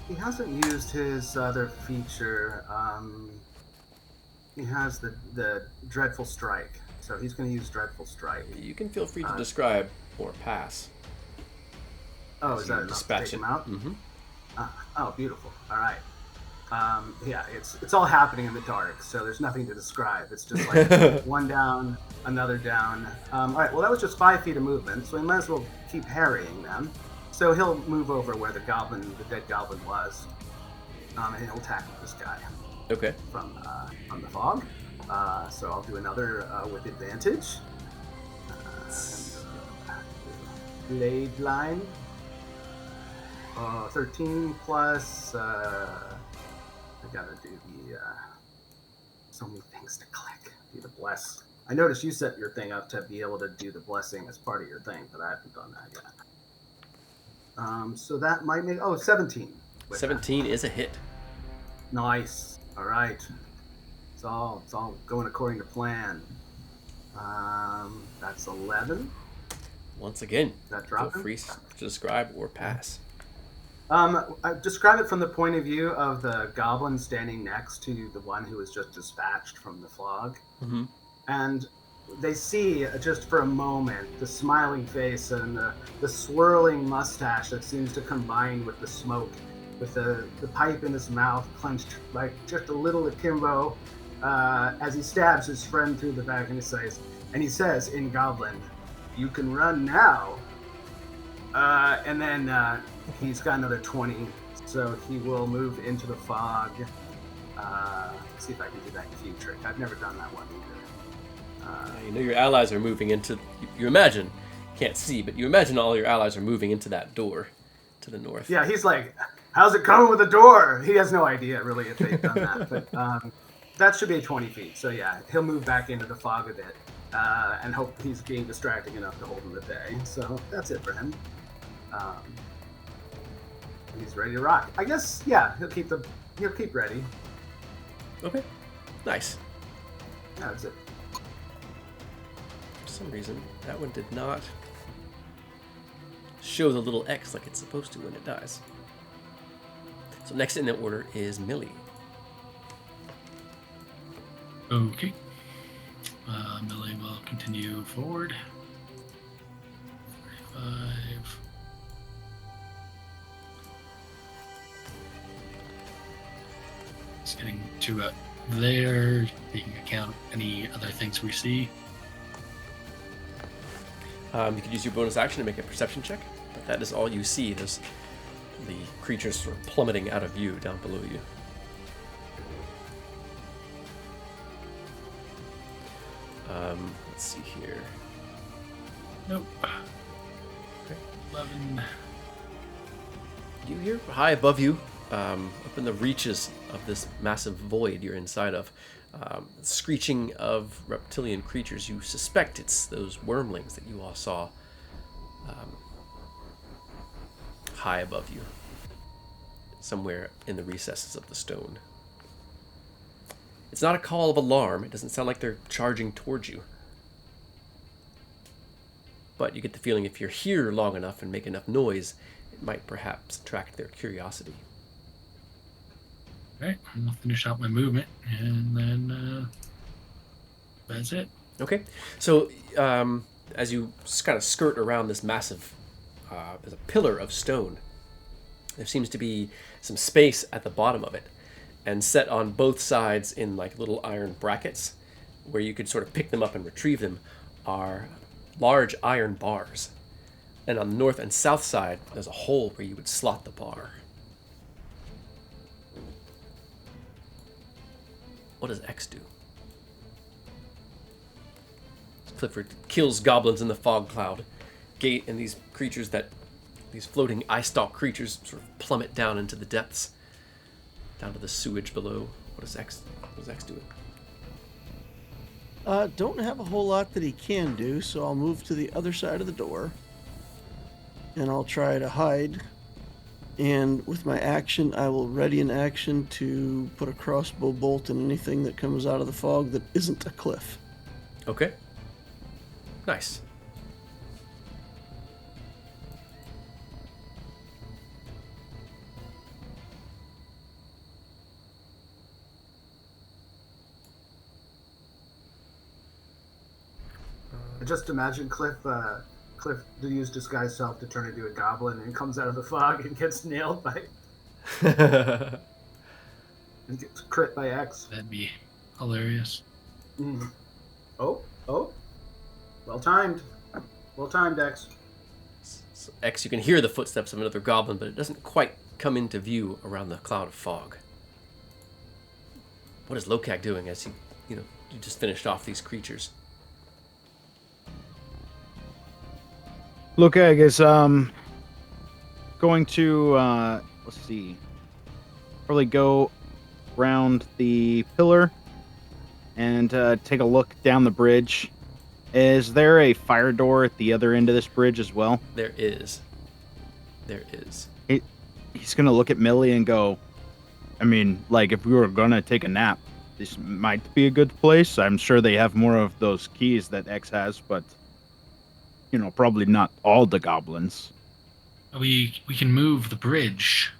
he hasn't used his other feature. He has the Dreadful Strike, so he's going to use Dreadful Strike. You can feel free to describe or pass. Oh, as is you that enough to dispatch take it. him out? Mm-hmm. Oh, beautiful. All right. Yeah, it's all happening in the dark, so there's nothing to describe. It's just like one down, another down. All right, well, that was just 5 feet of movement, so we might as well keep harrying them. So he'll move over where the dead goblin was, and he'll attack this guy Okay. from the fog. So I'll do another with advantage. Blade line. 13 plus. I gotta do the. So many things to click. Do the bless. I noticed you set your thing up to be able to do the blessing as part of your thing, but I haven't done that yet. So that might make 17. 17 is a hit. Nice. All right. It's all going according to plan. That's 11. Once again, That feel drop him? free to describe or pass. I describe it from the point of view of the goblin standing next to the one who was just dispatched from the fog. Mm-hmm. And they see, just for a moment, the smiling face and the swirling mustache that seems to combine with the smoke, with the pipe in his mouth clenched like just a little akimbo, as he stabs his friend through the back, and he says in Goblin, "You can run now." And then he's got another 20, so he will move into the fog. See if I can do that cube trick. I've never done that one either. You know your allies are moving into. You imagine, can't see, but you imagine all your allies are moving into that door to the north. Yeah, he's like, "How's it coming with the door?" He has no idea really if they've done that, but that should be 20 feet. So yeah, he'll move back into the fog a bit, and hope he's being distracting enough to hold him at bay. So that's it for him. He's ready to rock. I guess, yeah, he'll keep ready. Okay. Nice. That's it. For some reason, that one did not show the little X like it's supposed to when it dies. So next in the order is Millie. Okay. Millie will continue forward. 45. Just getting to there, taking account any other things we see. You could use your bonus action to make a perception check, but that is all you see. There's the creatures sort of plummeting out of view down below you. Let's see here. Nope. Okay. 11. You hear high above you, up in the reaches of this massive void you're inside of, screeching of reptilian creatures. You suspect it's those wormlings that you all saw high above you, somewhere in the recesses of the stone. It's not a call of alarm. It doesn't sound like they're charging towards you. But you get the feeling if you're here long enough and make enough noise, it might perhaps attract their curiosity. Alright, I'll finish out my movement, and then that's it. Okay, so as you kind of skirt around this massive, there's a pillar of stone. There seems to be some space at the bottom of it, and set on both sides in like little iron brackets, where you could sort of pick them up and retrieve them, are large iron bars. And on the north and south side, there's a hole where you would slot the bar. What does X do? Clifford kills goblins in the fog cloud. Gate and these creatures these floating eye stalk creatures sort of plummet down into the depths, down to the sewage below. What is X doing? Don't have a whole lot that he can do, so I'll move to the other side of the door. And I'll try to hide. And with my action, I will ready an action to put a crossbow bolt in anything that comes out of the fog that isn't a cliff. Okay. Nice. I just imagine Cliff used disguise self to turn into a goblin and comes out of the fog and gets nailed by and gets crit by X. That'd be hilarious. Mm. Oh, well timed, X. So X, you can hear the footsteps of another goblin, but it doesn't quite come into view around the cloud of fog. What is Lokag doing as you just finished off these creatures? Lokag is going to let's see, probably go around the pillar and take a look down the bridge. Is there a fire door at the other end of this bridge as well? There is. He's gonna look at Millie and go, I mean, like, if we were gonna take a nap, this might be a good place. I'm sure they have more of those keys that X has, but probably not all the goblins. We can move the bridge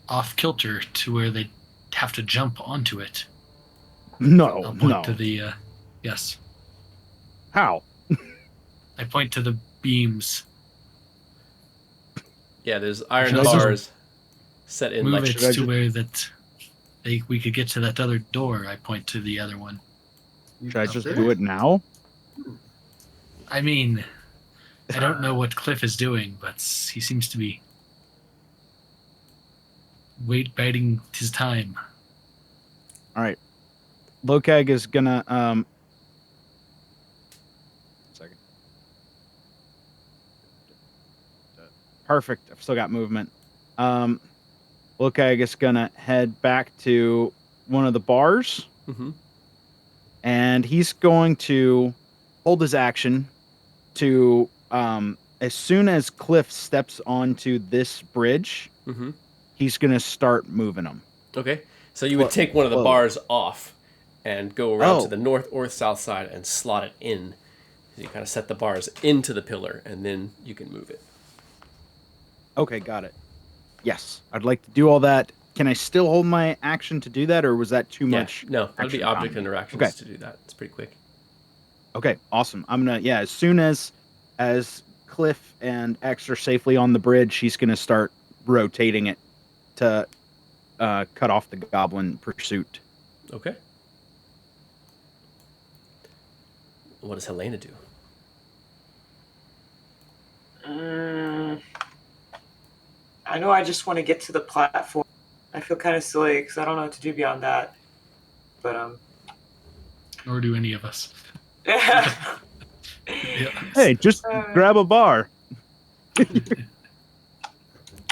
off kilter to where they have to jump onto it. No, I'll point no. to the yes. How? I point to the beams. Yeah, there's iron Should I just bars set in Move like it to where that we could get to that other door. I point to the other one. Should I just do it now? I mean, I don't know what Cliff is doing, but he seems to be biding his time. All right. Lokag is gonna second. Perfect. I've still got movement. Lokag is gonna head back to one of the bars, and he's going to hold his action to as soon as Cliff steps onto this bridge, he's gonna start moving them. Okay, so you would take one of the bars off and go around to the north or south side and slot it in. You kind of set the bars into the pillar, and then you can move it. Okay, got it. Yes, I'd like to do all that. Can I still hold my action to do that, or was that too Yeah, much? no, that'll be action object time? interactions Okay. to do that. It's pretty quick. Okay, awesome. I'm gonna as soon as Cliff and X are safely on the bridge, she's gonna start rotating it to cut off the goblin pursuit. Okay. What does Helena do? I know I just want to get to the platform. I feel kind of silly because I don't know what to do beyond that. But Nor do any of us. yeah. Yeah. Hey, just grab a bar.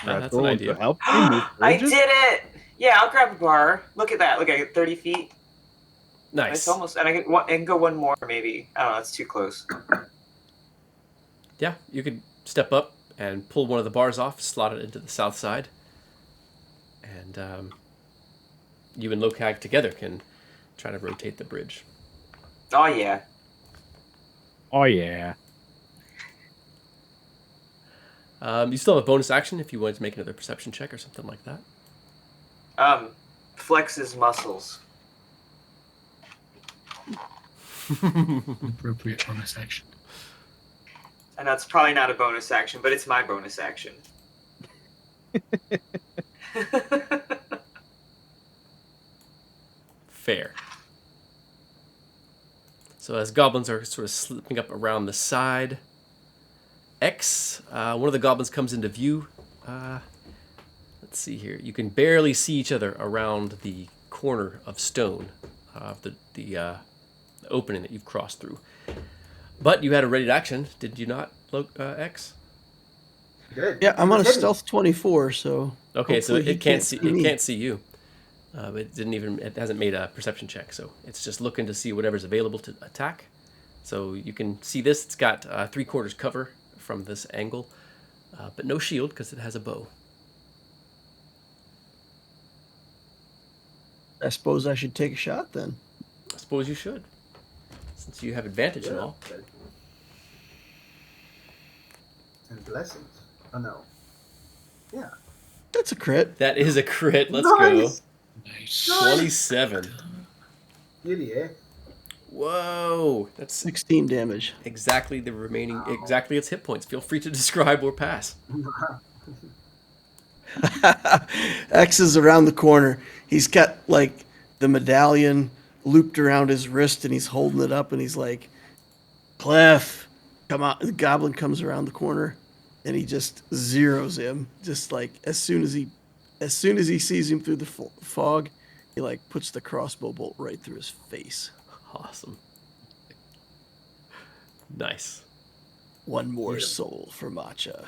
That's an idea. Help me move I bridges? did it. Yeah, I'll grab a bar. Look at that. Look, I get 30 feet. It's Nice. almost, and I can go one more maybe. I don't know. That's too close. Yeah, you could step up and pull one of the bars off, slot it into the south side, and you and Lokag together can try to rotate the bridge. Oh yeah. Oh yeah. You still have a bonus action if you wanted to make another perception check or something like that. Flex his muscles. Appropriate bonus action. And that's probably not a bonus action, but it's my bonus action. Fair. So as goblins are sort of slipping up around the side, one of the goblins comes into view. Let's see here. You can barely see each other around the corner of stone of the opening that you've crossed through. But you had a ready action, did you not, X? Good. Yeah, I'm on a Hidden. stealth 24, so Okay, so hopefully he it can't see me. you. It hasn't made a perception check, so it's just looking to see whatever's available to attack. So you can see this. It's got 3/4 cover from this angle, but no shield because it has a bow. I suppose I should take a shot then. I suppose you should, since you have advantage and all. Good. And blessings. Oh no. Yeah. That's a crit. That is a crit. Let's Nice. go. Nice. 27. Idiot. Whoa, that's 16 damage. exactly the remaining. Exactly its hit points. Feel free to describe or pass. X is around the corner. He's got like the medallion looped around his wrist and he's holding it up and he's like, Clef, come on. The goblin comes around the corner and he just zeroes him. Just like as soon as he sees him through the fog, he like puts the crossbow bolt right through his face. Awesome. Nice. One more Yeah. soul for Matcha.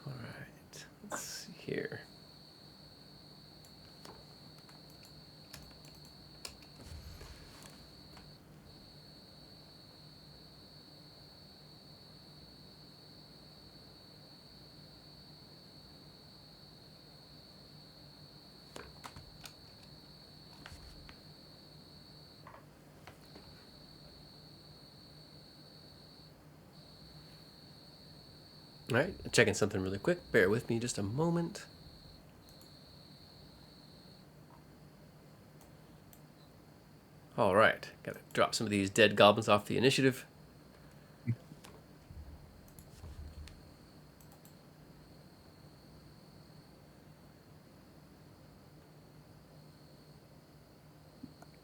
All right. Let's see here. All right, checking something really quick. Bear with me just a moment. All right, gotta drop some of these dead goblins off the initiative.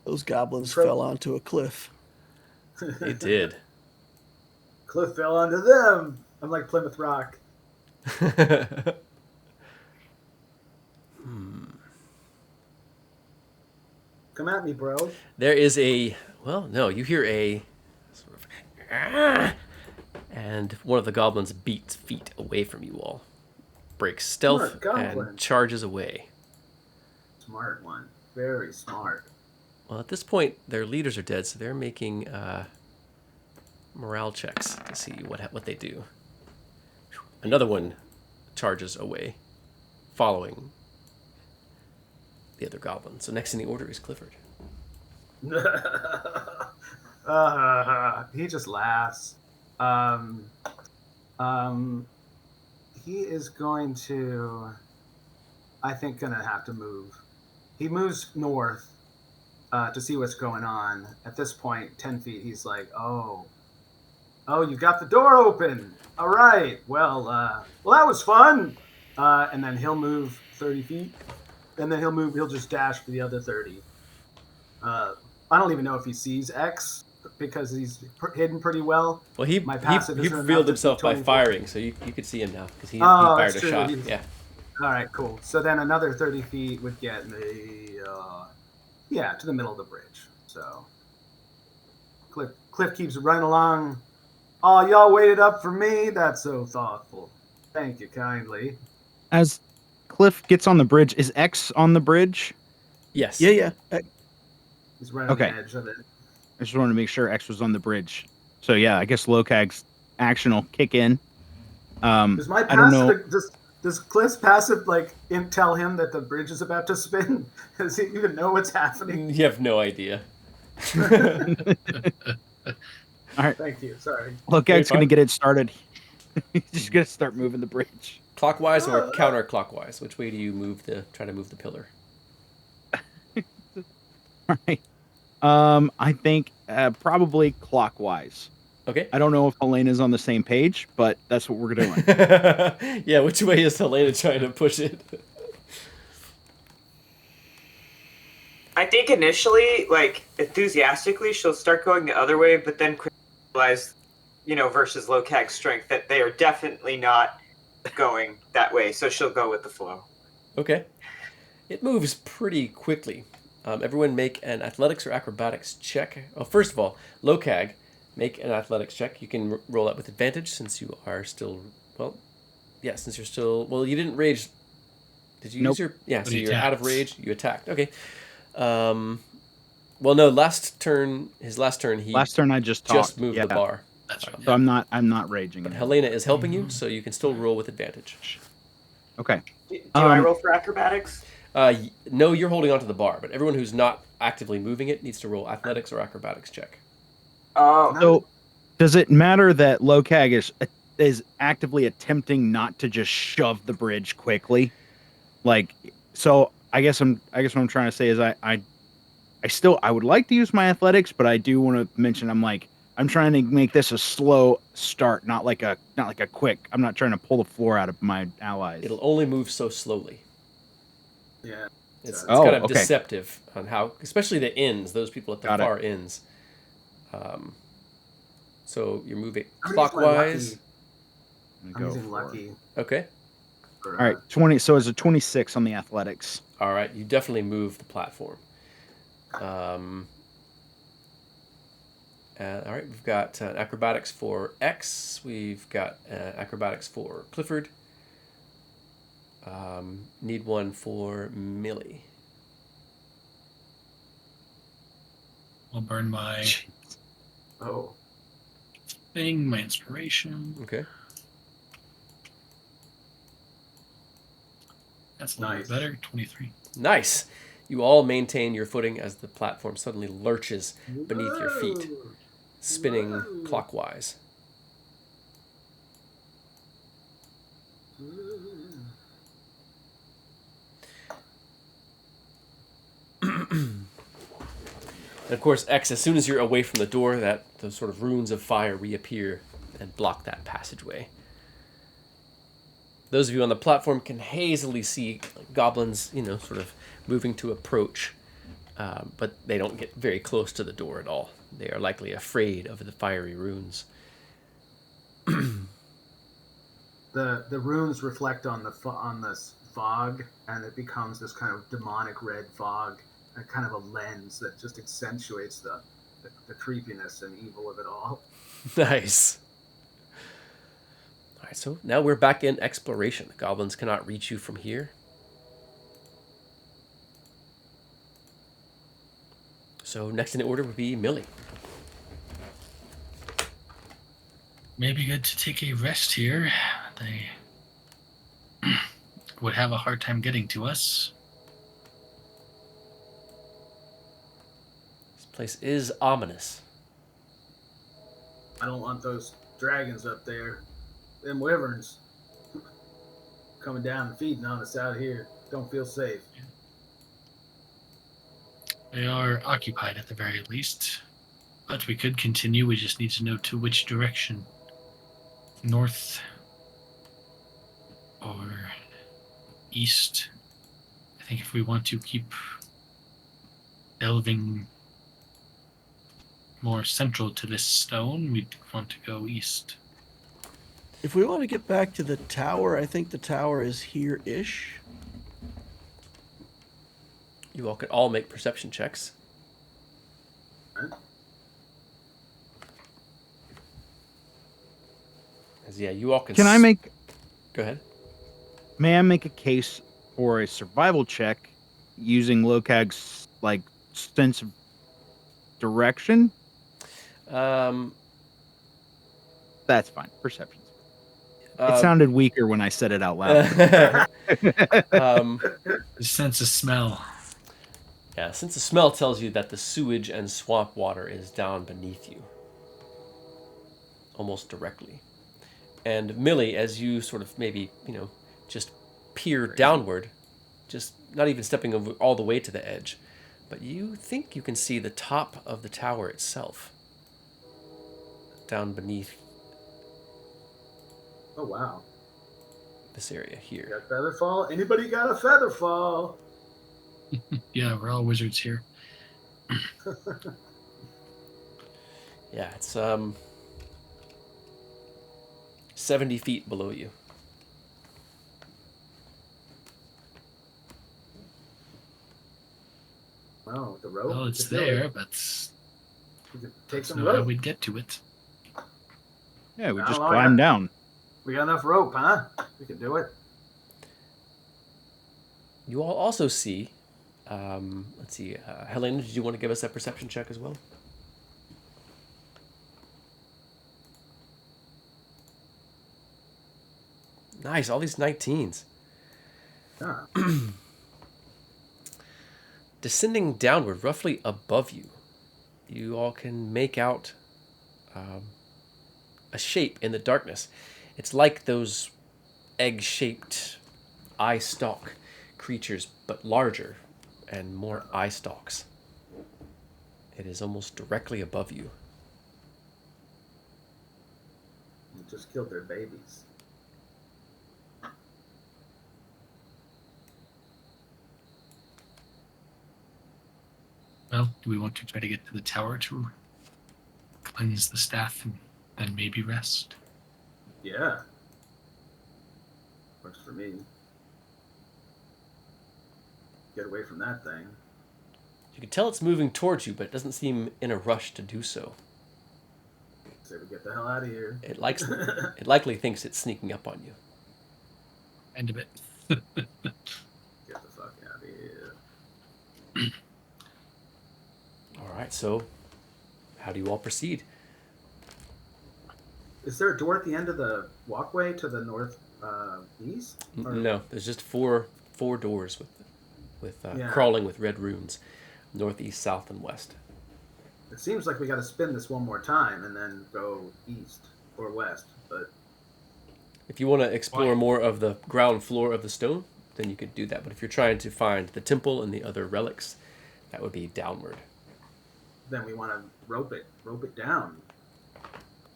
Those goblins Pro- fell onto a cliff. They did. Cliff fell onto them. I'm like Plymouth Rock. Come at me, bro. There is no, you hear a sort of, "Ah!" and one of the goblins beats feet away from you all, breaks stealth, Smart goblin. and charges away. Smart one. Very smart. Well, at this point, their leaders are dead, so they're making morale checks to see what they do. Another one charges away, following the other goblin. So next in the order is Clifford. He just laughs. Um, he is going to, I think, gonna have to move. He moves north to see what's going on. At this point, 10 feet, he's like, oh, you got the door open. All right. Well, that was fun. And then he'll move 30 feet, and then he'll just dash for the other 30. I don't even know if he sees X because he's hidden pretty well. Well, he My he, passive he isn't revealed enough to himself keep by 24. firing, so you could see him now because he Oh, fired that's a true. shot. He's- Yeah. All right, cool. So then another 30 feet would get me, to the middle of the bridge. So Cliff keeps running along. Oh, y'all waited up for me? That's so thoughtful. Thank you kindly. As Cliff gets on the bridge, is X on the bridge? Yes. Yeah. He's right on Okay. the edge of it. I just wanted to make sure X was on the bridge. So yeah, I guess Lokag's action will kick in. Does my I don't know. passive does Cliff's passive tell him that the bridge is about to spin? Does he even know what's happening? You have no idea. All right, Thank you. Sorry. Lokag's fine. gonna get it started. He's just gonna start moving the bridge. Clockwise or counterclockwise? Which way do you try to move the pillar? All right. I think probably clockwise. Okay. I don't know if Helena's on the same page, but that's what we're doing. Yeah, which way is Helena trying to push it? I think initially, like, enthusiastically, she'll start going the other way, but then realize, versus Lokag's strength, that they are definitely not going that way, so she'll go with the flow. Okay. It moves pretty quickly. Everyone make an athletics or acrobatics check. Oh, first of all, Lokag, make an athletics check. You can roll that with advantage since you are still, since you're still, you didn't rage. Did you Nope. use your, yeah, so But he you're out of attacked. rage, you attacked. Okay. No, his last turn, he Last turn I just talked. just moved the bar. That's right. So I'm not raging. But Helena is helping you, so you can still roll with advantage. Okay. Do I roll for acrobatics? No, you're holding onto the bar, but everyone who's not actively moving it needs to roll athletics or acrobatics check. Oh, So does it matter that Lokag is actively attempting not to just shove the bridge quickly? Like, so I guess what I'm trying to say is I would like to use my athletics, but I do want to mention I'm trying to make this a slow start, not like a quick. I'm not trying to pull the floor out of my allies. It'll only move so slowly. Yeah. It's Oh, kind of okay. deceptive on how, especially the ends, those people at the Got it. far ends. So you're moving I'm gonna use my clockwise. I'm I'm gonna go using for- lucky. Okay. For, All right, 20. So it's a 26 on the athletics. All right. You definitely move the platform. All right. We've got acrobatics for X. We've got acrobatics for Clifford. Need one for Millie. I'll burn my Oh. thing, my inspiration. Okay. That's a little Nice. bit better. 23. Nice. You all maintain your footing as the platform suddenly lurches beneath your feet, spinning Whoa. clockwise. And of course, X, as soon as you're away from the door, those sort of runes of fire reappear and block that passageway. Those of you on the platform can hazily see goblins, sort of moving to approach, but they don't get very close to the door at all. They are likely afraid of the fiery runes. The runes reflect on the fog, and it becomes this kind of demonic red fog, and kind of a lens that just accentuates the creepiness and evil of it all. Nice. All right, so now we're back in exploration. The goblins cannot reach you from here. So next in order would be Millie. Maybe good to take a rest here. They would have a hard time getting to us. This place is ominous. I don't want those dragons up there. Them wyverns coming down and feeding on us out here. Don't feel safe. They are occupied at the very least. But we could continue. We just need to know to which direction. North or east. I think if we want to keep delving more central to this stone, we'd want to go east. If we want to get back to the tower, I think the tower is here-ish. You all could all make perception checks. Right? As yeah, you all can. Can I make? Go ahead. May I make a case for a survival check using Lokag's like sense of direction? Um, That's fine. Perception. It uh, sounded weaker when I said it out loud. The sense of smell. Yeah, since the smell tells you that the sewage and swamp water is down beneath you, almost directly. And Millie, as you sort of maybe, just peer downward, just not even stepping over all the way to the edge, but you think you can see the top of the tower itself down beneath Oh wow. this area here. Got feather fall? Anybody got a feather fall? Yeah, we're all wizards here. Yeah, it's 70 feet below you. Oh, the rope. Well, it's We could do there, it. but We could take let's some know how rope. we'd get to it. Yeah, we How just long climb I- down. We got enough rope, huh? We could do it. You all also see, let's see, Helena, did you want to give us that perception check as well? Nice, all these 19s. Yeah. Descending downward, roughly above you, you all can make out a shape in the darkness. It's like those egg-shaped eye stalk creatures, but larger and more eye stalks. It is almost directly above you. We just killed their babies. Well, do we want to try to get to the tower to cleanse the staff and then maybe rest? Yeah. Works for me. Get away from that thing. You can tell it's moving towards you, but it doesn't seem in a rush to do so. Say we get the hell out of here. It likely thinks it's sneaking up on you. End of it. Get the fuck out of here. All right, so how do you all proceed? Is there a door at the end of the walkway to the north east? Or- No, there's just four doors with Yeah. crawling with red runes, northeast, south, and west. It seems like we got to spin this one more time and then go east or west. But If you want to explore Why? more of the ground floor of the stone, then you could do that. But if you're trying to find the temple and the other relics, that would be downward. then we want to rope it down.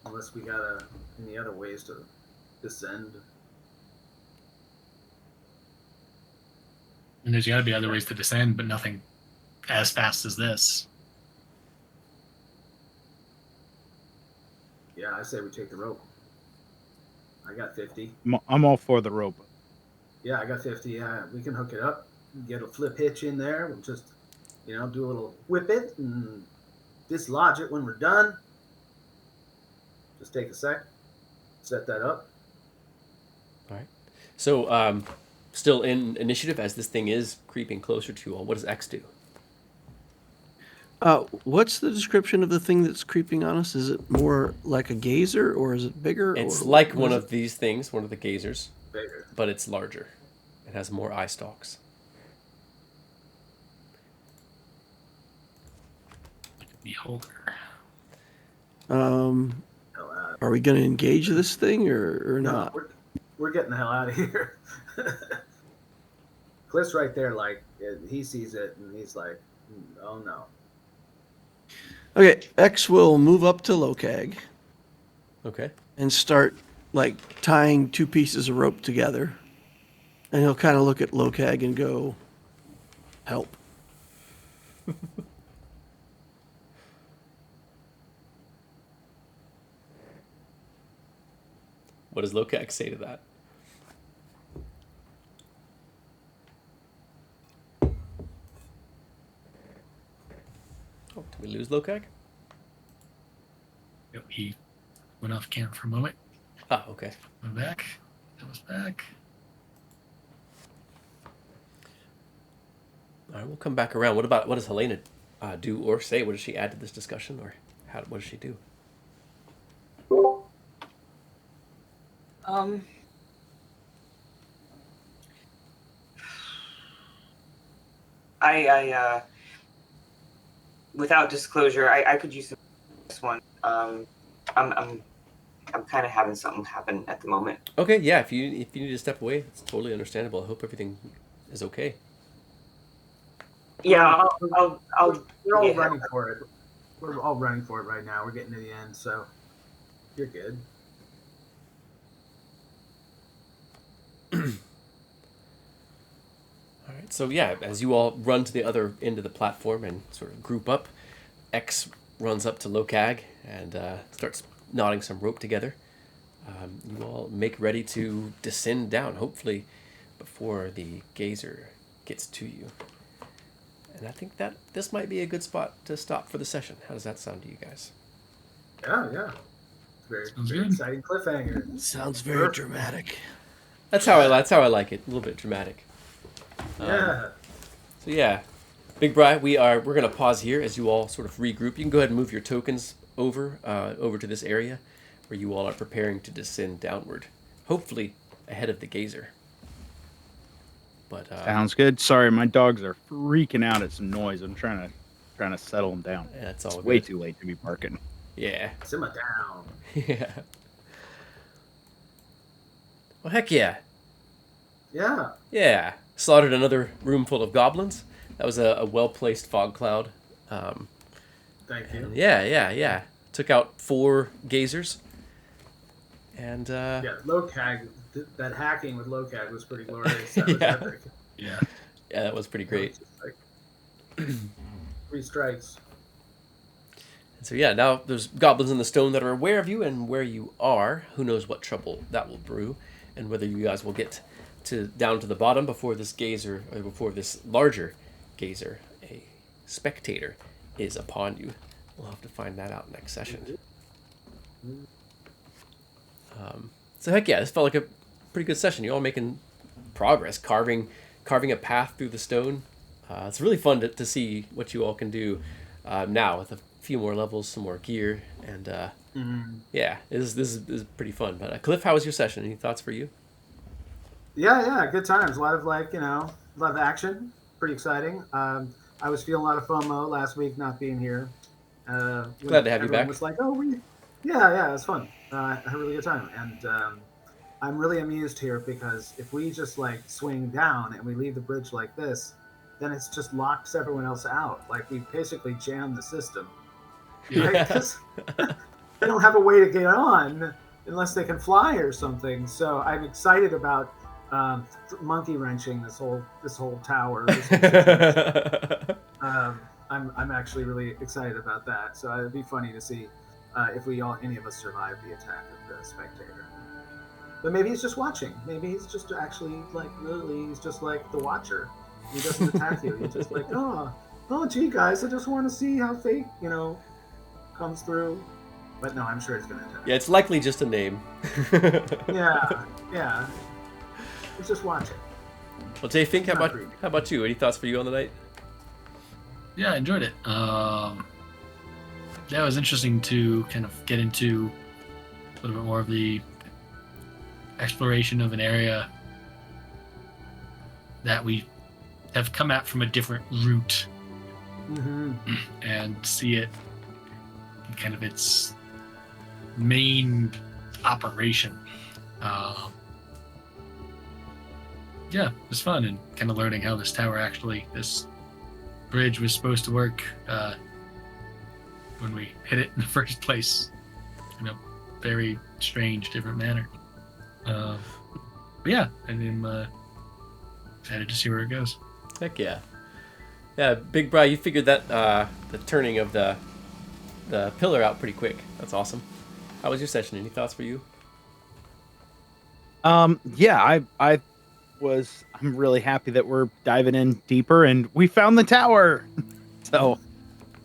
Unless we got any other ways to descend. And there's got to be other ways to descend, but nothing as fast as this. Yeah, I say we take the rope. I got 50. I'm all for the rope. Yeah, I got 50. Yeah, we can hook it up. Get a flip hitch in there. We'll just, do a little whip it and dislodge it when we're done. Just take a sec. Set that up. All right. So, still in initiative as this thing is creeping closer to you all. What does X do? What's the description of the thing that's creeping on us? Is it more like a gazer, or is it bigger? It's or like what one is of these things, one of the gazers, Bigger. but it's larger. It has more eye stalks. Like a beholder. it? Hell Are we going to engage this thing or No, not? we're getting the hell out of here. Cliff's right there, like he sees it and he's like, "Oh no." Okay, X will move up to Locag Okay. and start like tying two pieces of rope together. And he'll kind of look at Locag and go, "Help." What does Lokak say to that? Oh, did we lose Lokak? Yep, he went off camera for a moment. Ah, okay. Went back. That was back. All right, we'll come back around. What does Helena do or say? What does she add to this discussion, or what does she do? I without disclosure, I could use this one. I'm kind of having something happen at the moment. Okay, yeah. If you need to step away, it's totally understandable. I hope everything is okay. Yeah, I'll We're all yeah. running for it. We're all running for it right now. We're getting to the end, so you're good. All right. So yeah, as you all run to the other end of the platform and sort of group up, X runs up to Lokag and starts knotting some rope together. You all make ready to descend down, hopefully before the gazer gets to you. And I think that this might be a good spot to stop for the session. How does that sound to you guys? Yeah. Very Sounds good. exciting cliffhanger. Sounds very dramatic. That's how I like it. A little bit dramatic. Yeah. So yeah, Big Bri, we're gonna pause here as you all sort of regroup. You can go ahead and move your tokens over to this area where you all are preparing to descend downward, hopefully ahead of the gazer. But Sounds good. Sorry, my dogs are freaking out at some noise. I'm trying to settle them down. yeah, it's all It's way good. too late to be barking. Yeah, Simmer down. yeah. Well, heck yeah, Yeah. yeah. Slaughtered another room full of goblins. That was a well placed fog cloud. Thank you. Yeah. Took out 4 gazers. And Yeah, Locag, that hacking with Locag was pretty glorious. That was Yeah. epic. Yeah. yeah, that was pretty great. Like 3 strikes. So yeah, now there's goblins in the stone that are aware of you and where you are. Who knows what trouble that will brew, and whether you guys will get down to the bottom before this gazer, or before this larger gazer, a spectator, is upon you. We'll have to find that out next session. So heck yeah, this felt like a pretty good session. You're all making progress, carving a path through the stone. It's really fun to see what you all can do now with a few more levels, some more gear, and yeah, this is pretty fun. But Cliff, how was your session? Any thoughts for you? Yeah, good times. A lot of a lot of action. Pretty exciting. I was feeling a lot of FOMO last week not being here. Glad to have you back. Was like, yeah, it was fun. I had a really good time, and I'm really amused here because if we just like swing down and we leave the bridge like this, then it's just locks everyone else out. Like we basically jammed the system. Right? Yeah. 'Cause they don't have a way to get on unless they can fly or something. So I'm excited about monkey wrenching this whole tower. This whole situation. I'm actually really excited about that. So it'd be funny to see if any of us survive the attack of the spectator. But maybe he's just watching. Maybe he's just actually like literally he's just like the watcher. He doesn't attack you. He's just like, oh gee guys, I just want to see how fate, comes through. But no, I'm sure he's gonna attack. Yeah, it's likely just a name. Yeah. He's just watching. Well, Jay Fink, how Not about you? Any thoughts for you on the night? Yeah, I enjoyed it. Yeah, it was interesting to kind of get into a little bit more of the exploration of an area that we have come at from a different route Mm-hmm. and see it in kind of its main operation. Yeah, it was fun, and kind of learning how this bridge was supposed to work when we hit it in the first place in a very strange, different manner. But yeah, and I'm excited to see where it goes. Heck yeah. Yeah, Big Bri, you figured that the turning of the pillar out pretty quick. That's awesome. How was your session? Any thoughts for you? Yeah, I'm really happy that we're diving in deeper and we found the tower. So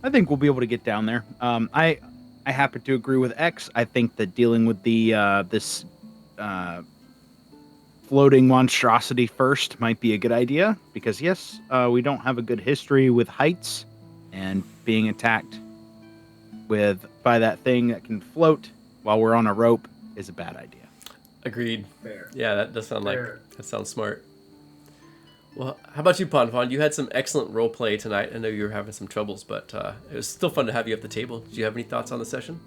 I think we'll be able to get down there. I happen to agree with X. I think that dealing with the this floating monstrosity first might be a good idea because yes, we don't have a good history with heights, and being attacked by that thing that can float while we're on a rope is a bad idea. Agreed. Fair. Yeah, that does sound Fair. that sounds smart. Well, how about you, Ponfon? You had some excellent role play tonight. I know you were having some troubles, but it was still fun to have you at the table. Did you have any thoughts on the session?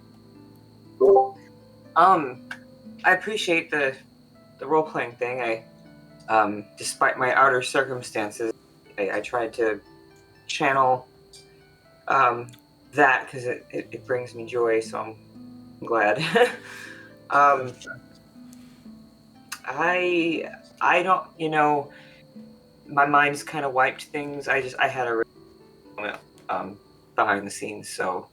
I appreciate the role playing thing. Despite my outer circumstances, I tried to channel that because it brings me joy. So I'm glad. I don't, my mind's kind of wiped things. I had a moment behind the scenes, so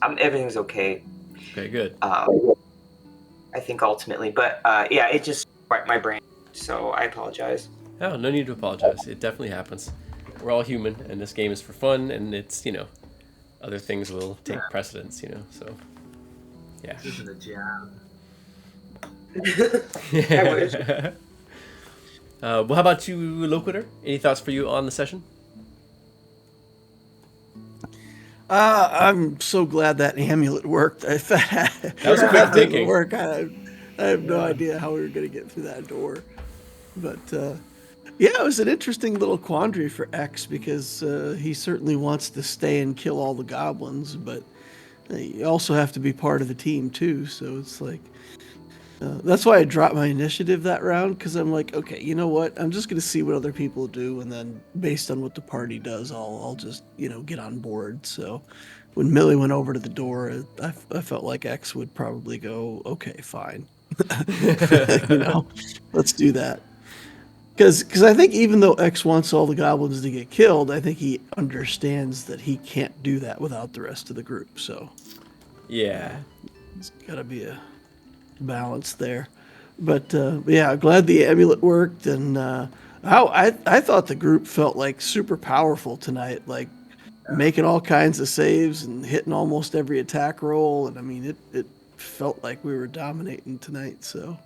everything's okay. Okay, good. I think ultimately, but yeah, it just wiped my brain, so I apologize. Oh, no need to apologize. It definitely happens. We're all human, and this game is for fun, and it's, other things will take precedence, so, yeah. This isn't a jab. I wish. Well, how about you, Loquitur? Any thoughts for you on the session? I'm so glad that amulet worked. If that was quick didn't thinking. work, I have no idea how we were going to get through that door. But yeah, it was an interesting little quandary for X because he certainly wants to stay and kill all the goblins, but you also have to be part of the team too. So it's like that's why I dropped my initiative that round, because I'm like, okay, you know what? I'm just going to see what other people do, and then based on what the party does, I'll just get on board. So when Millie went over to the door, I felt like X would probably go, okay, fine, let's do that. Because I think even though X wants all the goblins to get killed, I think he understands that he can't do that without the rest of the group. So Yeah. it's got to be a balance there. But yeah, glad the amulet worked. And I thought the group felt like super powerful tonight, like making all kinds of saves and hitting almost every attack roll. And I mean, it felt like we were dominating tonight. So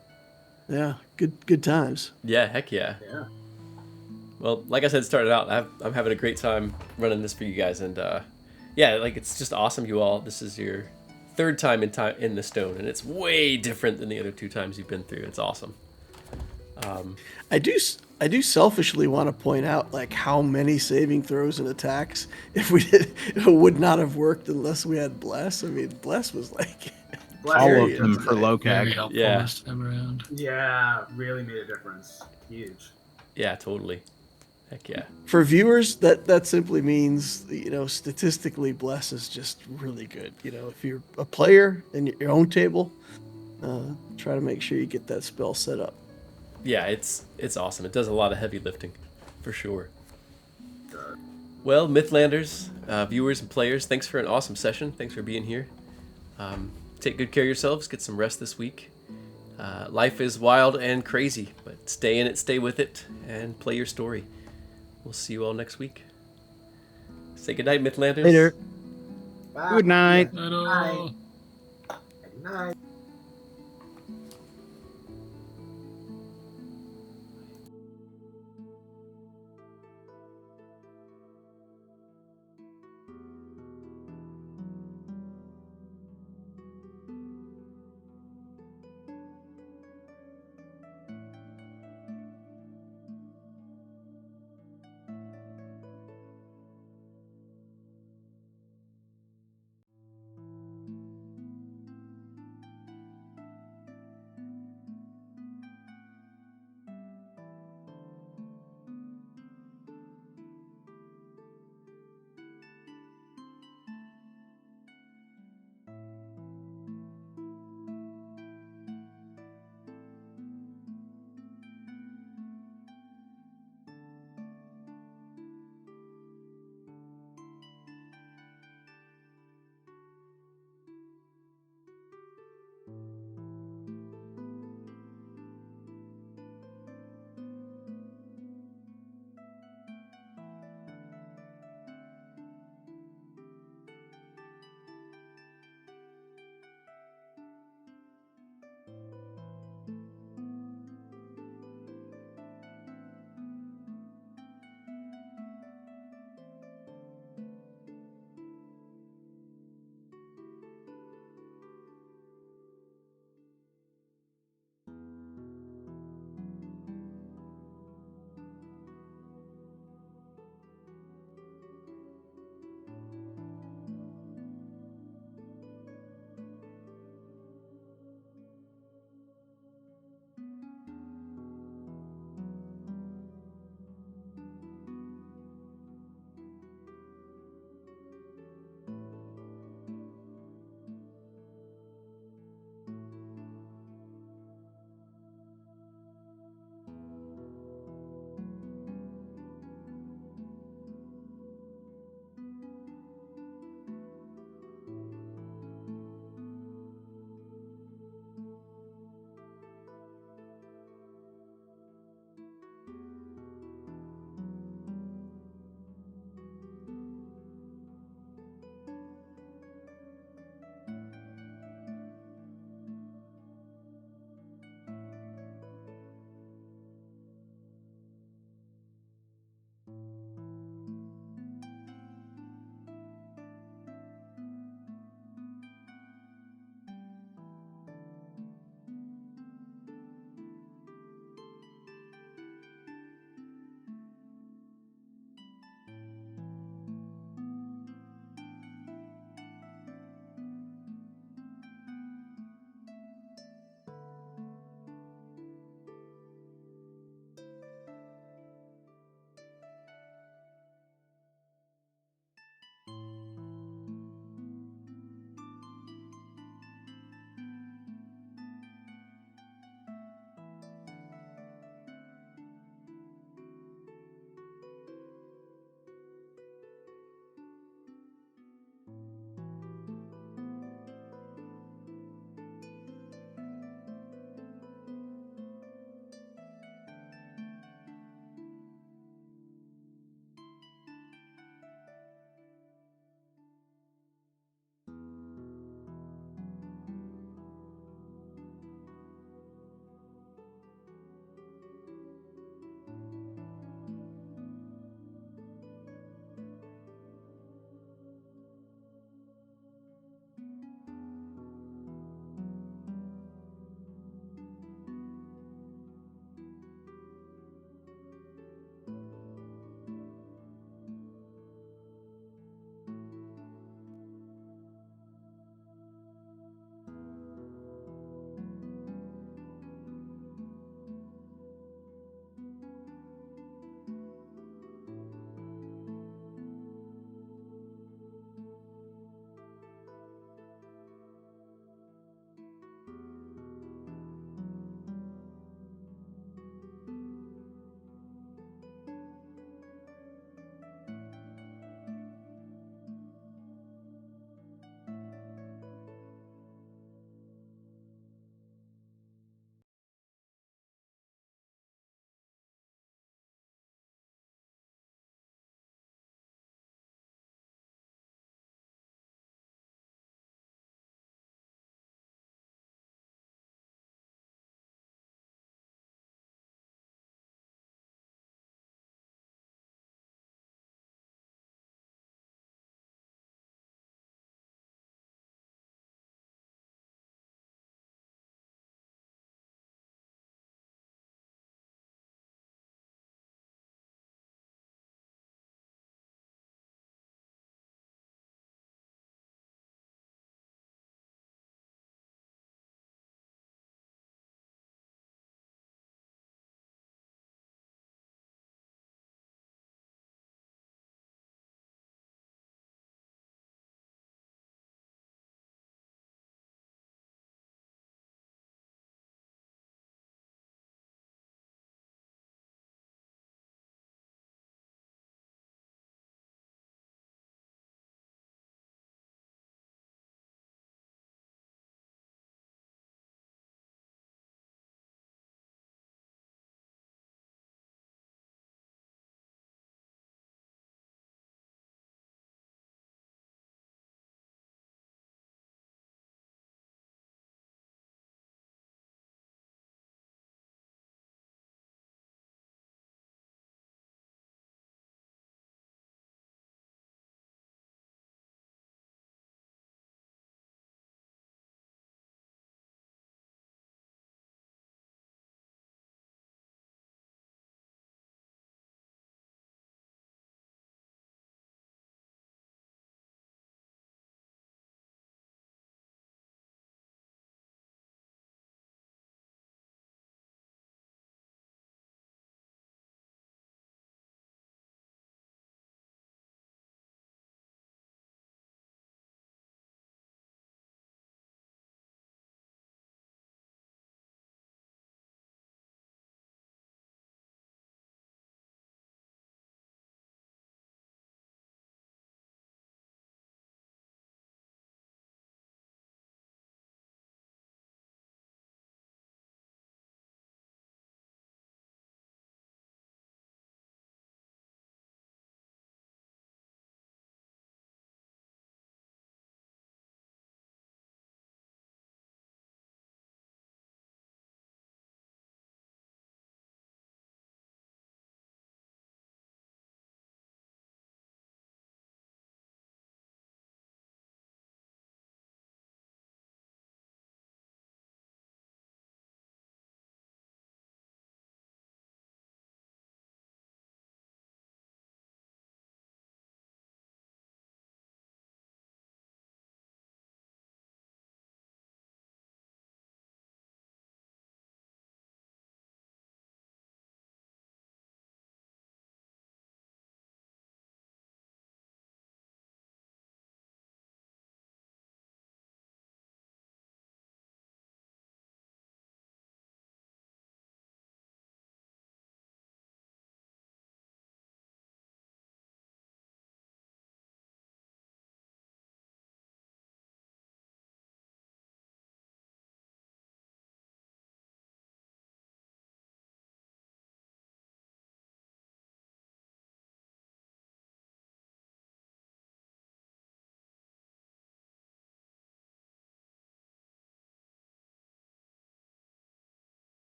yeah, good times. Yeah, heck yeah. Yeah. Well, like I said, it started out, I'm having a great time running this for you guys, and yeah, like it's just awesome. You all, this is your third time in the stone, and it's way different than the other two times you've been through. It's awesome. I do selfishly want to point out like how many saving throws and attacks it would not have worked unless we had Bless. I mean, Bless was like All of them for Very Lokak. helpful Yeah. this time around. Yeah, really made a difference. Huge. Yeah, totally. Heck yeah. For viewers, that simply means statistically Bless is just really good. If you're a player in your own table, try to make sure you get that spell set up. Yeah, it's awesome. It does a lot of heavy lifting, for sure. Well, Mythlanders, viewers and players, thanks for an awesome session. Thanks for being here. Take good care of yourselves. Get some rest this week. Life is wild and crazy, but stay in it, stay with it, and play your story. We'll see you all next week. Say goodnight, Mythlanders. Later. Bye. Good night. Bye. Good night.